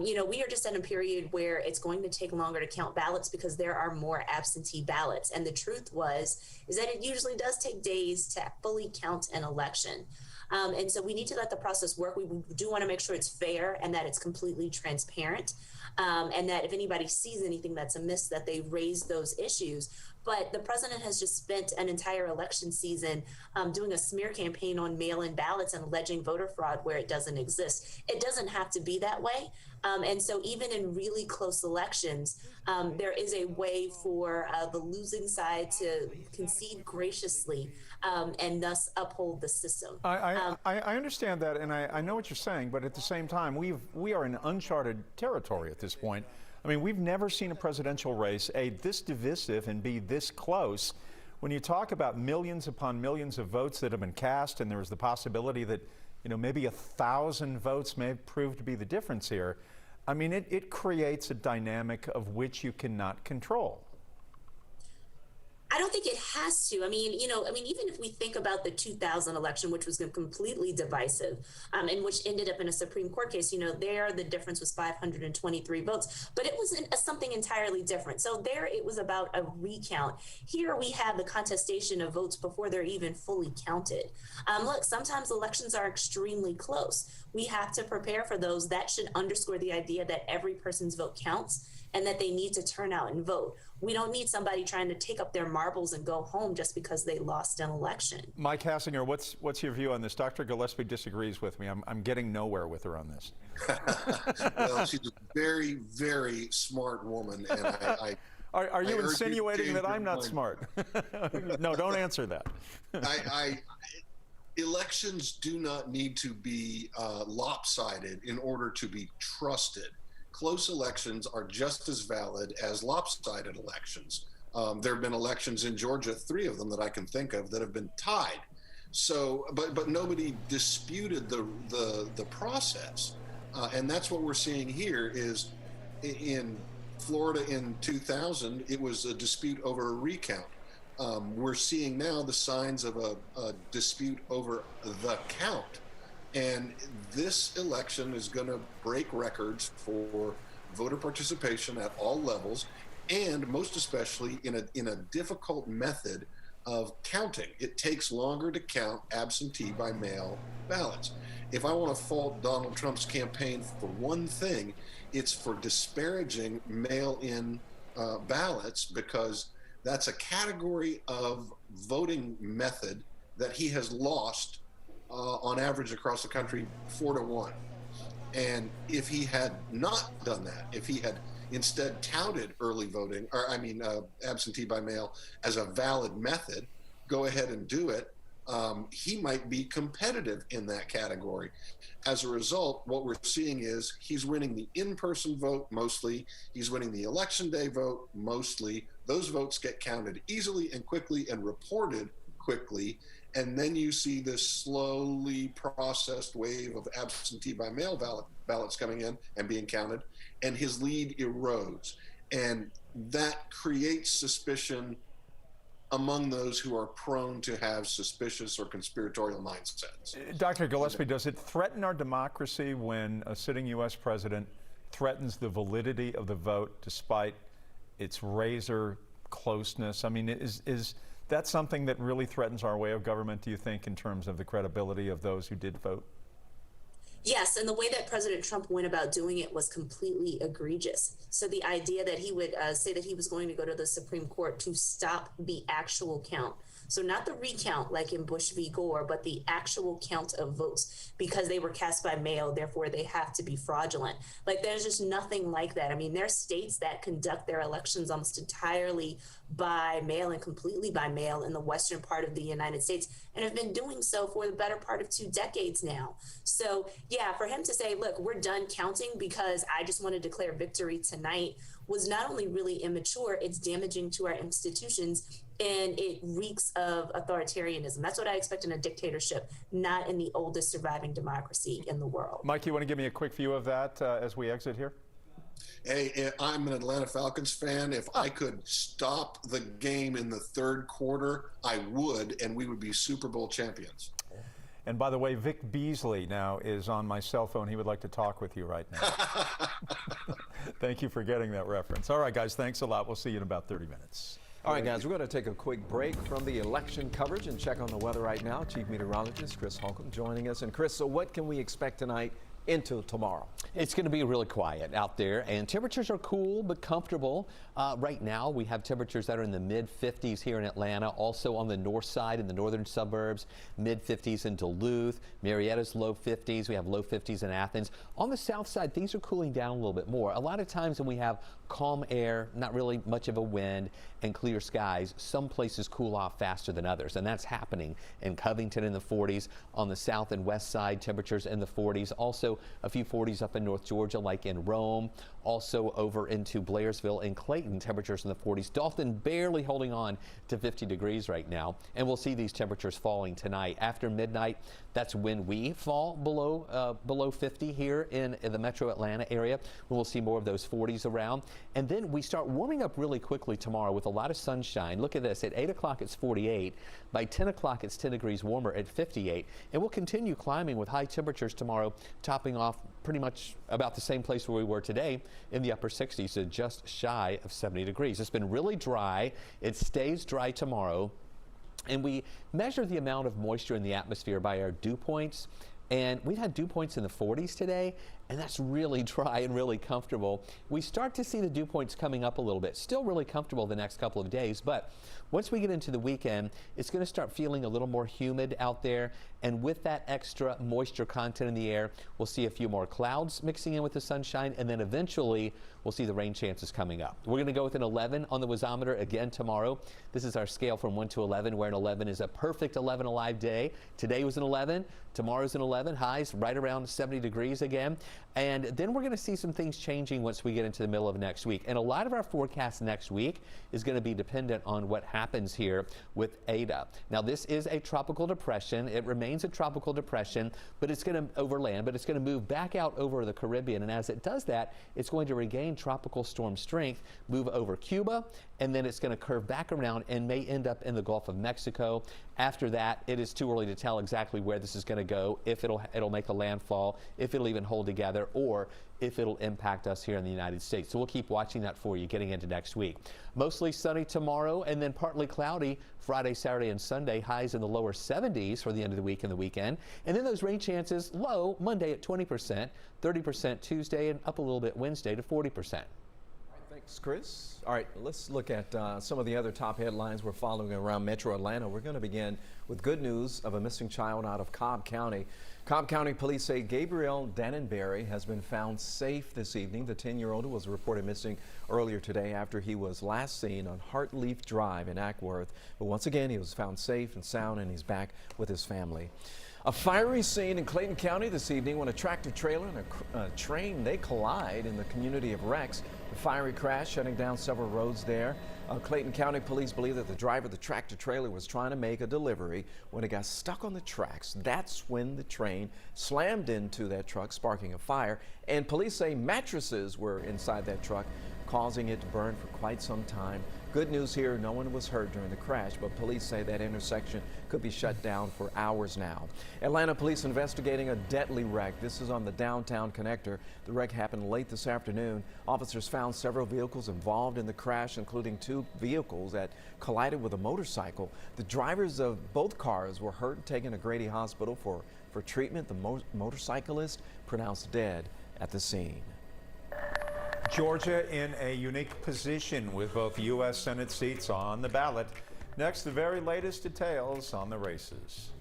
You know, we are just in a period where it's going to take longer to count ballots because there are more absentee ballots. And the truth is that it usually does take days to fully count an election. And so we need to let the process work. We do want to make sure it's fair and that it's completely transparent. And that if anybody sees anything that's amiss, that they raise those issues. But the president has just spent an entire election season doing a smear campaign on mail-in ballots and alleging voter fraud where it doesn't exist. It doesn't have to be that way. And so even in really close elections, there is a way for the losing side to concede graciously and thus uphold the system. I understand that, and I know what you're saying, but at the same time, we are in uncharted territory at this point. I mean, we've never seen a presidential race, A, this divisive and B, this close. When you talk about millions upon millions of votes that have been cast, and there is the possibility that, you know, maybe 1,000 votes may prove to be the difference here, I mean, it creates a dynamic of which you cannot control. I don't think it has to. I mean, even if we think about the 2000 election, which was completely divisive, and which ended up in a Supreme Court case, there the difference was 523 votes, but it was something entirely different. So there it was about a recount. Here we have the contestation of votes before they're even fully counted. Look, sometimes elections are extremely close. We have to prepare for those. That should underscore the idea that every person's vote counts. and that they need to turn out and vote. We don't need somebody trying to take up their marbles and go home just because they lost an election. Mike Hassinger, what's your view on this? Dr. Gillespie disagrees with me. I'm getting nowhere with her on this. Well, she's a very, very smart woman, and Are you insinuating that I'm not smart? No, don't answer that. Elections do not need to be lopsided in order to be trusted. Close elections are just as valid as lopsided elections. There have been elections in Georgia, 3 of them that I can think of, that have been tied. So, but nobody disputed the process, and that's what we're seeing here. Is in Florida in 2000, it was a dispute over a recount. We're seeing now the signs of a dispute over the count. And this election is going to break records for voter participation at all levels, and most especially in a difficult method of counting. It takes longer to count absentee by mail ballots. If I want to fault Donald Trump's campaign for one thing, it's for disparaging mail-in ballots, because that's a category of voting method that he has lost on average across the country 4-1. And if he had not done that, if he had instead touted early voting, absentee by mail as a valid method, go ahead and do it, he might be competitive in that category. As a result, what we're seeing is he's winning the in-person vote mostly, he's winning the election day vote mostly. Those votes get counted easily and quickly and reported quickly. And then you see this slowly processed wave of absentee by mail ballots coming in and being counted, and his lead erodes. And that creates suspicion among those who are prone to have suspicious or conspiratorial mindsets. Dr. Gillespie, does it threaten our democracy when a sitting U.S. president threatens the validity of the vote despite its razor closeness? I mean, is that something that really threatens our way of government, do you think, in terms of the credibility of those who did vote? Yes, and the way that President Trump went about doing it was completely egregious. So the idea that he would say that he was going to go to the Supreme Court to stop the actual count. So not the recount like in Bush v. Gore, but the actual count of votes, because they were cast by mail, therefore they have to be fraudulent. Like, there's just nothing like that. I mean, there are states that conduct their elections almost entirely by mail and completely by mail in the western part of the United States, and have been doing so for the better part of 2 decades now. So yeah, for him to say, look, we're done counting because I just want to declare victory tonight, was not only really immature, it's damaging to our institutions, and it reeks of authoritarianism. That's what I expect in a dictatorship, not in the oldest surviving democracy in the world. Mike, you want to give me a quick view of that as we exit here? Hey, I'm an Atlanta Falcons fan. If I could stop the game in the 3rd quarter, I would, and we would be Super Bowl champions. And by the way, Vic Beasley now is on my cell phone. He would like to talk with you right now. Thank you for getting that reference. All right, guys, thanks a lot. We'll see you in about 30 minutes. All right, guys, we're going to take a quick break from the election coverage and check on the weather right now. Chief Meteorologist Chris Holcomb joining us. And Chris, so what can we expect tonight into tomorrow? It's going to be really quiet out there, and temperatures are cool but comfortable. Right now we have temperatures that are in the mid-50s here in Atlanta, also on the north side in the northern suburbs, mid-50s in Duluth, Marietta's low 50s. We have low 50s in Athens. On the south side, things are cooling down a little bit more. A lot of times when we have calm air, not really much of a wind, and clear skies, some places cool off faster than others, and that's happening in Covington in the 40s. On the south and west side, temperatures in the 40s. Also a few 40s up in North Georgia, like in Rome. Also over into Blairsville and Clayton, temperatures in the 40s. Dalton barely holding on to 50 degrees right now, and we'll see these temperatures falling tonight. After midnight, that's when we fall below 50 here in the metro Atlanta area. We'll see more of those 40s around. And then we start warming up really quickly tomorrow with a lot of sunshine. Look at this. At 8 o'clock, it's 48. By 10 o'clock, it's 10 degrees warmer at 58. And we'll continue climbing with high temperatures tomorrow, topping off pretty much about the same place where we were today in the upper 60s, so just shy of 70 degrees. It's been really dry. It stays dry tomorrow. And we measure the amount of moisture in the atmosphere by our dew points. And we've had dew points in the 40s today, and that's really dry and really comfortable. We start to see the dew points coming up a little bit. Still really comfortable the next couple of days, but once we get into the weekend, it's going to start feeling a little more humid out there, and with that extra moisture content in the air, we'll see a few more clouds mixing in with the sunshine, and then eventually we'll see the rain chances coming up. We're going to go with an 11 on the wasometer again tomorrow. This is our scale from 1 to 11, where an 11 is a perfect 11 alive day. Today was an 11. Tomorrow's an 11. Highs right around 70 degrees again. And then we're going to see some things changing once we get into the middle of next week. And a lot of our forecast next week is going to be dependent on what happens here with Ada. Now, this is a tropical depression. It remains a tropical depression, but it's going to overland, but it's going to move back out over the Caribbean. And as it does that, it's going to regain tropical storm strength, move over Cuba, and then it's going to curve back around and may end up in the Gulf of Mexico. After that, it is too early to tell exactly where this is going to go, if it'll make a landfall, if it'll even hold together, or if it'll impact us here in the United States. So we'll keep watching that for you getting into next week. Mostly sunny tomorrow, and then partly cloudy Friday, Saturday, and Sunday. Highs in the lower 70s for the end of the week and the weekend. And then those rain chances low Monday at 20%, 30% Tuesday, and up a little bit Wednesday to 40%. Thanks, Chris. All right, let's look at some of the other top headlines we're following around Metro Atlanta. We're going to begin with good news of a missing child out of Cobb County. Cobb County police say Gabriel Dannenberry has been found safe this evening. The 10-year-old was reported missing earlier today after he was last seen on Heartleaf Drive in Ackworth. But once again, he was found safe and sound, and he's back with his family. A fiery scene in Clayton County this evening when a tractor trailer and a train, they collide in the community of Rex. The fiery crash shutting down several roads there. Clayton County police believe that the driver of the tractor trailer was trying to make a delivery when it got stuck on the tracks. That's when the train slammed into that truck, sparking a fire. And police say mattresses were inside that truck, causing it to burn for quite some time. Good news here, no one was hurt during the crash, but police say that intersection could be shut down for hours now. Atlanta police investigating a deadly wreck. This is on the downtown connector. The wreck happened late this afternoon. Officers found several vehicles involved in the crash, including 2 vehicles that collided with a motorcycle. The drivers of both cars were hurt and taken to Grady Hospital for treatment. The motorcyclist pronounced dead at the scene. Georgia in a unique position with both U.S. Senate seats on the ballot. Next, the very latest details on the races.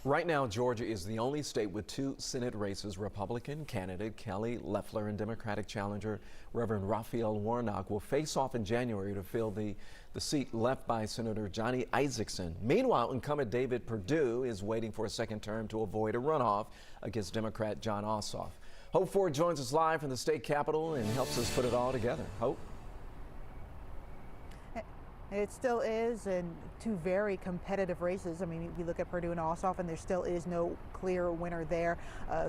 Right now, Georgia is the only state with 2 Senate races. Republican candidate Kelly Loeffler and Democratic challenger Reverend Raphael Warnock will face off in January to fill the seat left by Senator Johnny Isakson. Meanwhile, incumbent David Purdue is waiting for a second term to avoid a runoff against Democrat Jon Ossoff. Hope Ford joins us live from the state capitol and helps us put it all together. Hope? It still is, and 2 very competitive races. I mean, you look at Purdue and Ossoff, and there still is no clear winner there.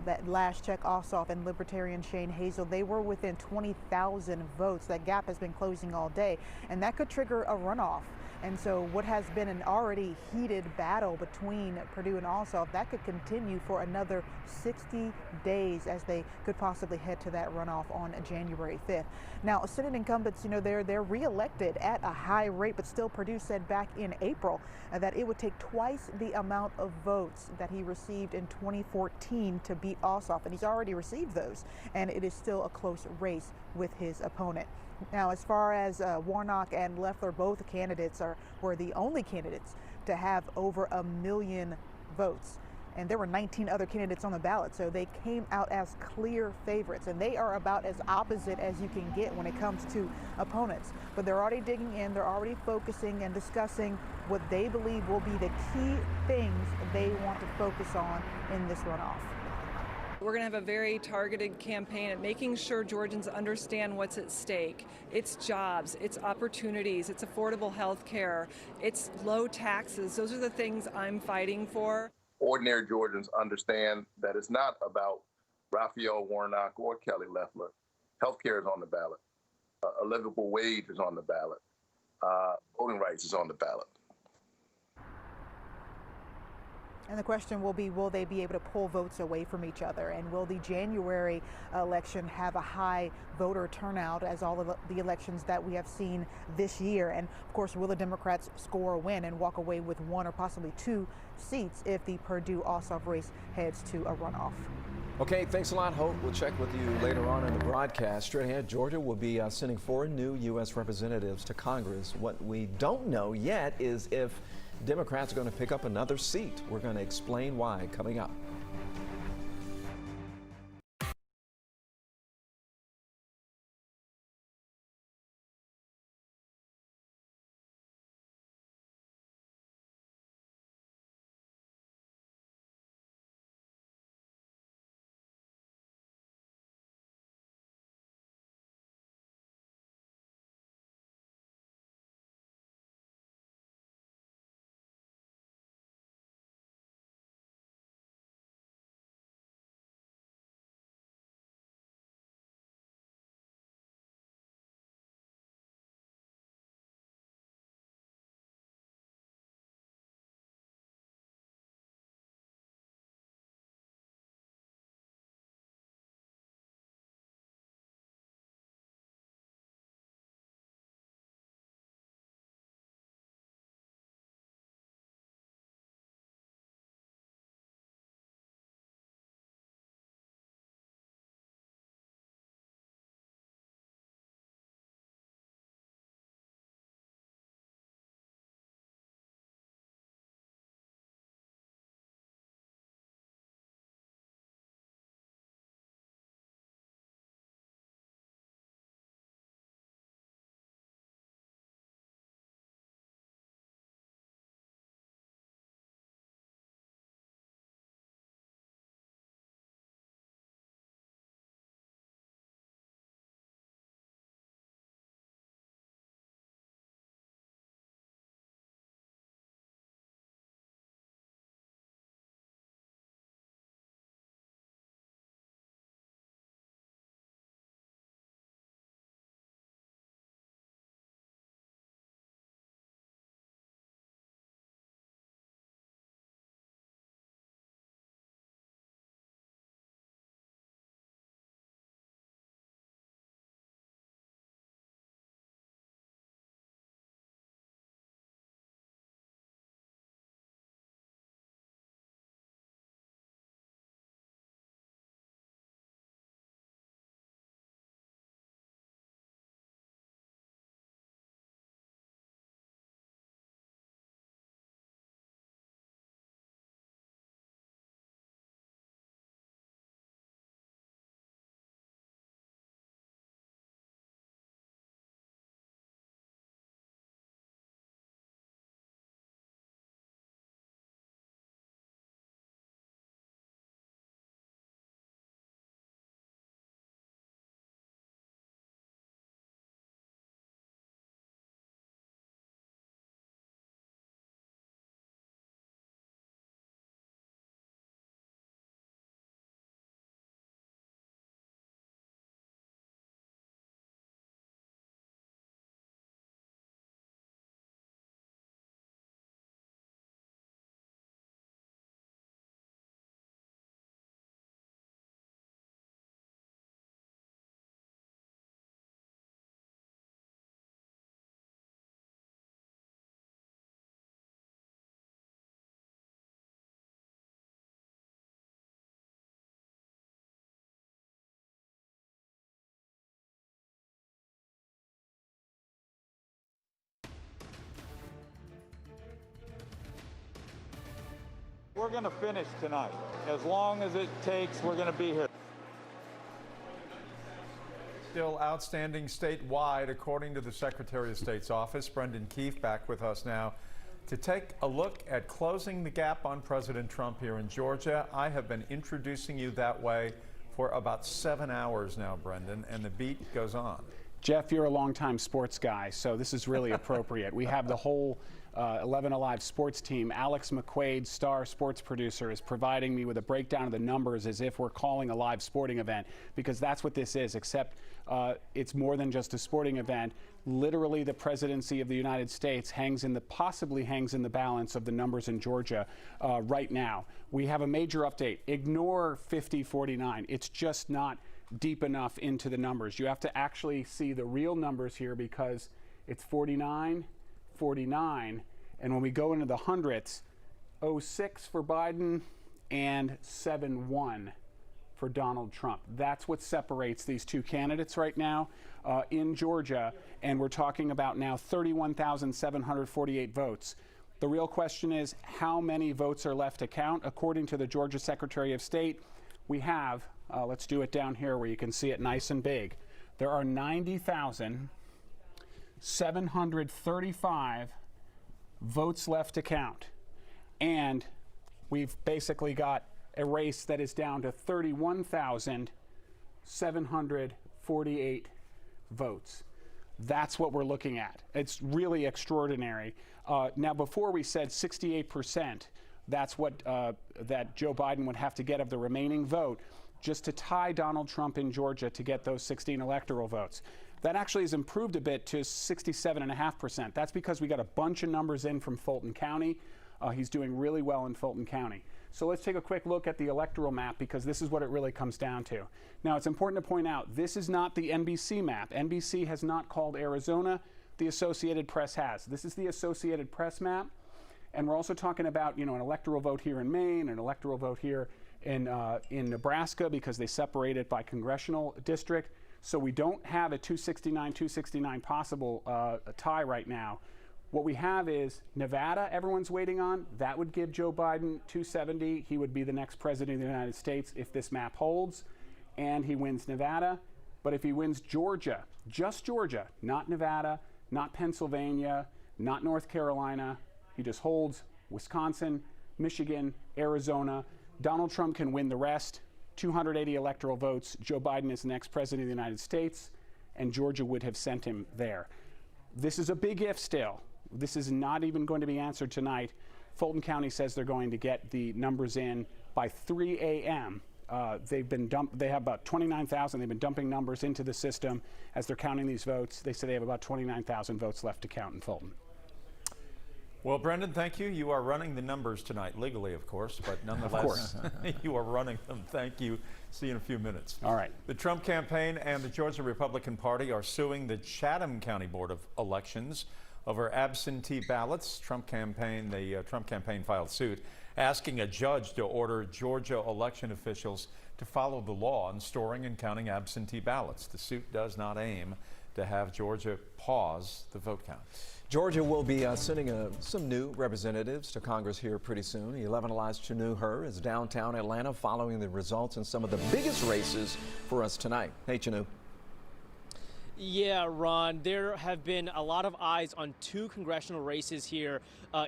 That last check, Ossoff and Libertarian Shane Hazel, they were within 20,000 votes. That gap has been closing all day, and that could trigger a runoff. And so what has been an already heated battle between Purdue and Ossoff, that could continue for another 60 days as they could possibly head to that runoff on January 5th. Now, Senate incumbents, you know, they're reelected at a high rate, but still Purdue said back in April that it would take twice the amount of votes that he received in 2014 to beat Ossoff, and he's already received those, and it is still a close race with his opponent. Now, as far as Warnock and Loeffler, both candidates were the only candidates to have over 1 million votes. And there were 19 other candidates on the ballot, so they came out as clear favorites. And they are about as opposite as you can get when it comes to opponents. But they're already digging in, they're already focusing and discussing what they believe will be the key things they want to focus on in this runoff. We're going to have a very targeted campaign at making sure Georgians understand what's at stake. It's jobs, it's opportunities, it's affordable health care, it's low taxes. Those are the things I'm fighting for. Ordinary Georgians understand that it's not about Raphael Warnock or Kelly Loeffler. Health care is on the ballot. A livable wage is on the ballot. Voting rights is on the ballot. And the question will be, will they be able to pull votes away from each other? And will the January election have a high voter turnout as all of the elections that we have seen this year? And of course, will the Democrats score a win and walk away with 1 or possibly 2 seats if the Purdue-Ossoff race heads to a runoff? Okay, thanks a lot, Hope. We'll check with you later on in the broadcast. Straight ahead, Georgia will be sending 4 new U.S. representatives to Congress. What we don't know yet is if Democrats are going to pick up another seat. We're going to explain why coming up. We're going to finish tonight. As long as it takes, we're going to be here. Still outstanding statewide, according to the Secretary of State's office. Brendan Keefe back with us now to take a look at closing the gap on President Trump here in Georgia. I have been introducing you that way for about 7 hours now, Brendan, and the beat goes on. Jeff, you're a longtime sports guy, so this is really appropriate. We have the whole 11 Alive sports team. Alex McQuaid, star sports producer, is providing me with a breakdown of the numbers as if we're calling a live sporting event, because that's what this is, except it's more than just a sporting event. Literally, the presidency of the United States possibly hangs in the balance of the numbers in Georgia right now. We have a major update. Ignore 50-49. It's just not deep enough into the numbers. You have to actually see the real numbers here, because it's 49, 49, and when we go into the hundreds, 06 for Biden and 7-1 for Donald Trump. That's what separates these two candidates right now in Georgia, and we're talking about now 31,748 votes. The real question is, how many votes are left to count? According to the Georgia Secretary of State, we have, let's do it down here where you can see it nice and big. There are 90,735 votes left to count. And we've basically got a race that is down to 31,748 votes. That's what we're looking at. It's really extraordinary. Now, before we said 68%, that's what that Joe Biden would have to get of the remaining vote just to tie Donald Trump in Georgia to get those 16 electoral votes. That actually has improved a bit to 67.5%. That's because we got a bunch of numbers in from Fulton County. He's doing really well in Fulton County. So let's take a quick look at the electoral map, because this is what it really comes down to. Now, it's important to point out, this is not the NBC map. NBC has not called Arizona. The Associated Press has. This is the Associated Press map. And we're also talking about, an electoral vote here in Maine, an electoral vote here in Nebraska, because they separate it by congressional district. So we don't have a 269 possible tie right now. What we have is Nevada, everyone's waiting on. That would give Joe Biden 270. He would be the next president of the United States if this map holds, and he wins Nevada. But if he wins Georgia, just Georgia, not Nevada, not Pennsylvania, not North Carolina, he just holds Wisconsin, Michigan, Arizona. Donald Trump can win the rest, 280 electoral votes. Joe Biden is the next president of the United States, and Georgia would have sent him there. This is a big if still. This is not even going to be answered tonight. Fulton County says they're going to get the numbers in by 3 a.m. They have about 29,000. They've been dumping numbers into the system as they're counting these votes. They say they have about 29,000 votes left to count in Fulton. Well, Brendan, thank you. You are running the numbers tonight, legally, of course, but nonetheless, of course. you are running them. Thank you. See you in a few minutes. All right. The Trump campaign and the Georgia Republican Party are suing the Chatham County Board of Elections over absentee ballots. The Trump campaign filed suit asking a judge to order Georgia election officials to follow the law on storing and counting absentee ballots. The suit does not aim to have Georgia pause the vote count. Georgia will be sending some new representatives to Congress here pretty soon. 11 Alive's Chanuhur is downtown Atlanta following the results in some of the biggest races for us tonight. Hey, Chanu. Yeah, Ron, there have been a lot of eyes on two congressional races here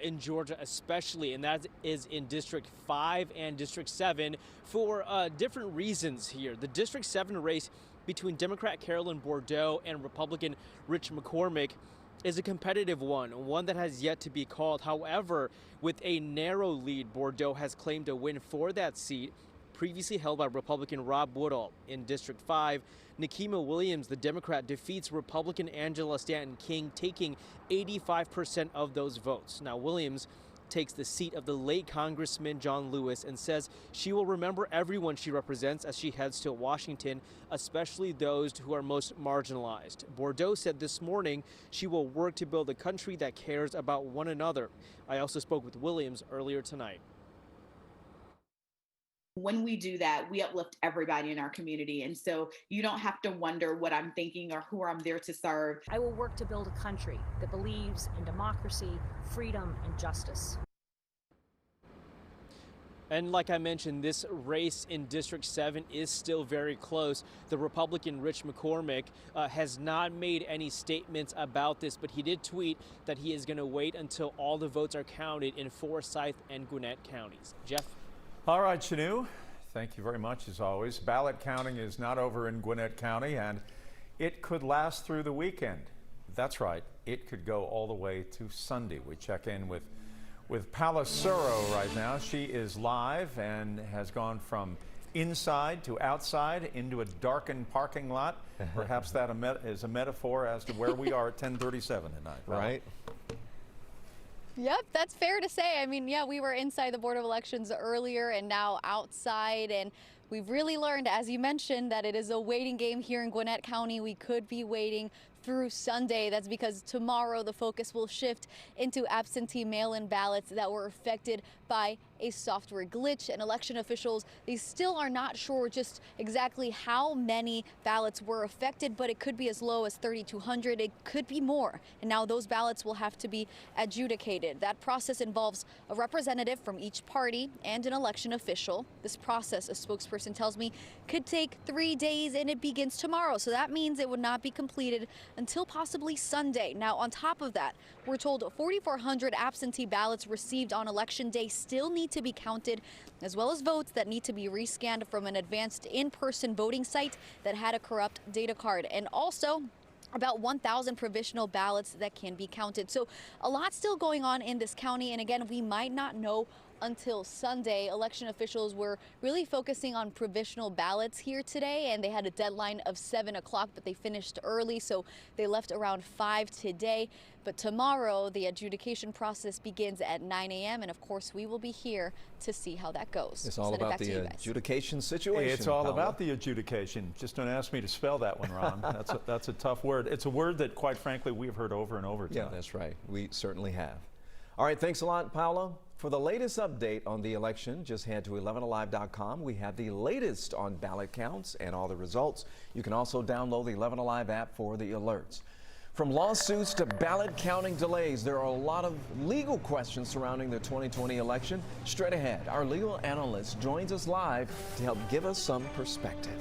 in Georgia especially, and that is in District 5 and District 7 for different reasons here. The District 7 race between Democrat Carolyn Bourdeaux and Republican Rich McCormick is a competitive one that has yet to be called. However, with a narrow lead, Bourdeaux has claimed a win for that seat, previously held by Republican Rob Woodall. In District 5, Nikema Williams, the Democrat, defeats Republican Angela Stanton King, taking 85% of those votes. Now, Williams takes the seat of the late Congressman John Lewis and says she will remember everyone she represents as she heads to Washington, especially those who are most marginalized. Bourdeaux said this morning she will work to build a country that cares about one another. I also spoke with Williams earlier tonight. When we do that, we uplift everybody in our community. And so you don't have to wonder what I'm thinking or who I'm there to serve. I will work to build a country that believes in democracy, freedom, and justice. And like I mentioned, this race in District 7 is still very close. The Republican Rich McCormick has not made any statements about this, but he did tweet that he is going to wait until all the votes are counted in Forsyth and Gwinnett counties. Jeff? All right, Chanuhur, thank you very much as always. Ballot counting is not over in Gwinnett County, and it could last through the weekend. That's right, it could go all the way to Sunday. We check in with Paula Suro right now. She is live and has gone from inside to outside into a darkened parking lot. Perhaps that is a metaphor as to where we are at 10:37 tonight. Right? Yep, that's fair to say. I mean, yeah, we were inside the Board of Elections earlier and now outside, and we've really learned, as you mentioned, that it is a waiting game here in Gwinnett County. We could be waiting through Sunday. That's because tomorrow the focus will shift into absentee mail-in ballots that were affected by a software glitch, and election officials, they still are not sure just exactly how many ballots were affected, but it could be as low as 3,200. It could be more, and now those ballots will have to be adjudicated. That process involves a representative from each party and an election official. This process, a spokesperson tells me, could take 3 days, and it begins tomorrow, so that means it would not be completed until possibly Sunday. Now, on top of that, we're told 4,400 absentee ballots received on Election Day still need to be counted, as well as votes that need to be rescanned from an advanced in-person voting site that had a corrupt data card, and also about 1,000 provisional ballots that can be counted. So a lot still going on in this county, and again, we might not know until Sunday. Election officials were really focusing on provisional ballots here today, and they had a deadline of 7 o'clock, but they finished early, so they left around 5 today. But tomorrow, the adjudication process begins at 9 a.m., and of course, we will be here to see how that goes. It's all about the adjudication situation. It's all about the adjudication. Just don't ask me to spell that one, Ron. That's a tough word. It's a word that, quite frankly, we've heard over and over tonight. Yeah, that's right. We certainly have. All right, thanks a lot, Paula. For the latest update on the election, just head to 11alive.com. We have the latest on ballot counts and all the results. You can also download the 11 Alive app for the alerts. From lawsuits to ballot counting delays, there are a lot of legal questions surrounding the 2020 election. Straight ahead, our legal analyst joins us live to help give us some perspective.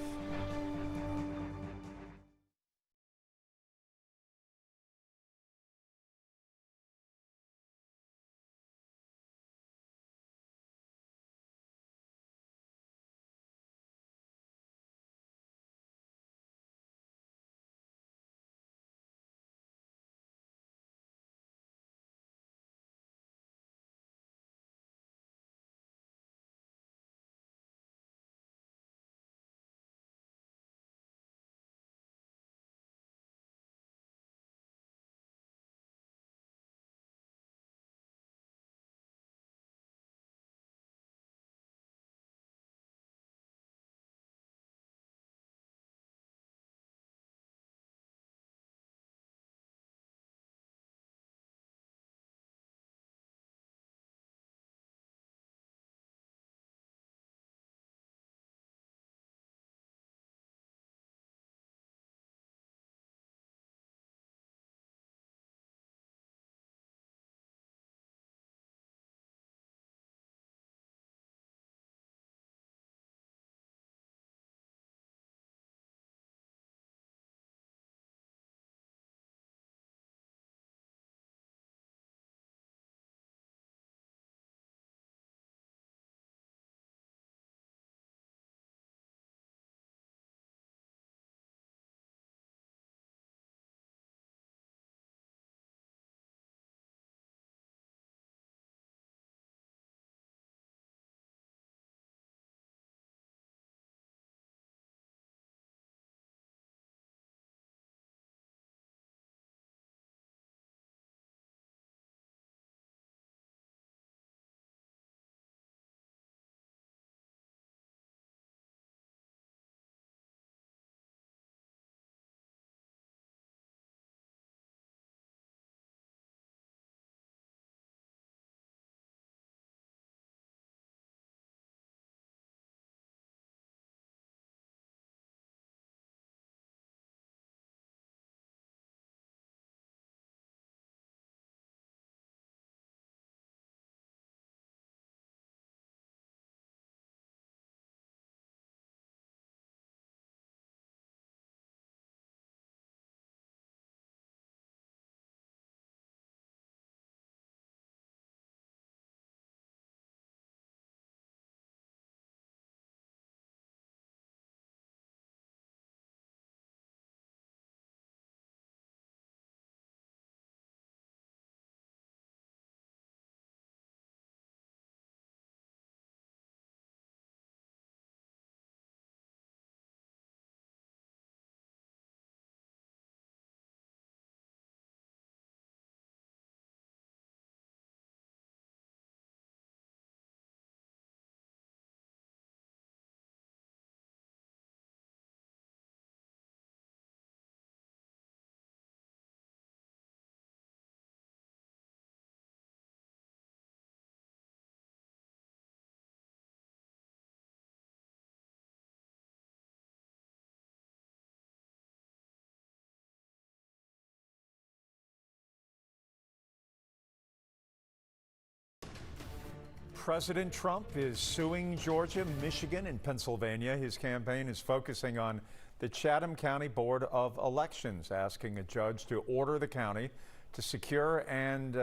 President Trump is suing Georgia, Michigan, and Pennsylvania. His campaign is focusing on the Chatham County Board of Elections, asking a judge to order the county to secure and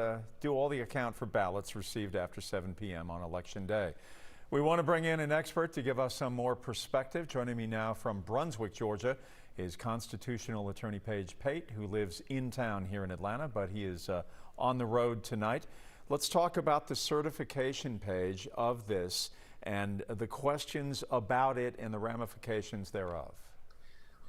do all the account for ballots received after 7 p.m. on Election Day. We want to bring in an expert to give us some more perspective. Joining me now from Brunswick, Georgia, is constitutional attorney Paige Pate, who lives in town here in Atlanta, but he is on the road tonight. Let's talk about the certification page of this and the questions about it and the ramifications thereof.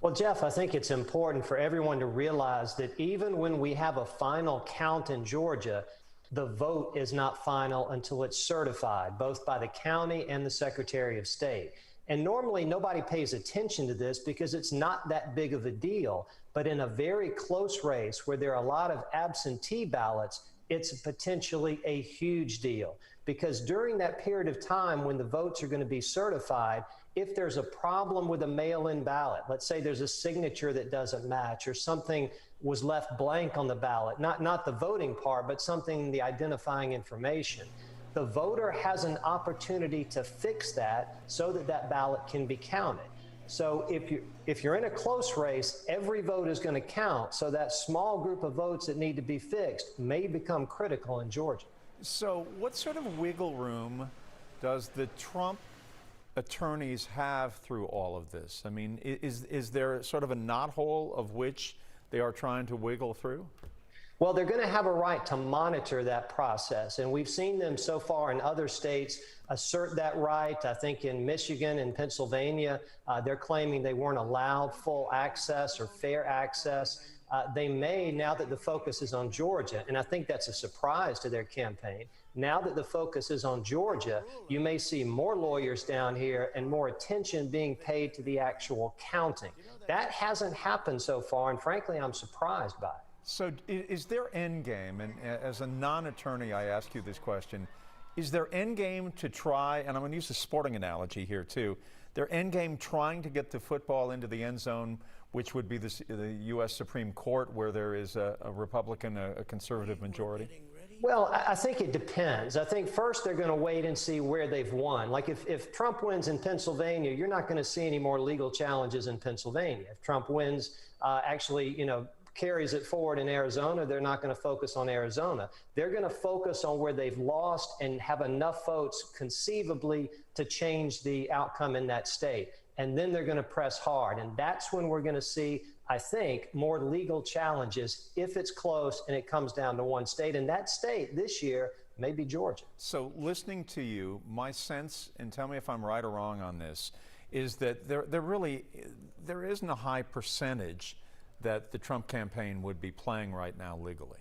Well, Jeff, I think it's important for everyone to realize that even when we have a final count in Georgia, the vote is not final until it's certified, both by the county and the Secretary of State. And normally nobody pays attention to this because it's not that big of a deal. But in a very close race where there are a lot of absentee ballots, it's potentially a huge deal, because during that period of time when the votes are going to be certified, if there's a problem with a mail-in ballot, let's say there's a signature that doesn't match or something was left blank on the ballot, not the voting part, but something, the identifying information, the voter has an opportunity to fix that so that that ballot can be counted. So if you're in a close race, every vote is going to count. So that small group of votes that need to be fixed may become critical in Georgia. So what sort of wiggle room does the Trump attorneys have through all of this? I mean, is there sort of a knothole of which they are trying to wiggle through? Well, they're going to have a right to monitor that process. And we've seen them so far in other states assert that right. I think in Michigan and Pennsylvania, they're claiming they weren't allowed full access or fair access. They may, now that the focus is on Georgia, and I think that's a surprise to their campaign, now that the focus is on Georgia, you may see more lawyers down here and more attention being paid to the actual counting. That hasn't happened so far, and frankly, I'm surprised by it. So is there end game, and as a non-attorney, I ask you this question, is there end game to try, and I'm going to use a sporting analogy here too, their end game trying to get the football into the end zone, which would be the U.S. Supreme Court, where there is a Republican, a conservative majority? Well, I think it depends. I think first they're going to wait and see where they've won. Like if Trump wins in Pennsylvania, you're not going to see any more legal challenges in Pennsylvania. If Trump wins, carries it forward in Arizona, they're not going to focus on Arizona. They're going to focus on where they've lost and have enough votes conceivably to change the outcome in that state. And then they're going to press hard. And that's when we're going to see, I think, more legal challenges if it's close and it comes down to one state. And that state this year may be Georgia. So listening to you, my sense, and tell me if I'm right or wrong on this, is that there isn't a high percentage that the Trump campaign would be playing right now legally.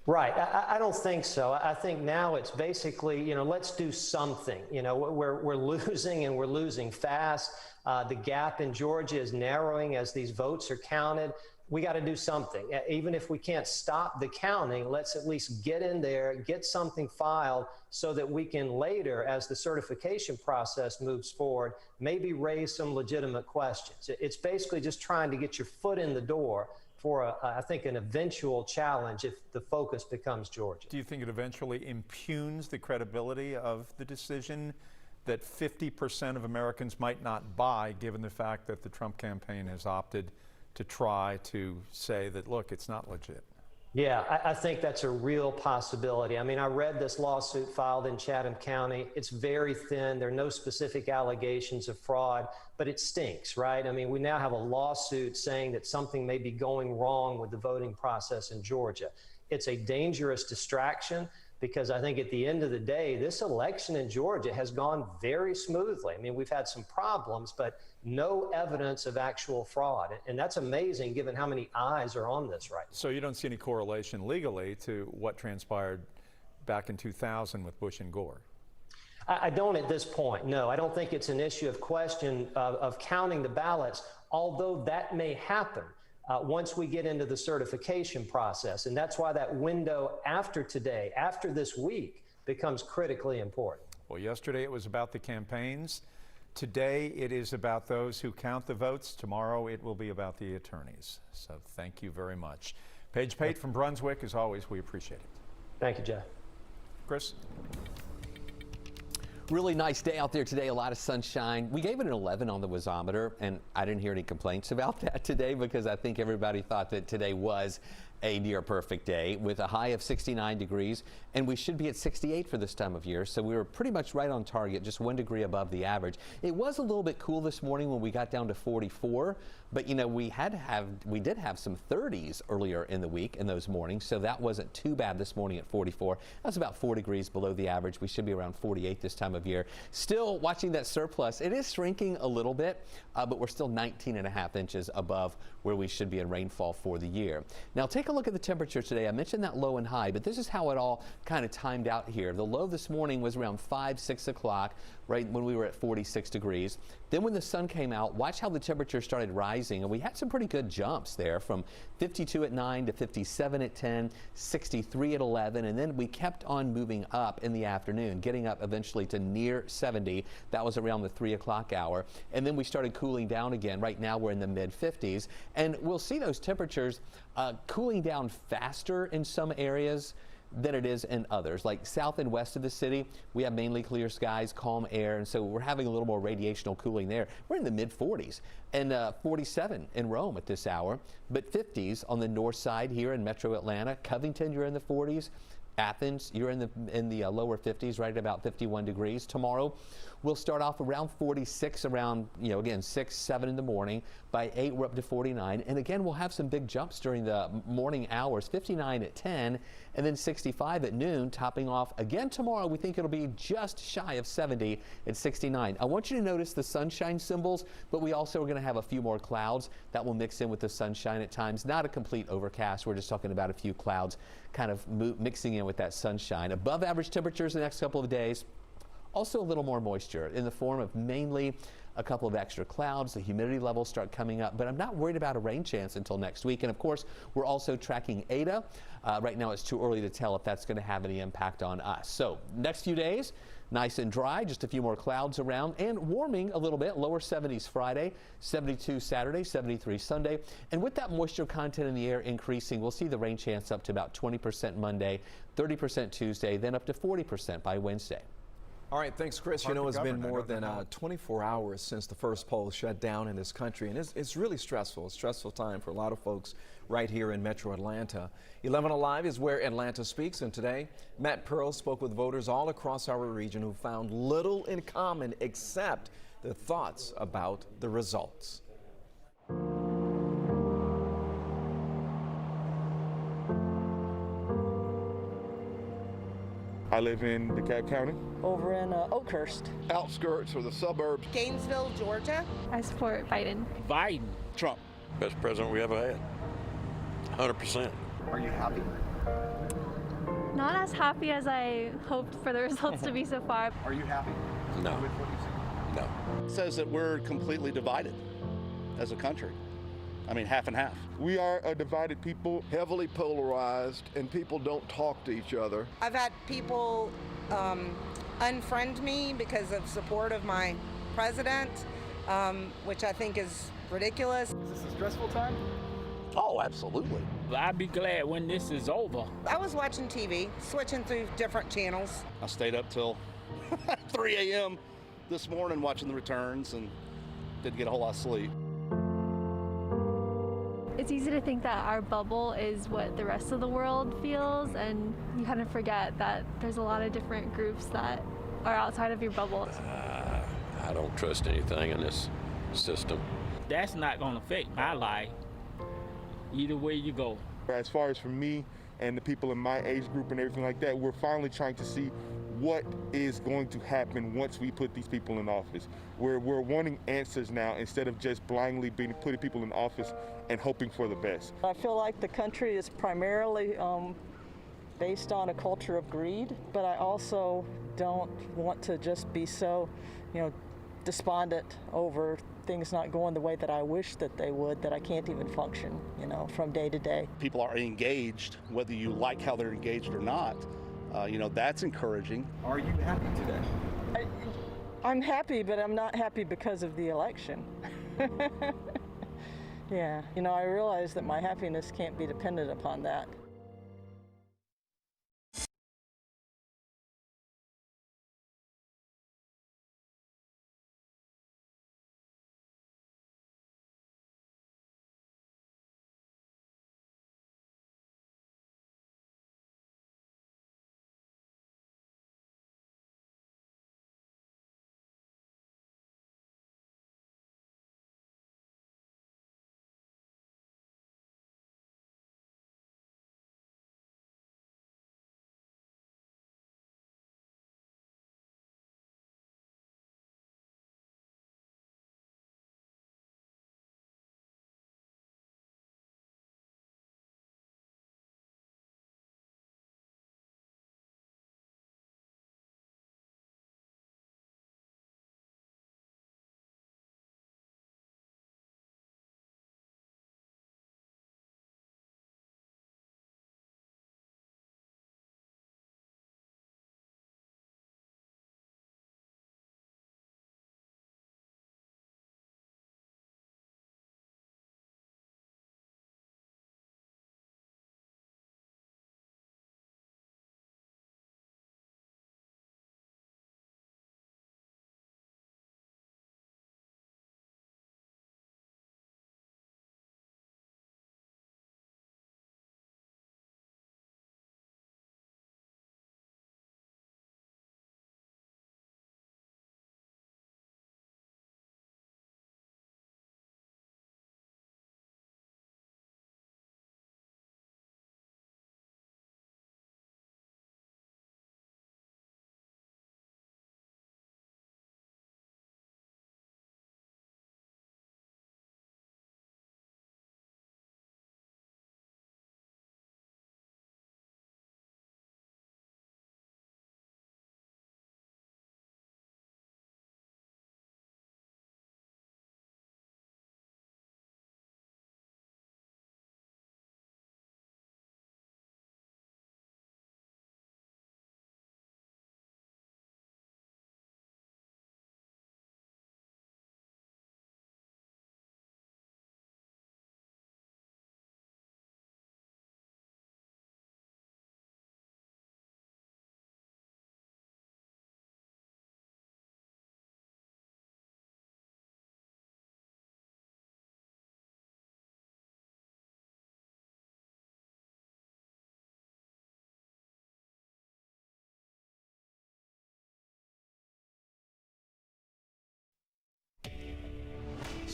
Right. I don't think so. I think now it's basically, let's do something. We're losing, and we're losing fast. The gap in Georgia is narrowing as these votes are counted. We got to do something. Even if we can't stop the counting, let's at least get in there, get something filed so that we can later, as the certification process moves forward, maybe raise some legitimate questions. It's basically just trying to get your foot in the door for, I think, an eventual challenge if the focus becomes Georgia. Do you think it eventually impugns the credibility of the decision that 50% of Americans might not buy, given the fact that the Trump campaign has opted to try to say that, look, it's not legit? Yeah, I think that's a real possibility. I mean, I read this lawsuit filed in Chatham County. It's very thin. There are no specific allegations of fraud, but it stinks, right? I mean, we now have a lawsuit saying that something may be going wrong with the voting process in Georgia. It's a dangerous distraction, because I think at the end of the day, this election in Georgia has gone very smoothly. I mean, we've had some problems, but no evidence of actual fraud. And that's amazing given how many eyes are on this right now. So you don't see any correlation legally to what transpired back in 2000 with Bush and Gore? I don't at this point, no. I don't think it's an issue of question of counting the ballots, although that may happen once we get into the certification process. And that's why that window after today, after this week, becomes critically important. Well, yesterday it was about the campaigns. Today it is about those who count the votes. Tomorrow it will be about the attorneys. So thank you very much. Paige Pate from Brunswick, as always, we appreciate it. Thank you, Jeff. Chris? Really nice day out there today, a lot of sunshine. We gave it an 11 on the wasometer, and I didn't hear any complaints about that today because I think everybody thought that today was a near perfect day with a high of 69 degrees, and we should be at 68 for this time of year, so we were pretty much right on target, just 1 degree above the average. It was a little bit cool this morning when we got down to 44, but you know, we did have some 30s earlier in the week in those mornings, so that wasn't too bad this morning at 44. That's about 4 degrees below the average. We should be around 48 this time of year. Still watching that surplus. It is shrinking a little bit, but we're still 19.5 inches above where we should be in rainfall for the year. Now take a look at the temperature today. I mentioned that low and high, but this is how it all kind of timed out here. The low this morning was around 6 o'clock, right when we were at 46 degrees. Then when the sun came out, watch how the temperature started rising, and we had some pretty good jumps there from 52 at 9 to 57 at 10, 63 at 11, and then we kept on moving up in the afternoon, getting up eventually to near 70. That was around the 3 o'clock hour, and then we started cooling down again. Right now we're in the mid 50s, and we'll see those temperatures cooling down faster in some areas than it is in others. Like south and west of the city, we have mainly clear skies, calm air, and so we're having a little more radiational cooling there. We're in the mid 40s and 47 in Rome at this hour, but 50s on the north side here in metro Atlanta. Covington, you're in the 40s. Athens, you're in the lower 50s, right at about 51 degrees. Tomorrow, we'll start off around 46, around, again, 6, 7 in the morning. By 8, we're up to 49. And again, we'll have some big jumps during the morning hours, 59 at 10, and then 65 at noon, topping off again tomorrow. We think it'll be just shy of 70 at 69. I want you to notice the sunshine symbols, but we also are going to have a few more clouds that will mix in with the sunshine at times. Not a complete overcast. We're just talking about a few clouds kind of mixing in with that sunshine. Above average temperatures the next couple of days. Also a little more moisture in the form of mainly a couple of extra clouds. The humidity levels start coming up, but I'm not worried about a rain chance until next week. And of course, we're also tracking Ada. Right now it's too early to tell if that's going to have any impact on us. So next few days, nice and dry, just a few more clouds around and warming a little bit. Lower 70s Friday, 72 Saturday, 73 Sunday. And with that moisture content in the air increasing, we'll see the rain chance up to about 20% Monday, 30% Tuesday, then up to 40% by Wednesday. All right, thanks, Chris. You know, it's been more than 24 hours since the first poll shut down in this country, and it's really stressful. It's a stressful time for a lot of folks right here in metro Atlanta. 11 Alive is where Atlanta speaks, and today, Matt Pearl spoke with voters all across our region who found little in common except their thoughts about the results. I live in Dekalb County. Over in Oakhurst. Outskirts or the suburbs. Gainesville, Georgia. I support Biden. Biden. Trump. Best president we ever had. 100%. Are you happy? Not as happy as I hoped for the results to be so far. Are you happy? No. With what you've seen? No. It says that we're completely divided as a country. I mean, half and half. We are a divided people, heavily polarized, and people don't talk to each other. I've had people unfriend me because of support of my president, which I think is ridiculous. Is this a stressful time? Oh, absolutely. I'd be glad when this is over. I was watching TV, switching through different channels. I stayed up till 3 a.m. this morning watching the returns and didn't get a whole lot of sleep. It's easy to think that our bubble is what the rest of the world feels, and you kind of forget that there's a lot of different groups that are outside of your bubble. I don't trust anything in this system. That's not going to affect my life, either way you go. As far as for me and the people in my age group and everything like that, we're finally trying to see what is going to happen once we put these people in office. We're wanting answers now instead of just blindly putting people in office and hoping for the best. I feel like the country is primarily based on a culture of greed, but I also don't want to just be so, despondent over things not going the way that I wish that they would, that I can't even function, from day to day. People are engaged, whether you like how they're engaged or not. That's encouraging. Are you happy today? I'm happy, but I'm not happy because of the election. Yeah, I realize that my happiness can't be dependent upon that.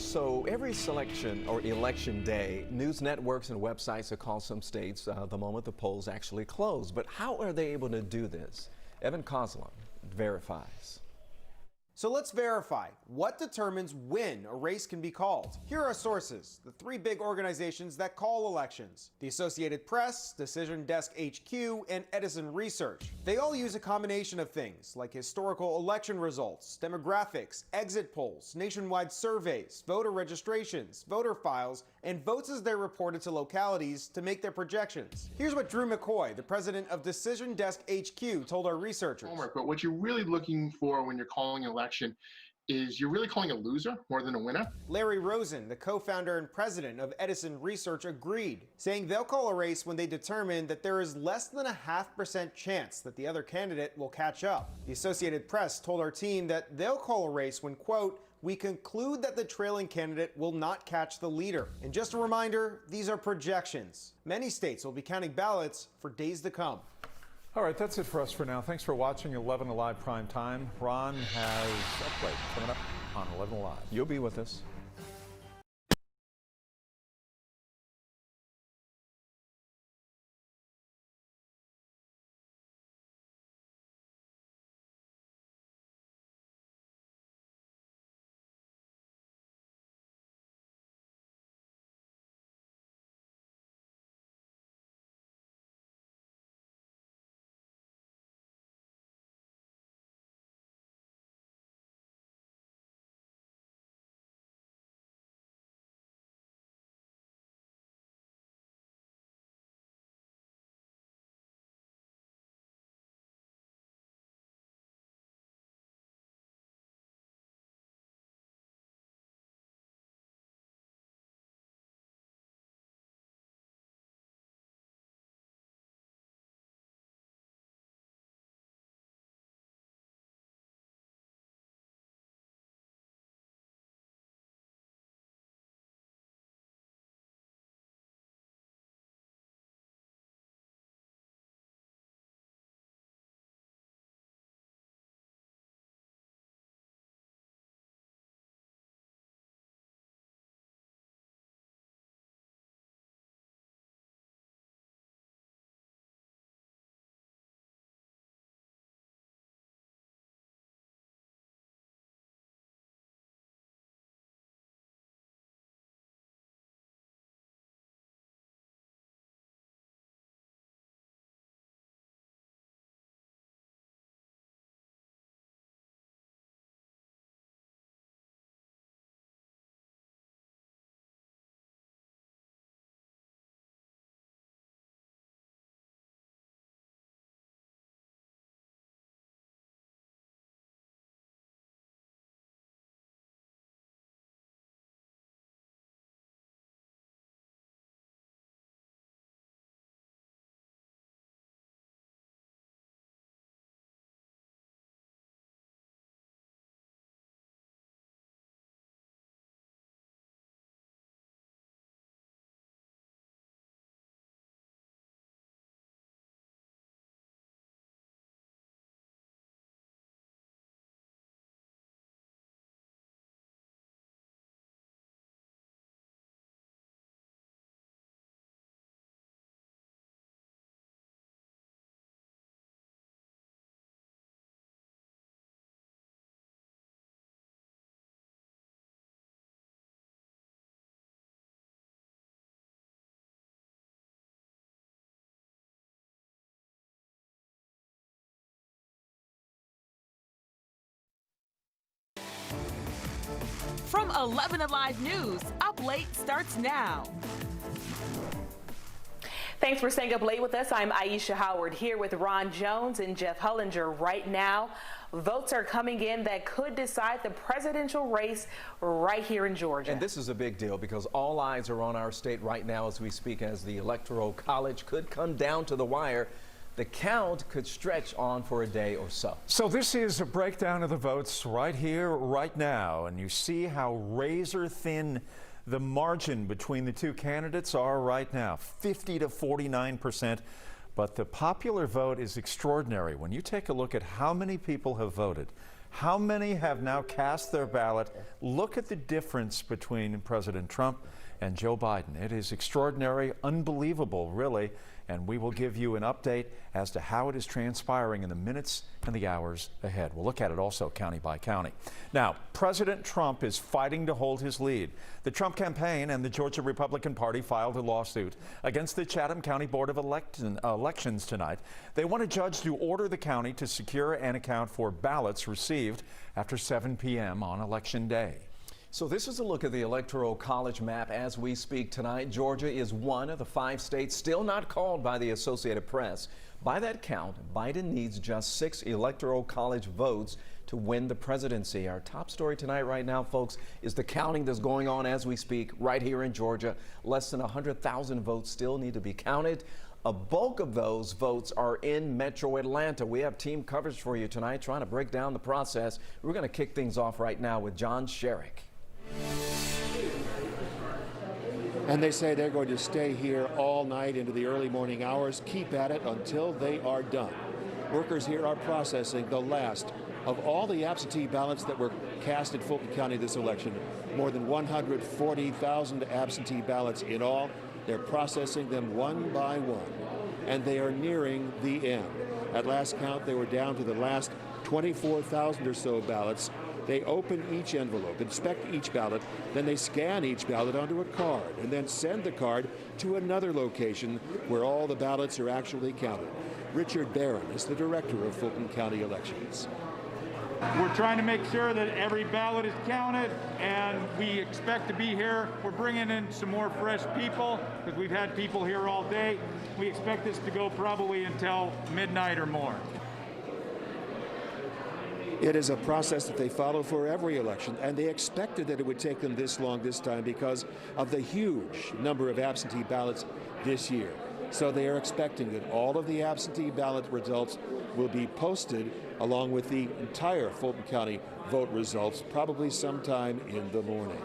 So every selection or election day, news networks and websites have called some states the moment the polls actually close. But how are they able to do this? Evan Kozlon verifies. So let's verify what determines when a race can be called. Here are sources, the three big organizations that call elections: the Associated Press, Decision Desk HQ, and Edison Research. They all use a combination of things like historical election results, demographics, exit polls, nationwide surveys, voter registrations, voter files, and votes as they're reported to localities to make their projections. Here's what Drew McCoy, the president of Decision Desk HQ, told our researchers. But what you're really looking for when you're calling an election is you're really calling a loser more than a winner. Larry Rosen, the co-founder and president of Edison Research, agreed, saying they'll call a race when they determine that there is less than a 0.5% chance that the other candidate will catch up. The Associated Press told our team that they'll call a race when, quote, we conclude that the trailing candidate will not catch the leader. And just a reminder, these are projections. Many states will be counting ballots for days to come. All right, that's it for us for now. Thanks for watching 11 Alive Prime Time. Ron has a plate coming up on 11 Alive. You'll be with us. From 11 Alive News, Up Late starts now. Thanks for staying up late with us. I'm Aisha Howard here with Ron Jones and Jeff Hullinger. Right now, votes are coming in that could decide the presidential race right here in Georgia. And this is a big deal because all eyes are on our state right now as we speak, as the Electoral College could come down to the wire. The count could stretch on for a day or so. So this is a breakdown of the votes right here, right now. And you see how razor thin the margin between the two candidates are right now, 50 to 49%. But the popular vote is extraordinary. When you take a look at how many people have voted, how many have now cast their ballot, look at the difference between President Trump and Joe Biden. It is extraordinary, unbelievable, really, and we will give you an update as to how it is transpiring in the minutes and the hours ahead. We'll look at it also county by county. Now, President Trump is fighting to hold his lead. The Trump campaign and the Georgia Republican Party filed a lawsuit against the Chatham County Board of Elections tonight. They want a judge to order the county to secure and account for ballots received after 7 p.m. on Election Day. So this is a look at the Electoral College map as we speak tonight. Georgia is one of the 5 states still not called by the Associated Press. By that count, Biden needs just 6 Electoral College votes to win the presidency. Our top story tonight right now, folks, is the counting that's going on as we speak right here in Georgia. Less than 100,000 votes still need to be counted. A bulk of those votes are in Metro Atlanta. We have team coverage for you tonight trying to break down the process. We're going to kick things off right now with John Sherrick. And they say they're going to stay here all night into the early morning hours, keep at it until they are done. Workers here are processing the last of all the absentee ballots that were cast in Fulton County this election. More than 140,000 absentee ballots in all. They're processing them one by one, and they are nearing the end. At last count, they were down to the last 24,000 or so ballots. They open each envelope, inspect each ballot, then they scan each ballot onto a card and then send the card to another location where all the ballots are actually counted. Richard Barron is the director of Fulton County Elections. We're trying to make sure that every ballot is counted, and we expect to be here. We're bringing in some more fresh people because we've had people here all day. We expect this to go probably until midnight or more. It is a process that they follow for every election, and they expected that it would take them this long this time because of the huge number of absentee ballots this year. So they are expecting that all of the absentee ballot results will be posted along with the entire Fulton County vote results probably sometime in the morning.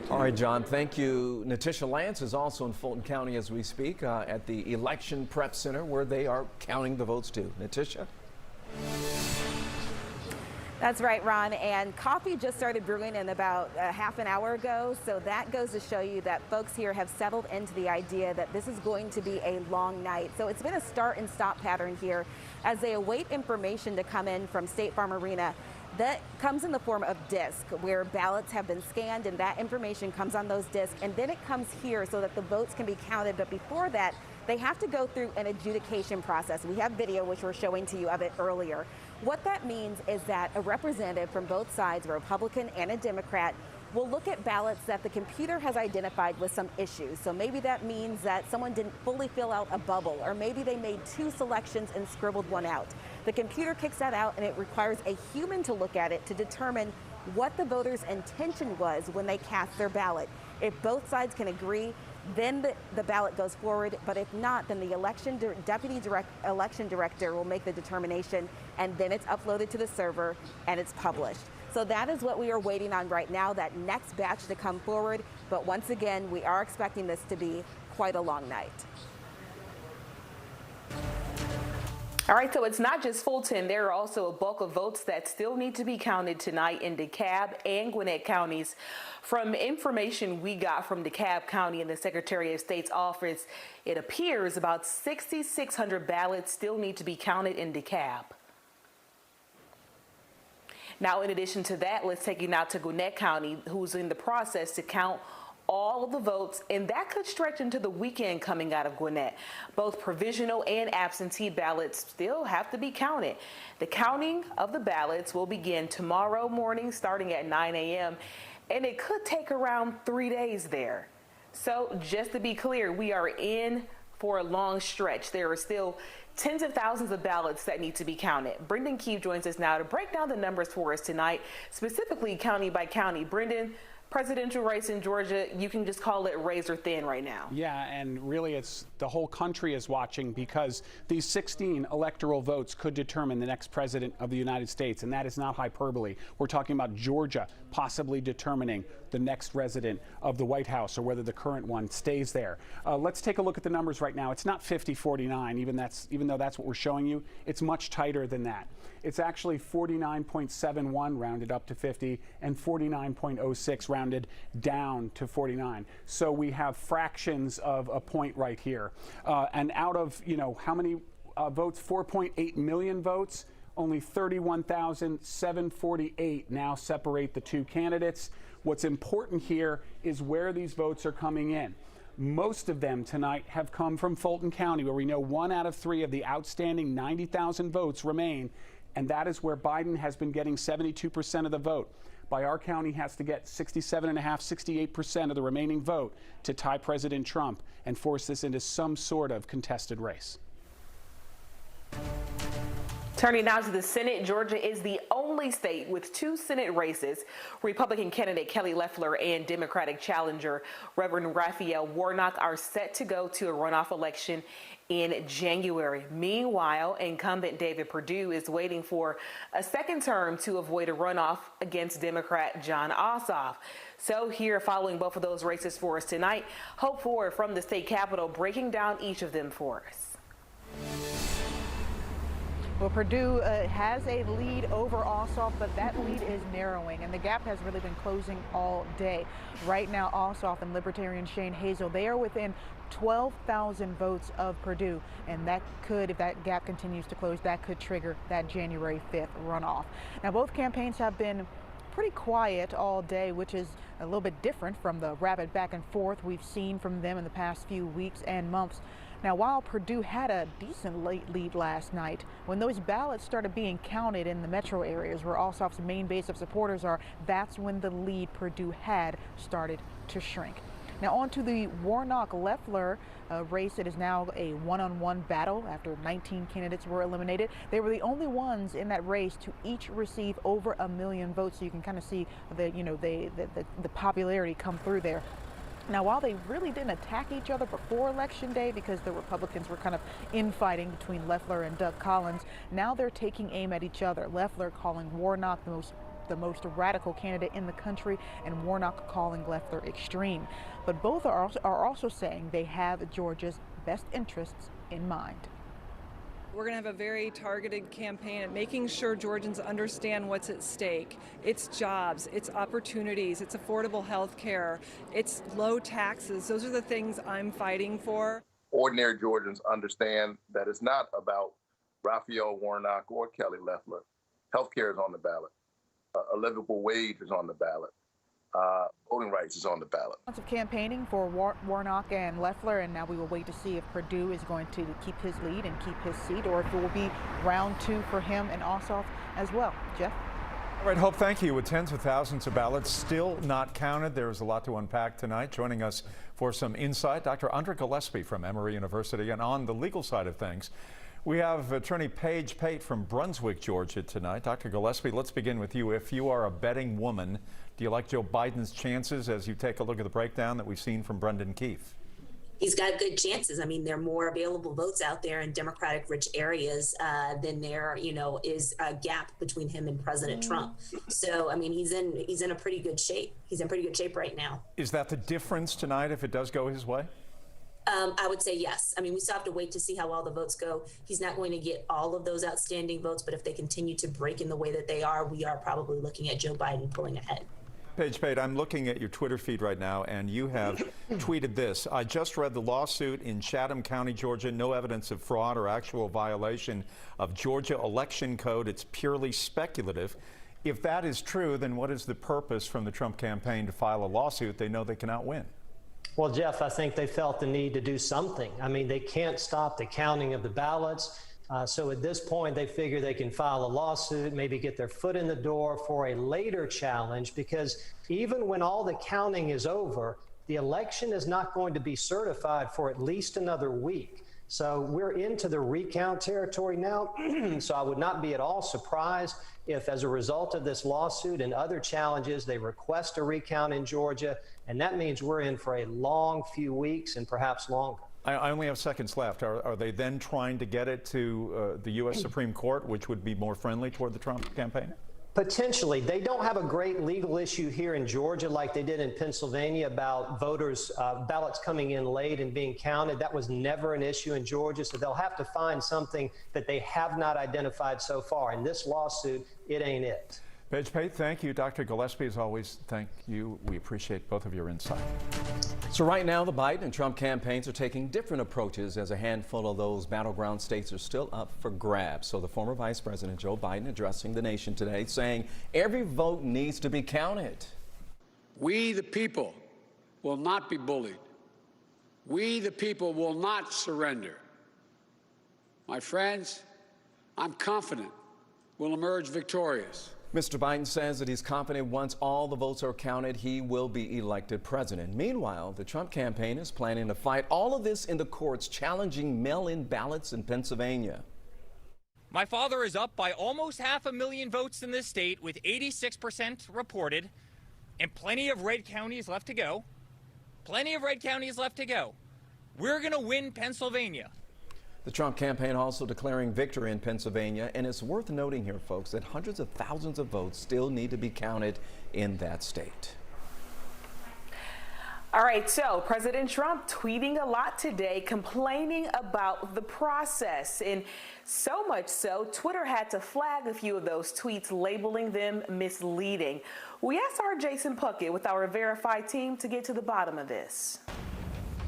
All right, John, thank you. Latisha Lance is also in Fulton County as we speak at the Election Prep Center where they are counting the votes too. Latisha? That's right, Ron, and coffee just started brewing in about half an hour ago, so that goes to show you that folks here have settled into the idea that this is going to be a long night. So it's been a start and stop pattern here as they await information to come in from State Farm Arena. That comes in the form of disc, where ballots have been scanned and that information comes on those discs, and then it comes here so that the votes can be counted. But before that, they have to go through an adjudication process. We have video which we're showing to you of it earlier. What that means is that a representative from both sides, a Republican and a Democrat, will look at ballots that the computer has identified with some issues. So maybe that means that someone didn't fully fill out a bubble, or maybe they made 2 selections and scribbled one out. The computer kicks that out, and it requires a human to look at it to determine what the voter's intention was when they cast their ballot. If both sides can agree, then the ballot goes forward, but if not, then the deputy election director will make the determination, and then it's uploaded to the server and it's published. So that is what we are waiting on right now, that next batch to come forward. But once again, we are expecting this to be quite a long night. All right, so it's not just Fulton. There are also a bulk of votes that still need to be counted tonight in Dekalb and Gwinnett counties. From information we got from Dekalb County and the Secretary of State's office, it appears about 6,600 ballots still need to be counted in Dekalb. Now, in addition to that, let's take you now to Gwinnett County, who's in the process to count all of the votes, and that could stretch into the weekend coming out of Gwinnett. Both provisional and absentee ballots still have to be counted. The counting of the ballots will begin tomorrow morning starting at 9 a.m., and it could take around 3 days there. So just to be clear, we are in for a long stretch. There are still tens of thousands of ballots that need to be counted. Brendan Keefe joins us now to break down the numbers for us tonight, specifically county by county. Brendan, presidential race in Georgia, you can just call it razor thin right now. Yeah, and really it's the whole country is watching, because these 16 electoral votes could determine the next president of the United States, and that is not hyperbole. We're talking about Georgia possibly determining the next resident of the White House, or whether the current one stays there. Let's take a look at the numbers right now. It's not 50-49, even though that's what we're showing you. It's much tighter than that. It's actually 49.71 rounded up to 50 and 49.06 rounded down to 49. So we have fractions of a point right here. And out of, how many votes? 4.8 million votes. Only 31,748 now separate the two candidates. What's important here is where these votes are coming in. Most of them tonight have come from Fulton County, where we know 1 out of 3 of the outstanding 90,000 votes remain, and that is where Biden has been getting 72% of the vote. By our county has to get 67.5–68% of the remaining vote to tie President Trump and force this into some sort of contested race. Turning now to the Senate, Georgia is the only state with 2 Senate races. Republican candidate Kelly Loeffler and Democratic challenger Reverend Raphael Warnock are set to go to a runoff election in January. Meanwhile, incumbent David Purdue is waiting for a second term to avoid a runoff against Democrat Jon Ossoff. So here, following both of those races for us tonight, Hope Ford from the state capitol breaking down each of them for us. Well, Purdue has a lead over Ossoff, but that lead is narrowing, and the gap has really been closing all day. Right now, Ossoff and Libertarian Shane Hazel, they are within 12,000 votes of Purdue, and that could, if that gap continues to close, that could trigger that January 5th runoff. Now, both campaigns have been pretty quiet all day, which is a little bit different from the rapid back and forth we've seen from them in the past few weeks and months. Now, while Purdue had a decent lead last night, when those ballots started being counted in the metro areas where Ossoff's main base of supporters are, that's when the lead Purdue had started to shrink. Now, on to the Warnock-Loeffler race. It is now a one-on-one battle after 19 candidates were eliminated. They were the only ones in that race to each receive over 1 million votes, so you can kind of see the popularity come through there. Now, while they really didn't attack each other before Election Day because the Republicans were kind of infighting between Loeffler and Doug Collins, now they're taking aim at each other. Loeffler calling Warnock the most radical candidate in the country, and Warnock calling Loeffler extreme. But both are also saying they have Georgia's best interests in mind. We're going to have a very targeted campaign at making sure Georgians understand what's at stake. It's jobs, it's opportunities, it's affordable health care, it's low taxes. Those are the things I'm fighting for. Ordinary Georgians understand that it's not about Raphael Warnock or Kelly Loeffler. Health care is on the ballot. A livable wage is on the ballot. Voting rights is on the ballot. Lots of campaigning for Warnock and Loeffler, and now we will wait to see if Purdue is going to keep his lead and keep his seat, or if it will be round 2 for him and Ossoff as well. Jeff? All right, Hope, thank you. With tens of thousands of ballots still not counted, there's a lot to unpack tonight. Joining us for some insight, Dr. Andra Gillespie from Emory University. And on the legal side of things, we have attorney Paige Pate from Brunswick, Georgia tonight. Dr. Gillespie, let's begin with you. If you are a betting woman, do you like Joe Biden's chances as you take a look at the breakdown that we've seen from Brendan Keefe? He's got good chances. I mean, there are more available votes out there in Democratic-rich areas than there, is a gap between him and President Trump. So, I mean, he's in a pretty good shape. He's in pretty good shape right now. Is that the difference tonight if it does go his way? I would say yes. I mean, we still have to wait to see how all the votes go. He's not going to get all of those outstanding votes, but if they continue to break in the way that they are, we are probably looking at Joe Biden pulling ahead. Paige Pate, I'm looking at your Twitter feed right now, and you have tweeted this. I just read the lawsuit in Chatham County, Georgia. No evidence of fraud or actual violation of Georgia election code. It's purely speculative. If that is true, then what is the purpose from the Trump campaign to file a lawsuit they know they cannot win? Well, Jeff, I think they felt the need to do something. I mean, they can't stop the counting of the ballots. So at this point, they figure they can file a lawsuit, maybe get their foot in the door for a later challenge, because even when all the counting is over, the election is not going to be certified for at least another week. So we're into the recount territory now. So I would not be at all surprised if, as a result of this lawsuit and other challenges, they request a recount in Georgia. And that means we're in for a long few weeks and perhaps longer. I only have seconds left. Are they then trying to get it to the U.S. Supreme Court, which would be more friendly toward the Trump campaign? Potentially. They don't have a great legal issue here in Georgia like they did in Pennsylvania about voters' ballots coming in late and being counted. That was never an issue in Georgia, so they'll have to find something that they have not identified so far. In this lawsuit, it ain't it. Paige Pate, thank you. Dr. Gillespie, as always, thank you. We appreciate both of your insight. So right now, the Biden and Trump campaigns are taking different approaches as a handful of those battleground states are still up for grabs. So the former Vice President Joe Biden addressing the nation today saying every vote needs to be counted. We, the people, will not be bullied. We, the people, will not surrender. My friends, I'm confident we'll emerge victorious. Mr. Biden says that he's confident once all the votes are counted, he will be elected president. Meanwhile, the Trump campaign is planning to fight all of this in the courts, challenging mail-in ballots in Pennsylvania. My father is up by almost 500,000 votes in this state, with 86% reported, and plenty of red counties left to go. Plenty of red counties left to go. We're going to win Pennsylvania. The Trump campaign also declaring victory in Pennsylvania, and it's worth noting here, folks, that hundreds of thousands of votes still need to be counted in that state. All right, so President Trump tweeting a lot today, complaining about the process, and so much so, Twitter had to flag a few of those tweets, labeling them misleading. We asked our Jason Puckett with our verified team to get to the bottom of this.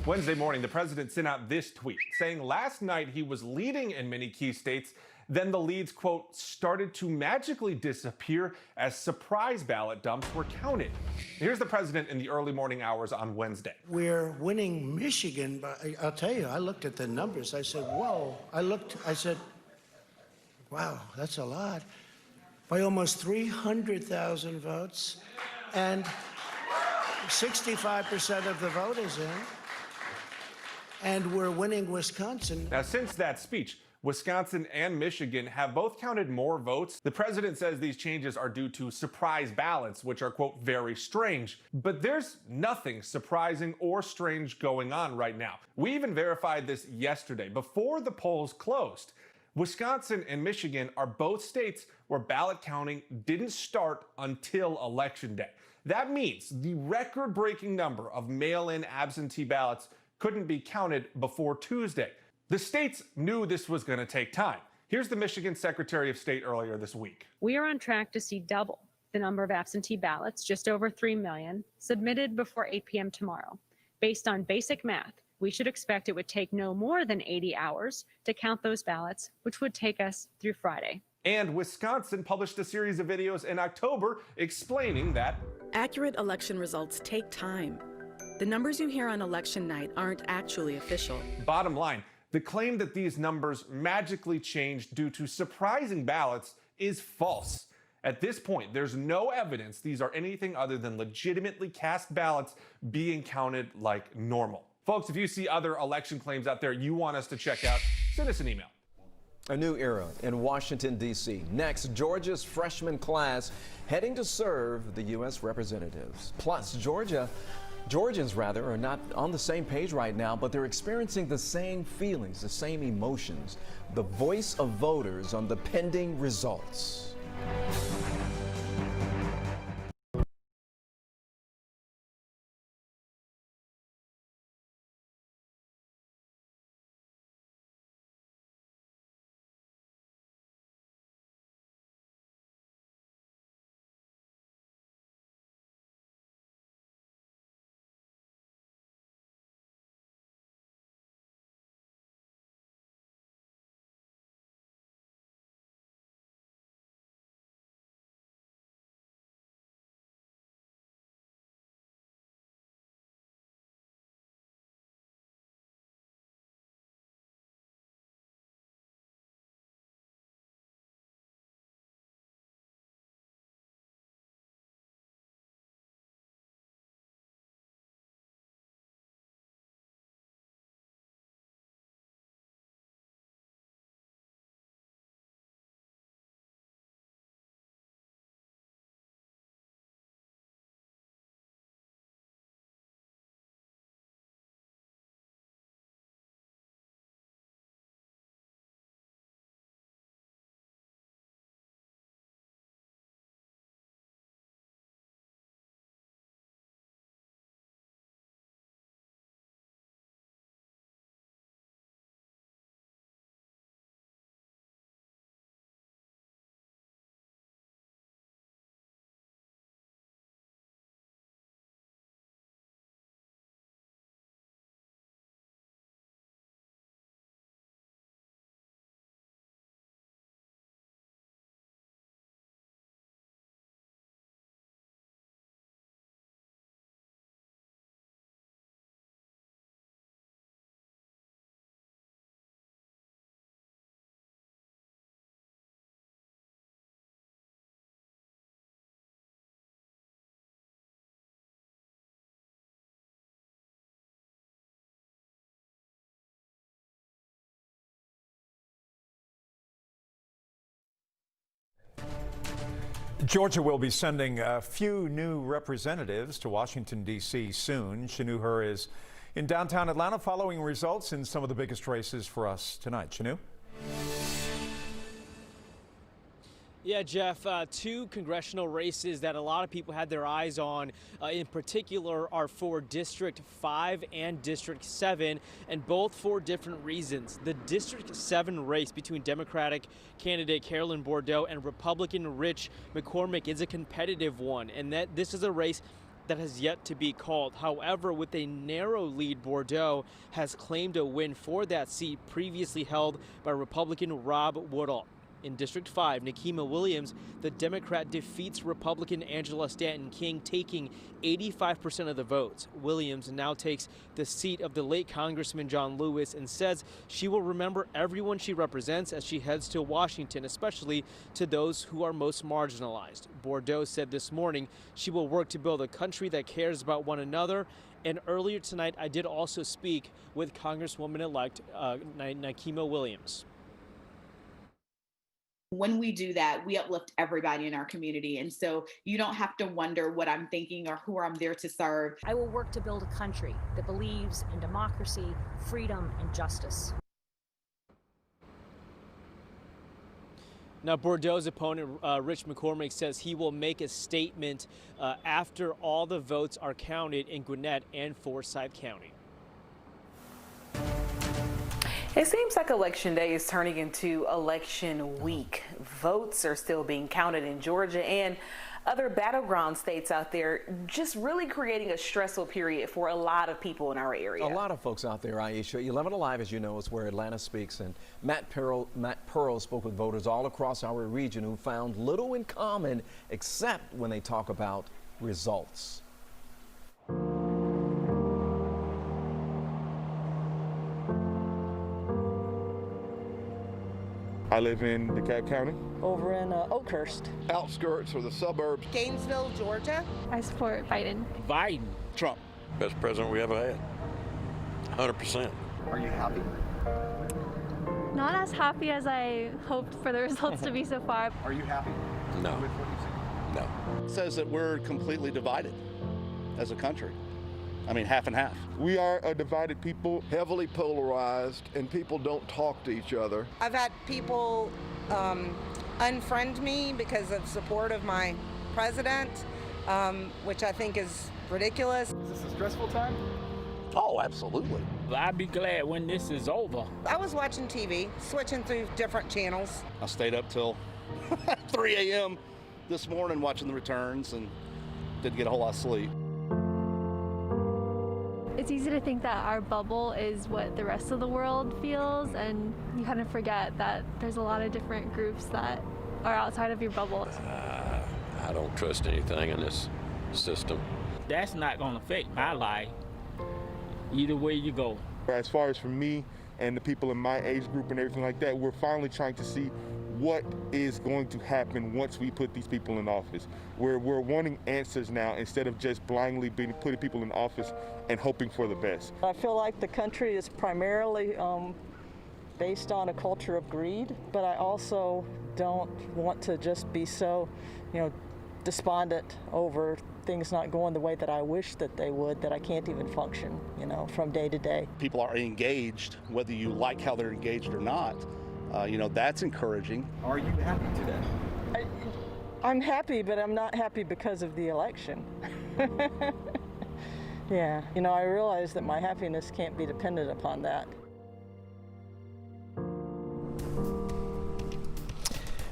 Wednesday morning, the president sent out this tweet saying last night he was leading in many key states. Then the leads, quote, started to magically disappear as surprise ballot dumps were counted. Here's the president in the early morning hours on Wednesday. We're winning Michigan, but I'll tell you, I looked at the numbers. I said, whoa. I said, wow, that's a lot. By almost 300,000 votes, and 65% of the vote is in. And we're winning Wisconsin. Now, since that speech, Wisconsin and Michigan have both counted more votes. The president says these changes are due to surprise ballots, which are, quote, very strange. But there's nothing surprising or strange going on right now. We even verified this yesterday, before the polls closed. Wisconsin and Michigan are both states where ballot counting didn't start until Election Day. That means the record-breaking number of mail-in absentee ballots couldn't be counted before Tuesday. The states knew this was going to take time. Here's the Michigan Secretary of State earlier this week. We are on track to see double the number of absentee ballots, just over 3 million, submitted before 8 p.m. tomorrow. Based on basic math, we should expect it would take no more than 80 hours to count those ballots, which would take us through Friday. And Wisconsin published a series of videos in October explaining that accurate election results take time. The numbers you hear on election night aren't actually official. Bottom line, the claim that these numbers magically changed due to surprising ballots is false. At this point, there's no evidence these are anything other than legitimately cast ballots being counted like normal. Folks, if you see other election claims out there you want us to check out, send us an email. A new era in Washington, D.C. Next, Georgia's freshman class heading to serve the U.S. representatives. Plus, Georgians are not on the same page right now, but they're experiencing the same feelings, the same emotions. The voice of voters on the pending results. Georgia will be sending a few new representatives to Washington, D.C. soon. Chanuhur is in downtown Atlanta following results in some of the biggest races for us tonight. Chanu? Yeah, Jeff, two congressional races that a lot of people had their eyes on in particular are for District 5 and District 7, and both for different reasons. The District 7 race between Democratic candidate Carolyn Bourdeaux and Republican Rich McCormick is a competitive one, and that this is a race that has yet to be called. However, with a narrow lead, Bourdeaux has claimed a win for that seat previously held by Republican Rob Woodall. In District 5, Nikema Williams, the Democrat, defeats Republican Angela Stanton King, taking 85% of the votes. Williams now takes the seat of the late Congressman John Lewis and says she will remember everyone she represents as she heads to Washington, especially to those who are most marginalized. Bourdeaux said this morning she will work to build a country that cares about one another. And earlier tonight, I did also speak with Congresswoman-elect Nikema Williams. When we do that, we uplift everybody in our community. And so you don't have to wonder what I'm thinking or who I'm there to serve. I will work to build a country that believes in democracy, freedom, and justice. Now, Bourdeaux's opponent, Rich McCormick, says he will make a statement after all the votes are counted in Gwinnett and Forsyth County. It seems like Election Day is turning into election week. Votes are still being counted in Georgia and other battleground states out there, just really creating a stressful period for a lot of people in our area. A lot of folks out there, Aisha. 11 Alive, as you know, is where Atlanta speaks, and Matt Pearl spoke with voters all across our region who found little in common except when they talk about results. I live in Dekalb County. Over in Oakhurst. Outskirts or the suburbs. Gainesville, Georgia. I support Biden. Biden. Trump. Best president we ever had. 100%. Are you happy? Not as happy as I hoped for the results to be so far. Are you happy? No. With what you've seen? No. It says that we're completely divided as a country. I mean, half and half. We are a divided people, heavily polarized, and people don't talk to each other. I've had people unfriend me because of support of my president, which I think is ridiculous. Is this a stressful time? Oh, absolutely. I'd be glad when this is over. I was watching TV, switching through different channels. I stayed up till 3 a.m. this morning watching the returns and didn't get a whole lot of sleep. It's easy to think that our bubble is what the rest of the world feels, and you kind of forget that there's a lot of different groups that are outside of your bubble. I don't trust anything in this system. That's not going to affect my life, either way you go. As far as for me and the people in my age group and everything like that, we're finally trying to see what is going to happen once we put these people in office. We're wanting answers now instead of just blindly putting people in office and hoping for the best. I feel like the country is primarily based on a culture of greed, but I also don't want to just be so, despondent over things not going the way that I wish that they would, that I can't even function, from day to day. People are engaged, whether you like how they're engaged or not. That's encouraging. Are you happy today? I'm happy, but I'm not happy because of the election. Yeah, I realize that my happiness can't be dependent upon that.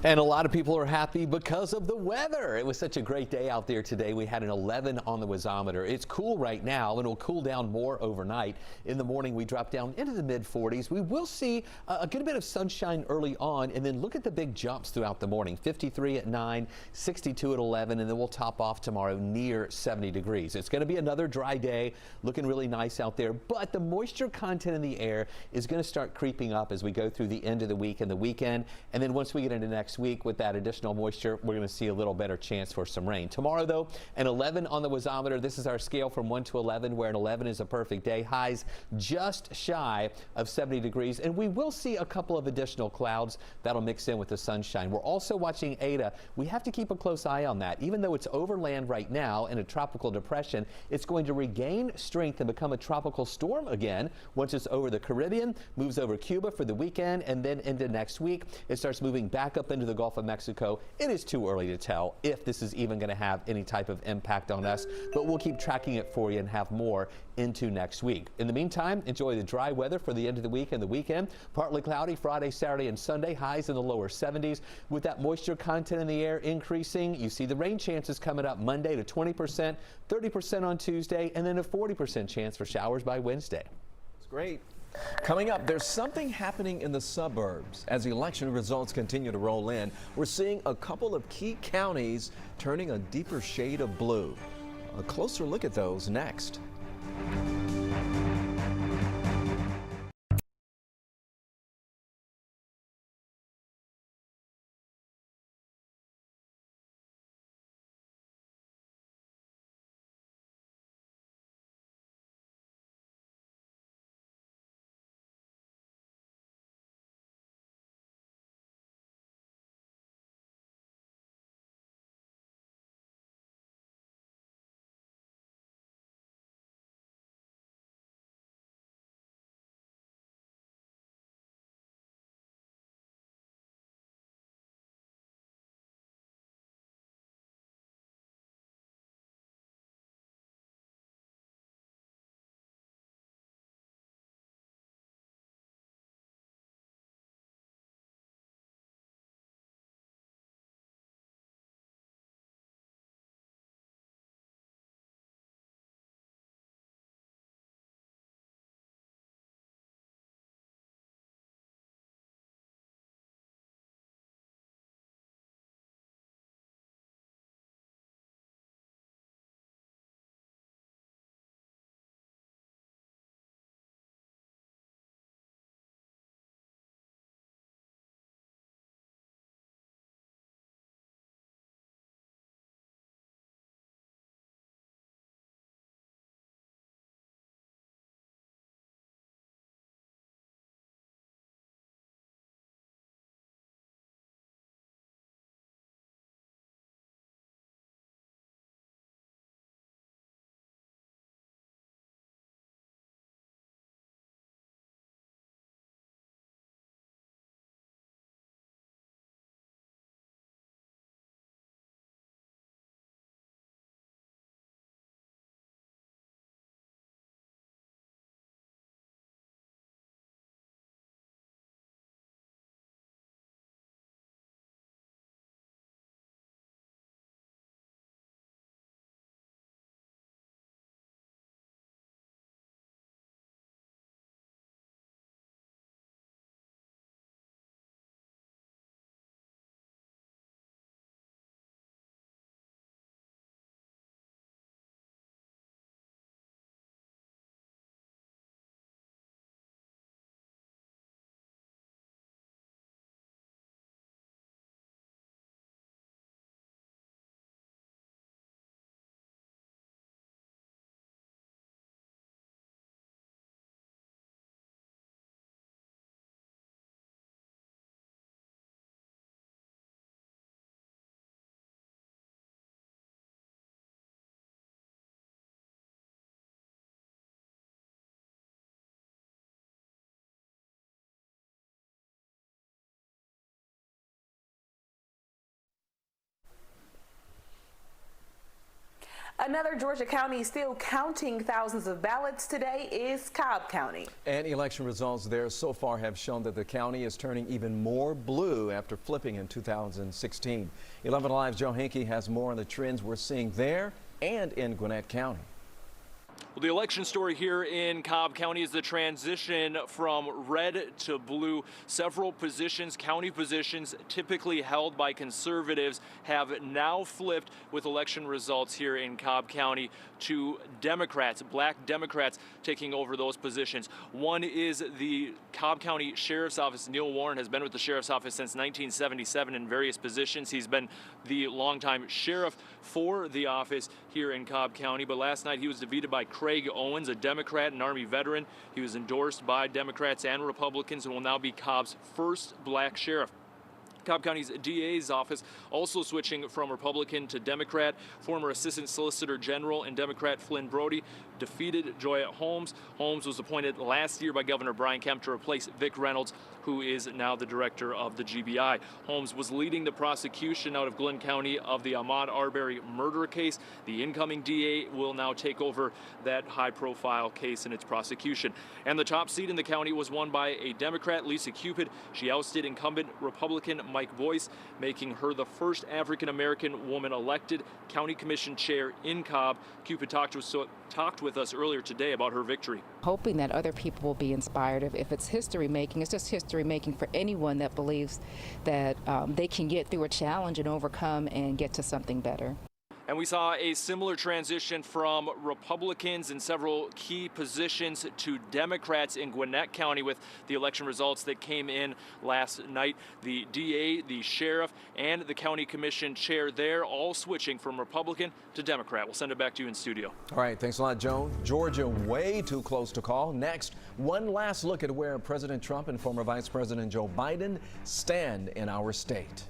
And a lot of people are happy because of the weather. It was such a great day out there today. We had an 11 on the whizometer. It's cool right now, and it'll cool down more overnight. In the morning, we drop down into the mid-40s. We will see a good bit of sunshine early on, and then look at the big jumps throughout the morning. 53 at 9, 62 at 11, and then we'll top off tomorrow near 70 degrees. It's going to be another dry day, looking really nice out there, but the moisture content in the air is going to start creeping up as we go through the end of the week and the weekend. And then once we get into next next week with that additional moisture, we're going to see a little better chance for some rain. Tomorrow, though, an 11 on the wazometer. This is our scale from 1 to 11, where an 11 is a perfect day. Highs just shy of 70 degrees, and we will see a couple of additional clouds that'll mix in with the sunshine. We're also watching Ada. We have to keep a close eye on that. Even though it's over land right now in a tropical depression, it's going to regain strength and become a tropical storm again once it's over the Caribbean, moves over Cuba for the weekend, and then into next week it starts moving back up into the Gulf of Mexico. It is too early to tell if this is even going to have any type of impact on us, but we'll keep tracking it for you and have more into next week. In the meantime, enjoy the dry weather for the end of the week and the weekend. Partly cloudy Friday, Saturday, and Sunday. Highs in the lower 70s. With that moisture content in the air increasing, you see the rain chances coming up Monday to 20%, 30% on Tuesday, and then a 40% chance for showers by Wednesday. That's great. Coming up, there's something happening in the suburbs. As the election results continue to roll in, we're seeing a couple of key counties turning a deeper shade of blue. A closer look at those next. Another Georgia county still counting thousands of ballots today is Cobb County. And election results there so far have shown that the county is turning even more blue after flipping in 2016. 11 Alive's Joe Hinkey has more on the trends we're seeing there and in Gwinnett County. Well, the election story here in Cobb County is the transition from red to blue. Several positions, county positions, typically held by conservatives, have now flipped with election results here in Cobb County to Democrats, black Democrats taking over those positions. One is the Cobb County Sheriff's Office. Neil Warren has been with the Sheriff's Office since 1977 in various positions. He's been the longtime sheriff for the office here in Cobb County, but last night he was defeated by Craig Owens, a Democrat and Army veteran. He was endorsed by Democrats and Republicans and will now be Cobb's first black sheriff. Cobb County's DA's office also switching from Republican to Democrat. Former Assistant Solicitor General and Democrat Flynn Brody defeated Joya Holmes. Holmes was appointed last year by Governor Brian Kemp to replace Vic Reynolds, who is now the director of the GBI. Holmes was leading the prosecution out of Gwinnett County of the Ahmaud Arbery murder case. The incoming DA will now take over that high-profile case in its prosecution. And the top seat in the county was won by a Democrat, Lisa Cupid. She ousted incumbent Republican Mike Boyce, making her the first African-American woman elected county commission chair in Cobb. Cupid talked with us earlier today about her victory. Hoping that other people will be inspired. If it's history making, it's just history making for anyone that believes that they can get through a challenge and overcome and get to something better. And we saw a similar transition from Republicans in several key positions to Democrats in Gwinnett County with the election results that came in last night. The DA, the sheriff, and the county commission chair there all switching from Republican to Democrat. We'll send it back to you in studio. All right, thanks a lot, Joan. Georgia way too close to call. Next, one last look at where President Trump and former Vice President Joe Biden stand in our state.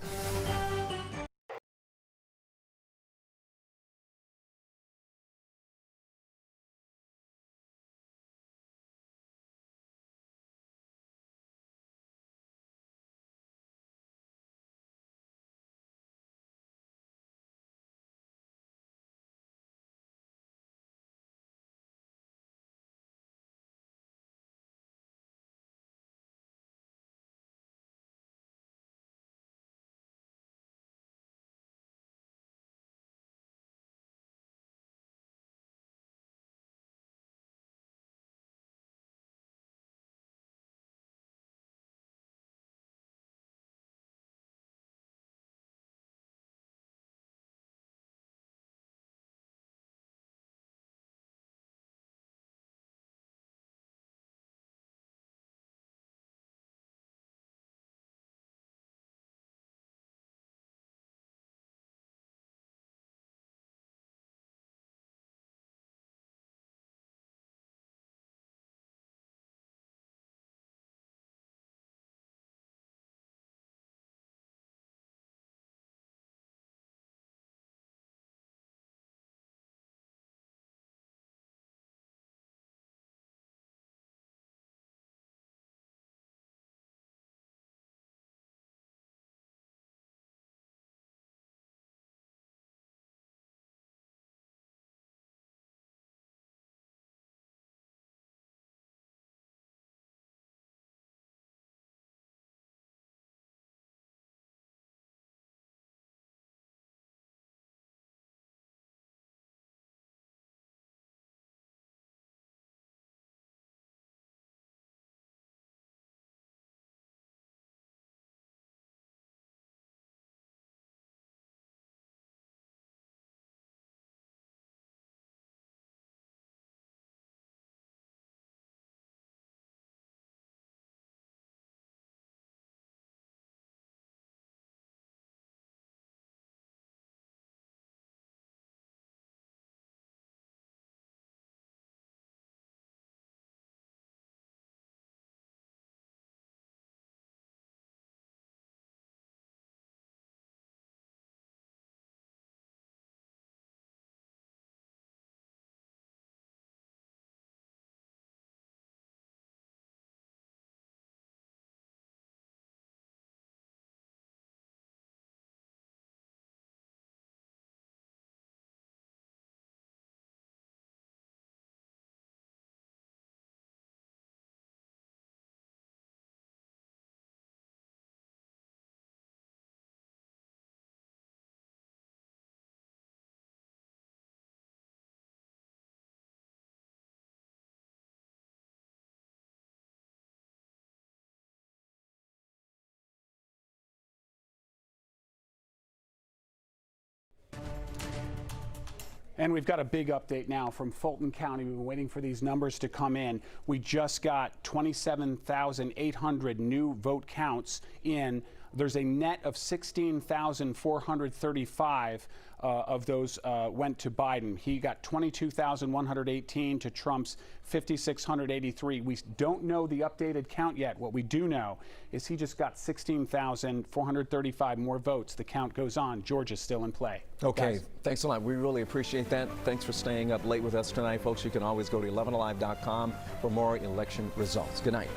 And we've got a big update now from Fulton County. We've been waiting for these numbers to come in. We just got 27,800 new vote counts in. There's a net of 16,435 of those went to Biden. He got 22,118 to Trump's 5,683. We don't know the updated count yet. What we do know is he just got 16,435 more votes. The count goes on. Georgia's still in play. Okay, Guys. thanks a lot. We really appreciate that. Thanks for staying up late with us tonight, folks. You can always go to 11alive.com for more election results. Good night.